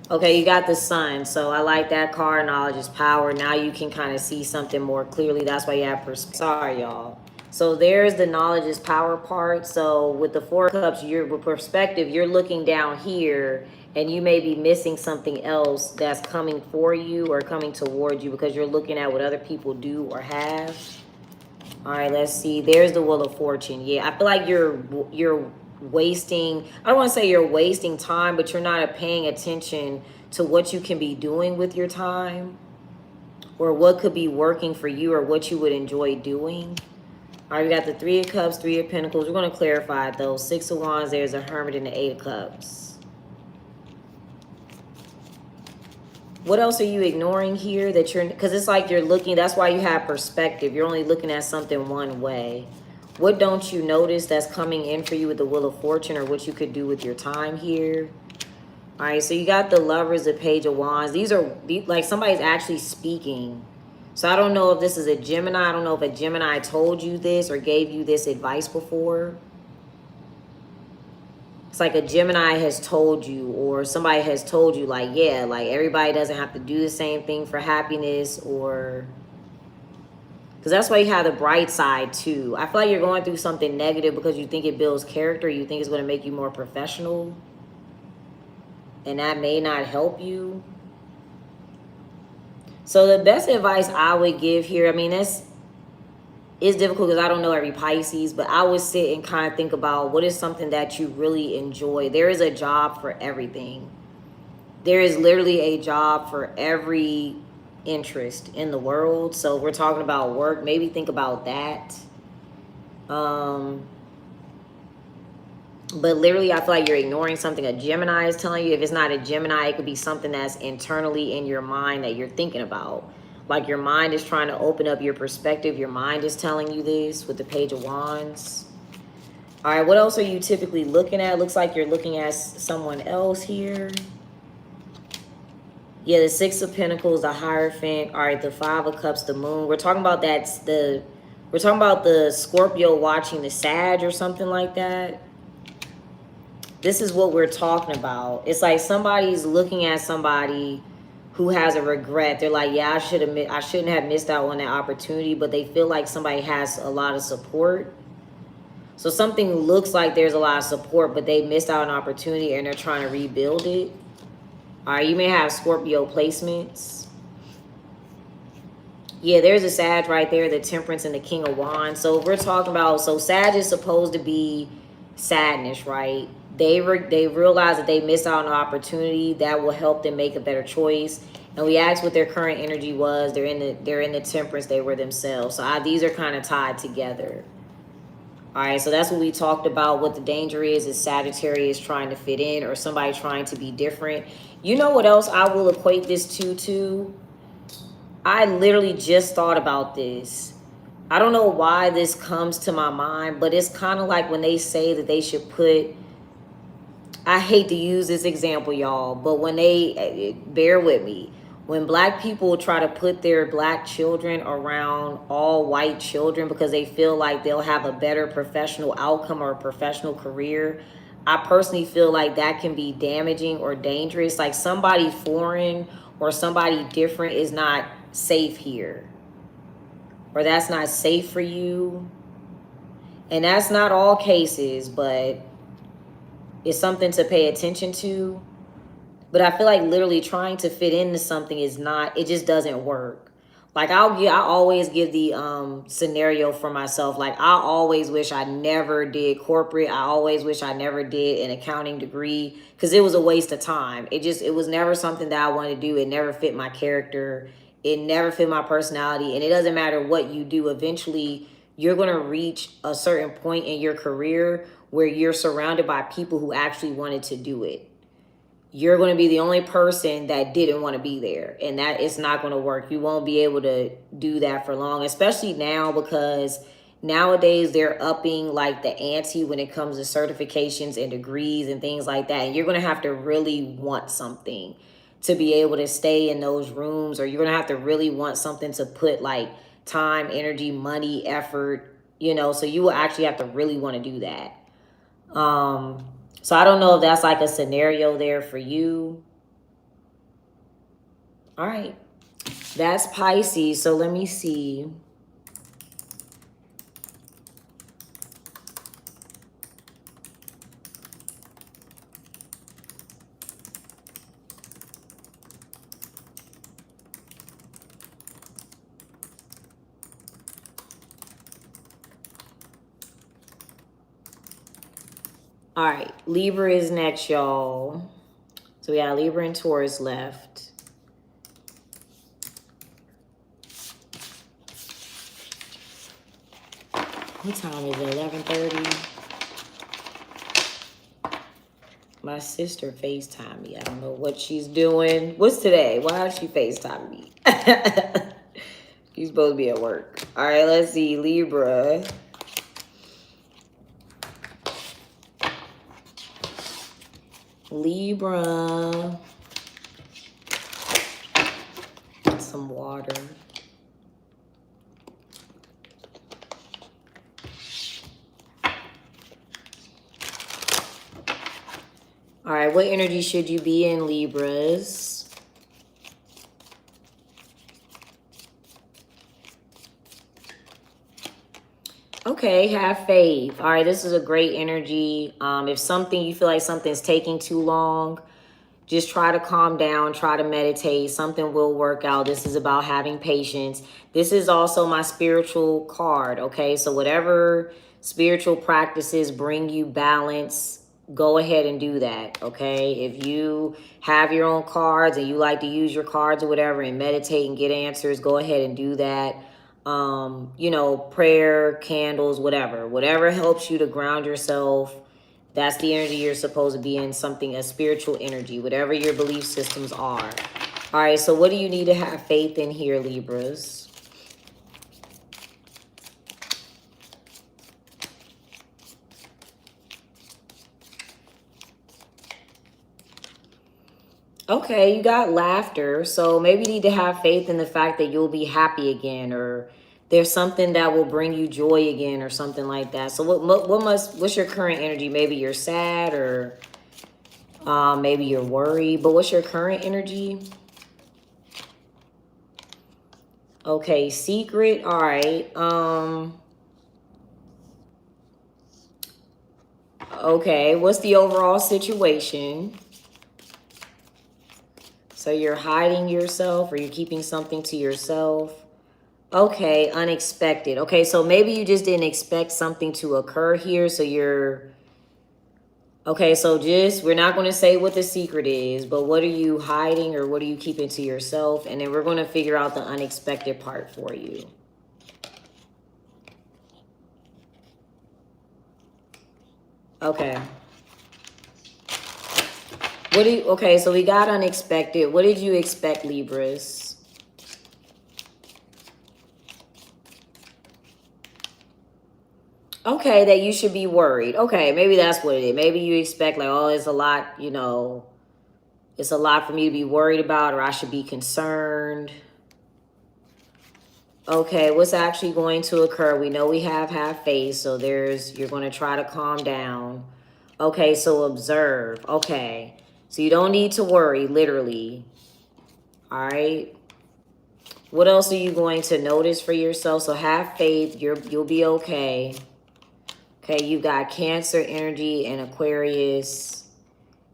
[SPEAKER 1] Okay, you got the Sun, so I like that card. Knowledge is power. Now you can kind of see something more clearly. That's why you have sorry, y'all. So there's the knowledge is power part. So with the Four of Cups, with perspective, you're looking down here and you may be missing something else that's coming for you or coming toward you because you're looking at what other people do or have. All right, let's see. There's the Wheel of Fortune. Yeah, I feel like you're wasting, I don't want to say you're wasting time, but you're not paying attention to what you can be doing with your time or what could be working for you or what you would enjoy doing. All right, we got the Three of Cups, Three of Pentacles. We're going to clarify those. Six of Wands, there's a Hermit, and the Eight of Cups. What else are you ignoring here that you're, because it's like you're looking, that's why you have perspective. You're only looking at something one way. What don't you notice that's coming in for you with the Wheel of Fortune or what you could do with your time here? All right, so you got the Lovers, the Page of Wands. These are like somebody's actually speaking. So I don't know if this is a Gemini. I don't know if a Gemini told you this or gave you this advice before. It's like a Gemini has told you or somebody has told you like, yeah, like everybody doesn't have to do the same thing for happiness or... Because that's why you have the bright side too. I feel like you're going through something negative because you think it builds character. You think it's going to make you more professional. And that may not help you. So the best advice I would give here, I mean, it's difficult because I don't know every Pisces, but I would sit and kind of think about what is something that you really enjoy. There is a job for everything. There is literally a job for every interest in the world. So we're talking about work. Maybe think about that. But literally, I feel like you're ignoring something a Gemini is telling you. If it's not a Gemini, it could be something that's internally in your mind that you're thinking about. Like your mind is trying to open up your perspective. Your mind is telling you this with the Page of Wands. All right, what else are you typically looking at? Looks like you're looking at someone else here. Yeah, the Six of Pentacles, the Hierophant. All right, the Five of Cups, the Moon. We're talking about we're talking about the Scorpio watching the Sag or something like that. This is what we're talking about. It's like somebody's looking at somebody who has a regret. They're like, yeah, I shouldn't have missed out on that opportunity, but they feel like somebody has a lot of support. So something looks like there's a lot of support, but they missed out on an opportunity and they're trying to rebuild it. All right, you may have Scorpio placements. Yeah, there's a Sag right there, the Temperance and the King of Wands. So we're talking about, so Sag is supposed to be sadness, right? They realize that they missed out on an opportunity that will help them make a better choice. And we asked what their current energy was. They're in the Temperance. They were themselves. So these are kind of tied together. All right, so that's what we talked about. What the danger is Sagittarius trying to fit in or somebody trying to be different. You know what else I will equate this to? I literally just thought about this. I don't know why this comes to my mind, but it's kind of like when they say that they should put... I hate to use this example, y'all, but when bear with me, when black people try to put their black children around all white children because they feel like they'll have a better professional outcome or a professional career, I personally feel like that can be damaging or dangerous. Like somebody foreign or somebody different is not safe here, or that's not safe for you. And that's not all cases, but it's something to pay attention to. But I feel like literally trying to fit into something is not, it just doesn't work. Like I always give the scenario for myself. Like I always wish I never did corporate. I always wish I never did an accounting degree because it was a waste of time. It was never something that I wanted to do. It never fit my character. It never fit my personality. And it doesn't matter what you do. Eventually, you're going to reach a certain point in your career where you're surrounded by people who actually wanted to do it. You're going to be the only person that didn't want to be there. And that it's not going to work. You won't be able to do that for long, especially now because nowadays they're upping like the ante when it comes to certifications and degrees and things like that. And you're going to have to really want something to be able to stay in those rooms, or you're going to have to really want something to put like time, energy, money, effort, so you will actually have to really want to do that. So I don't know if that's like a scenario there for you. All right. That's Pisces. So let me see. All right, Libra is next, y'all. So we got Libra and Taurus left. What time is it? 11:30. My sister FaceTimed me. I don't know what she's doing. What's today? Why is she FaceTiming me? She's supposed to be at work. All right, let's see. Libra. Libra. Get some water. All right, what energy should you be in, Libras? Okay, have faith. All right, this is a great energy. If something, you feel like something's taking too long, just try to calm down, try to meditate. Something will work out. This is about having patience. This is also my spiritual card, okay? So whatever spiritual practices bring you balance, go ahead and do that, okay? If you have your own cards and you like to use your cards or whatever and meditate and get answers, go ahead and do that. You know, prayer, candles, whatever helps you to ground yourself. That's the energy you're supposed to be in, something, a spiritual energy, whatever your belief systems are. All right, so what do you need to have faith in here, Libras? Okay, you got laughter. So maybe you need to have faith in the fact that you'll be happy again, or there's something that will bring you joy again or something like that. So what's your current energy? Maybe you're sad, or maybe you're worried, but what's your current energy? Okay, secret. All right. Okay, what's the overall situation? So you're hiding yourself, or you're keeping something to yourself. Okay, unexpected. Okay, so maybe you just didn't expect something to occur here. So you're... Okay, so we're not going to say what the secret is, but what are you hiding, or what are you keeping to yourself? And then we're going to figure out the unexpected part for you. Okay. Okay, so we got unexpected. What did you expect, Libras? Okay, that you should be worried. Okay, maybe that's what it is. Maybe you expect like, oh, it's a lot, you know, it's a lot for me to be worried about, or I should be concerned. Okay, what's actually going to occur? We know we have faith, so you're going to try to calm down. Okay, so observe. Okay, so you don't need to worry, literally. All right. What else are you going to notice for yourself? So have faith. You'll be okay. Okay, you got Cancer energy and Aquarius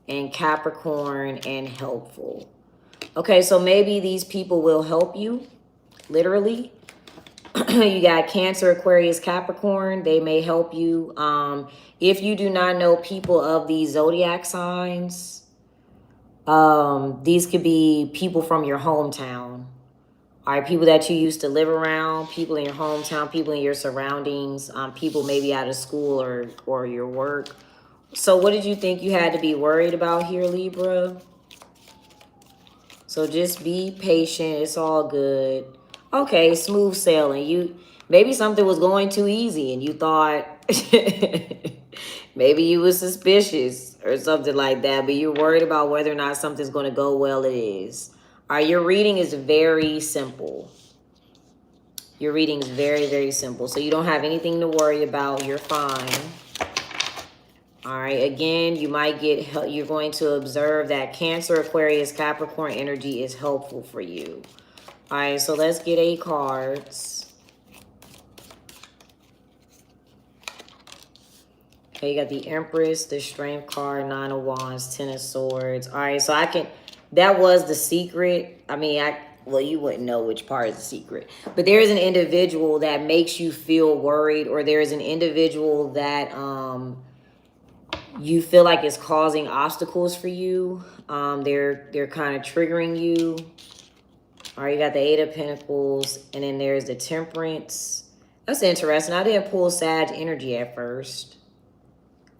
[SPEAKER 1] and Capricorn and helpful. Okay, so maybe these people will help you, literally. You got Cancer, Aquarius, Capricorn. They may help you. If you do not know people of these zodiac signs, these could be people from your hometown. All right, people that you used to live around, people in your hometown, people in your surroundings, people maybe out of school or your work. So what did you think you had to be worried about here, Libra? So just be patient. It's all good. Okay, smooth sailing. Maybe something was going too easy and you thought maybe you were suspicious or something like that, but you're worried about whether or not something's going to go well. It is. All right, your reading is very simple. Your reading is very, very simple. So you don't have anything to worry about. You're fine. All right, again, you're going to observe that Cancer, Aquarius, Capricorn energy is helpful for you. All right, so let's get 8 cards. Okay, you got the Empress, the Strength card, 9 of Wands, 10 of Swords. All right, so that was the secret. I mean, well, you wouldn't know which part is the secret. But there is an individual that makes you feel worried, or there is an individual that you feel like it's causing obstacles for you. They're kind of triggering you. All right, you got the Eight of Pentacles, and then there's the Temperance. That's interesting. I didn't pull Sag energy at first.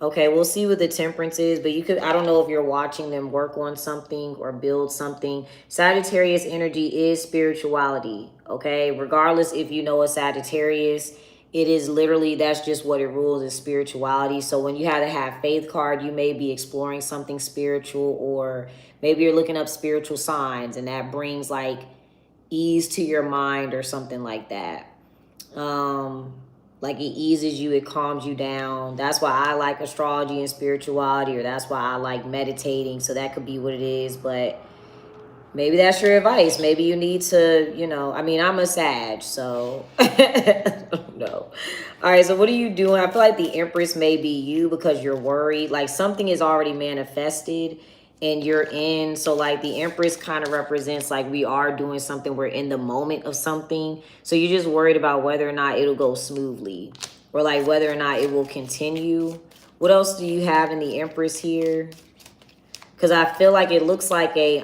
[SPEAKER 1] Okay, we'll see what the Temperance is, but you could, I don't know if you're watching them work on something or build something. Sagittarius energy is spirituality, okay? Regardless if you know a Sagittarius, it is literally, that's just what it rules, is spirituality. So when you have to have faith card, you may be exploring something spiritual, or maybe you're looking up spiritual signs, and that brings like ease to your mind or something like that. Like it eases you, it calms you down. That's why I like astrology and spirituality, or that's why I like meditating. So that could be what it is, but maybe that's your advice. Maybe you need to, you know, I mean, I'm a Sag, so I don't know. All right, so what are you doing? I feel like the Empress may be you because you're worried. Like something is already manifested and you're in. So like the Empress kind of represents like we are doing something. We're in the moment of something. So you're just worried about whether or not it'll go smoothly, or like whether or not it will continue. What else do you have in the Empress here? Because I feel like it looks like a,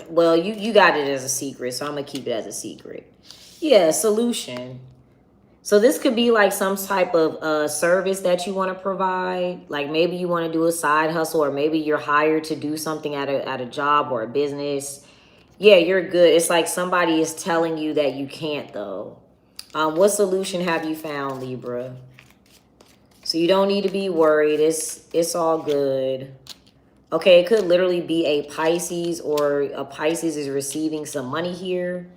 [SPEAKER 1] well, you got it as a secret, so I'm going to keep it as a secret. Yeah, solution. So this could be like some type of service that you want to provide. Like maybe you want to do a side hustle, or maybe you're hired to do something at a job or a business. Yeah, you're good. It's like somebody is telling you that you can't though. What solution have you found, Libra? So you don't need to be worried. It's all good. Okay, it could literally be a Pisces, or a Pisces is receiving some money here.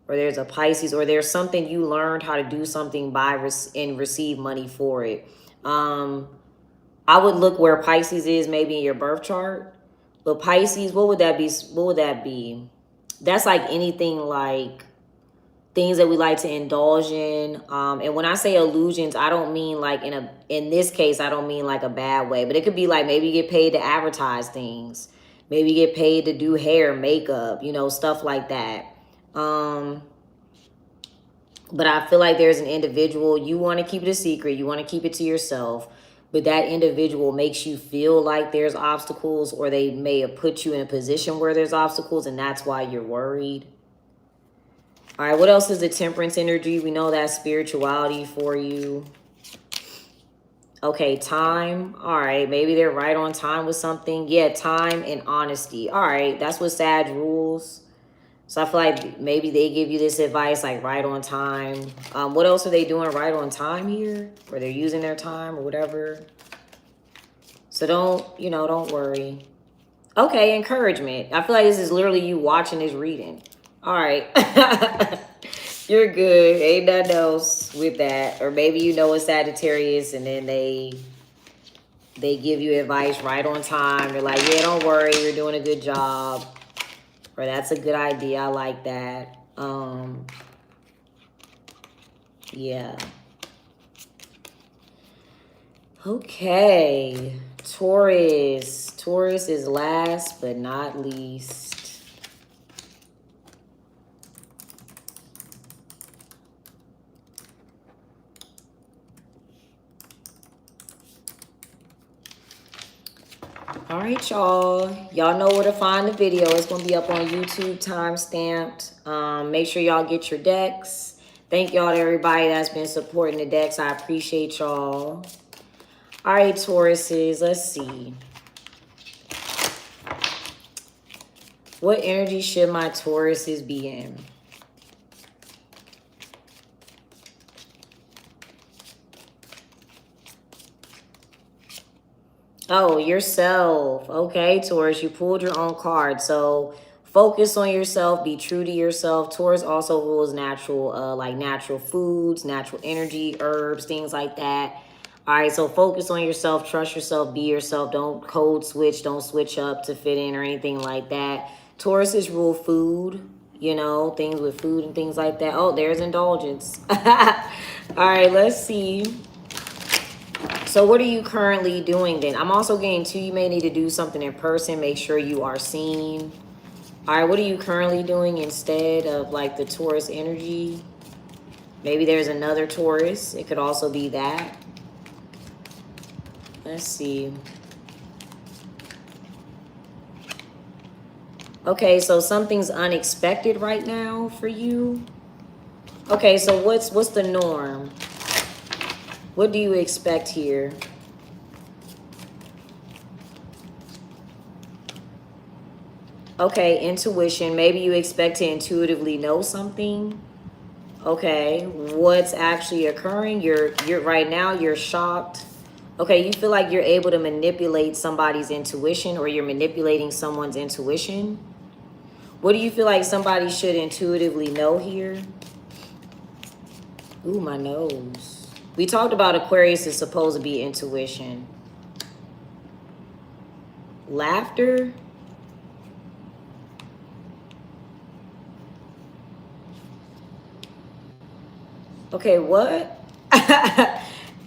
[SPEAKER 1] Or there's a Pisces, or there's something you learned how to do something by and receive money for it. I would look where Pisces is, maybe in your birth chart. But Pisces, what would that be? What would that be? That's like anything like things that we like to indulge in. And when I say illusions, I don't mean like in this case, I don't mean like a bad way, but it could be like maybe you get paid to advertise things. Maybe you get paid to do hair, makeup, you know, stuff like that. But I feel like there's an individual, you want to keep it a secret, you want to keep it to yourself, but that individual makes you feel like there's obstacles, or they may have put you in a position where there's obstacles, and that's why you're worried. All right, what else is the Temperance energy? We know that's spirituality for you. Okay, time. All right, maybe they're right on time with something. Yeah, time and honesty. All right, that's what Sag rules. So I feel like maybe they give you this advice, like right on time. What else are they doing right on time here? Or they're using their time or whatever. So don't worry. Okay, encouragement. I feel like this is literally you watching this reading. All right. You're good. Ain't nothing else with that. Or maybe you know a Sagittarius, and then they give you advice right on time. They're like, yeah, don't worry, you're doing a good job. Or that's a good idea. I like that. Yeah. Okay. Taurus. Taurus is last but not least. All right, y'all. Y'all know where to find the video. It's going to be up on YouTube, time-stamped. Make sure y'all get your decks. Thank y'all to everybody that's been supporting the decks. I appreciate y'all. All right, Tauruses. Let's see. What energy should my Tauruses be in? Oh, yourself. Okay, Taurus, you pulled your own card. So focus on yourself. Be true to yourself. Taurus also rules natural, like natural foods, natural energy, herbs, things like that. All right, so focus on yourself. Trust yourself. Be yourself. Don't code switch. Don't switch up to fit in or anything like that. Tauruses rule food, you know, things with food and things like that. Oh, there's indulgence. All right, let's see. So what are you currently doing then? I'm also getting too, you may need to do something in person. Make sure you are seen. All right, what are you currently doing instead of like the Taurus energy? Maybe there's another Taurus. It could also be that. Let's see. Okay, so something's unexpected right now for you. Okay, so what's the norm? What do you expect here? Okay, intuition. Maybe you expect to intuitively know something. Okay, what's actually occurring? You're right now you're shocked. Okay, you feel like you're able to manipulate somebody's intuition, or you're manipulating someone's intuition. What do you feel like somebody should intuitively know here? Ooh, my nose. We talked about Aquarius is supposed to be intuition. Laughter. Okay, what?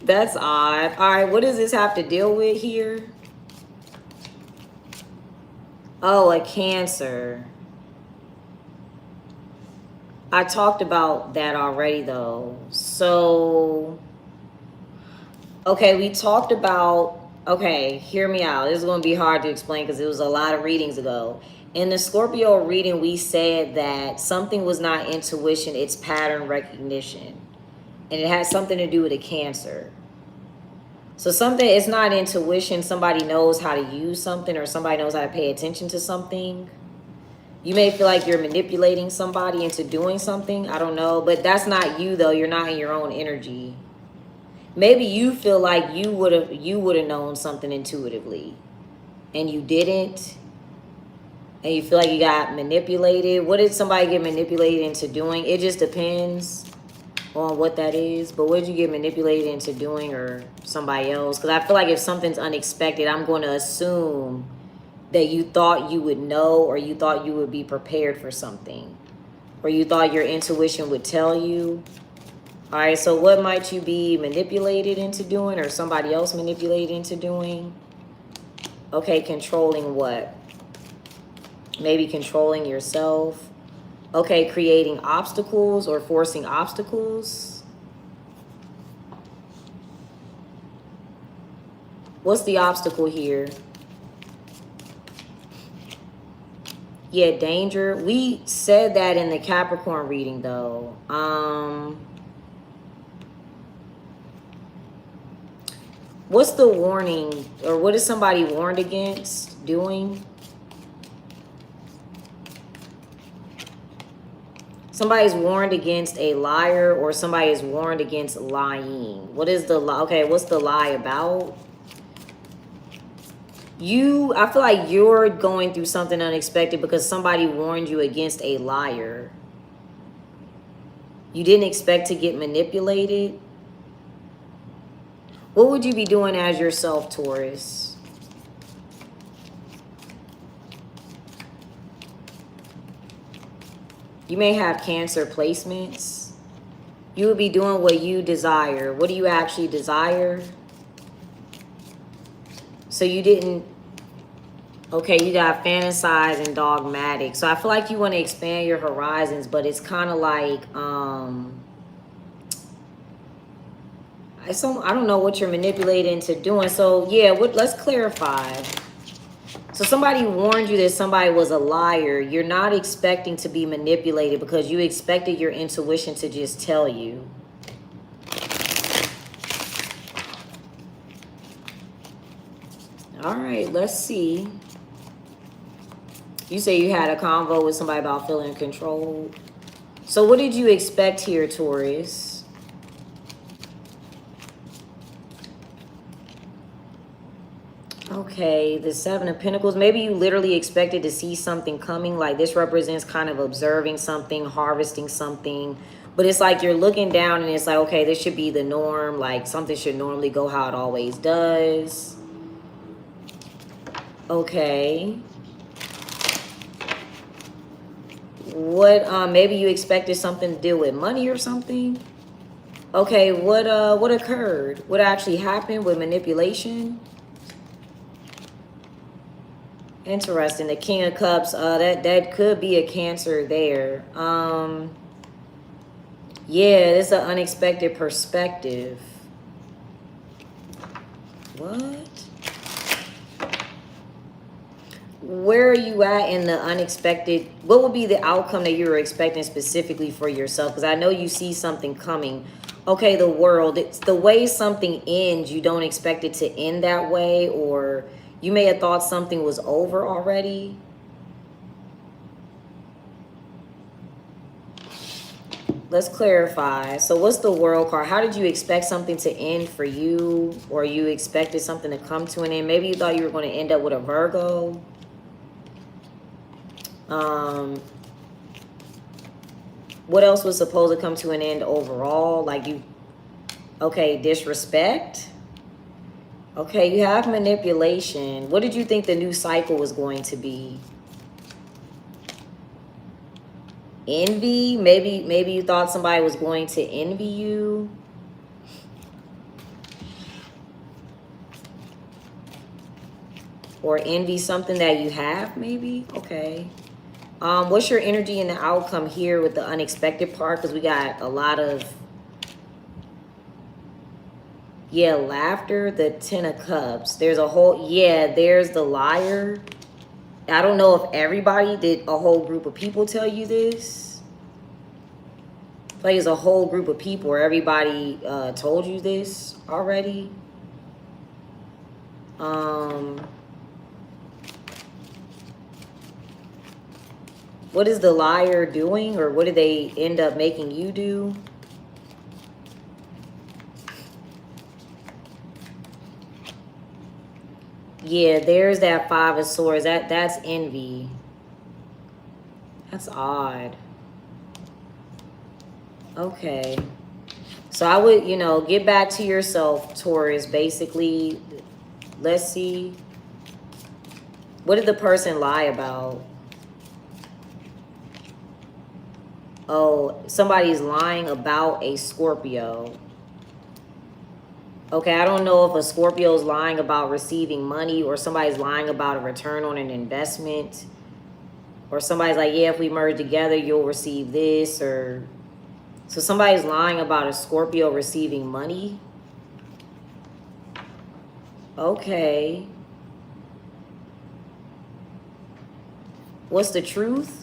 [SPEAKER 1] That's odd. All right, what does this have to deal with here? Oh, a Cancer. I talked about that already, though. So, okay, we talked about, okay, hear me out. This is going to be hard to explain because it was a lot of readings ago. In the Scorpio reading, we said that something was not intuition, it's pattern recognition. And it has something to do with a Cancer. So something, it's not intuition. Somebody knows how to use something, or somebody knows how to pay attention to something. You may feel like you're manipulating somebody into doing something. I don't know. But that's not you, though. You're not in your own energy. Maybe you feel like you would have known something intuitively, and you didn't. And you feel like you got manipulated. What did somebody get manipulated into doing? It just depends on what that is. But what did you get manipulated into doing, or somebody else? Because I feel like if something's unexpected, I'm going to assume that you thought you would know, or you thought you would be prepared for something, or you thought your intuition would tell you. All right, so what might you be manipulated into doing, or somebody else manipulated into doing? Okay, controlling what? Maybe controlling yourself. Okay, creating obstacles or forcing obstacles. What's the obstacle here? Yeah, danger. We said that in the Capricorn reading, though. What's the warning, or what is somebody warned against doing? Somebody's warned against a liar, or somebody is warned against lying. What is the lie? Okay, what's the lie about? I feel like you're going through something unexpected because somebody warned you against a liar. You didn't expect to get manipulated. What would you be doing as yourself, Taurus? You may have Cancer placements. You would be doing what you desire. What do you actually desire? So you didn't. Okay, you got fantasize and dogmatic. So I feel like you want to expand your horizons, but it's kind of like, I don't know what you're manipulating into doing. So yeah, let's clarify. So somebody warned you that somebody was a liar. You're not expecting to be manipulated because you expected your intuition to just tell you. All right, let's see. You say you had a convo with somebody about feeling controlled. So what did you expect here, Taurus? Okay, the Seven of Pentacles. Maybe you literally expected to see something coming. Like this represents kind of observing something, harvesting something. But it's like you're looking down and it's like, okay, this should be the norm. Like something should normally go how it always does. Okay. What, maybe you expected something to deal with money or something. Okay, what occurred? What actually happened with manipulation? Interesting. The King of Cups, that could be a Cancer there. Yeah, it's an unexpected perspective. What? Where are you at in the unexpected? What would be the outcome that you were expecting specifically for yourself? Because I know you see something coming. Okay, the world. It's the way something ends. You don't expect it to end that way, or you may have thought something was over already. Let's clarify. So what's the world card? How did you expect something to end for you? Or you expected something to come to an end? Maybe you thought you were going to end up with a Virgo. What else was supposed to come to an end overall? Like you, okay, disrespect. Okay, you have manipulation. What did you think the new cycle was going to be? Envy. Maybe you thought somebody was going to envy you. Or envy something that you have, maybe. Okay. What's your energy and the outcome here with the unexpected part? Because we got a lot of, yeah, laughter, the 10 of Cups. There's a whole, yeah, there's the liar. I don't know if everybody, did a whole group of people tell you this? Like it's a whole group of people, or everybody told you this already? What is the liar doing, or what did they end up making you do? Yeah, there's that 5 of Swords. That's envy. That's odd. Okay. So I would, you know, get back to yourself, Taurus. Basically, let's see. What did the person lie about? Oh, somebody's lying about a Scorpio. Okay, I don't know if a Scorpio is lying about receiving money, or somebody's lying about a return on an investment. Or somebody's like, yeah, if we merge together, you'll receive this. Or so somebody's lying about a Scorpio receiving money. Okay. What's the truth?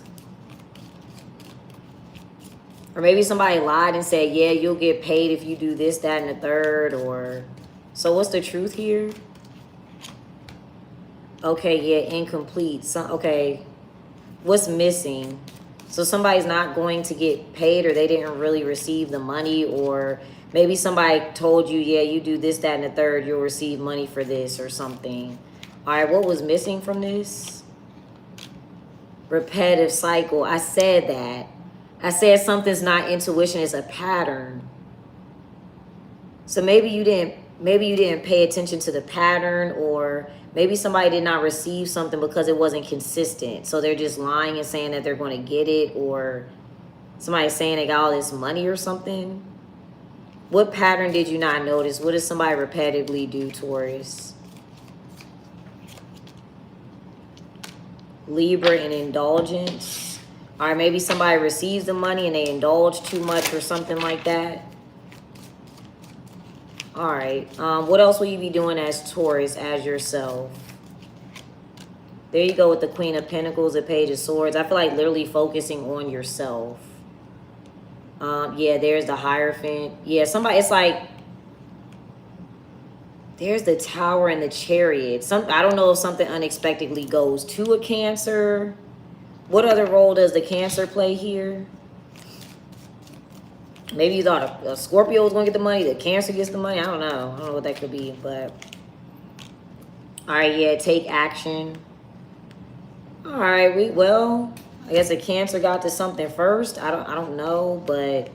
[SPEAKER 1] Or maybe somebody lied and said, yeah, you'll get paid if you do this, that, and the third. Or so what's the truth here? Okay, yeah, incomplete. Okay, what's missing? So somebody's not going to get paid, or they didn't really receive the money. Or maybe somebody told you, yeah, you do this, that, and the third, you'll receive money for this or something. All right, what was missing from this? Repetitive cycle. I said that. I said something's not intuition, it's a pattern. So maybe you didn't pay attention to the pattern, or maybe somebody did not receive something because it wasn't consistent. So they're just lying and saying that they're going to get it, or somebody's saying they got all this money or something. What pattern did you not notice? What does somebody repetitively do, Taurus? Libra and indulgence. All right, maybe somebody receives the money and they indulge too much or something like that. All right. What else will you be doing as Taurus, as yourself? There you go with the Queen of Pentacles, the Page of Swords. I feel like literally focusing on yourself. Yeah, there's the Hierophant. Yeah, somebody, it's like, there's the Tower and the Chariot. I don't know if something unexpectedly goes to a Cancer. What other role does the Cancer play here? Maybe you thought a Scorpio was going to get the money, the Cancer gets the money. I don't know. I don't know what that could be, but... All right, yeah, take action. All right, well, I guess a Cancer got to something first. I don't know, but...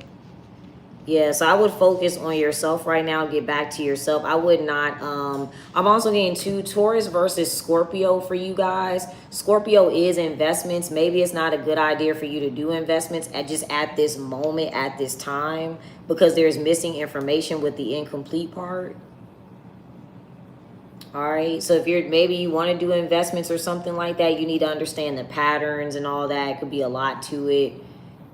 [SPEAKER 1] Yeah, so I would focus on yourself right now. Get back to yourself. I would not... I'm also getting Taurus versus Scorpio for you guys. Scorpio is investments. Maybe it's not a good idea for you to do investments at this moment, at this time, because there's missing information with the incomplete part. All right, so if maybe you want to do investments or something like that, you need to understand the patterns and all that. It could be a lot to it.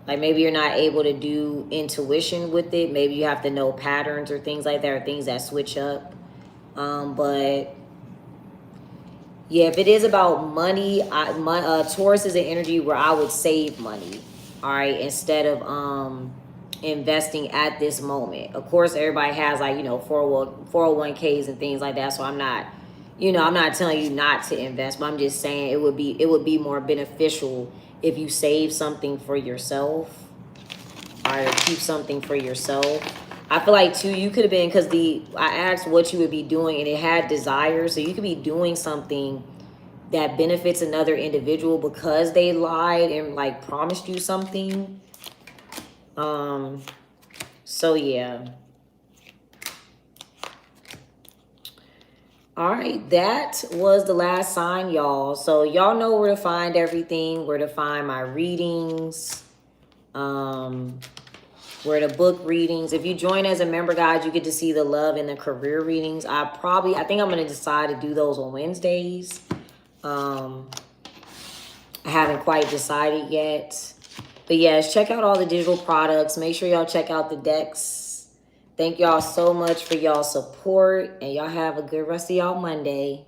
[SPEAKER 1] Like maybe you're not able to do intuition with it. Maybe you have to know patterns or things like that, or things that switch up. But yeah, if it is about money, Taurus is an energy where I would save money, all right, instead of investing at this moment. Of course, everybody has like, 401ks and things like that. So I'm not, I'm not telling you not to invest, but I'm just saying it would be more beneficial if you save something for yourself, all right, or keep something for yourself. I feel like too, you could have been, because I asked what you would be doing and it had desires. So you could be doing something that benefits another individual because they lied and like promised you something. So yeah. All right, that was the last sign, y'all. So y'all know where to find everything, where to find my readings, where to book readings. If you join as a member, guys, you get to see the love and the career readings. I think I'm going to decide to do those on Wednesdays. I haven't quite decided yet. But yes, check out all the digital products. Make sure y'all check out the decks. Thank y'all so much for y'all support. And y'all have a good rest of y'all Monday.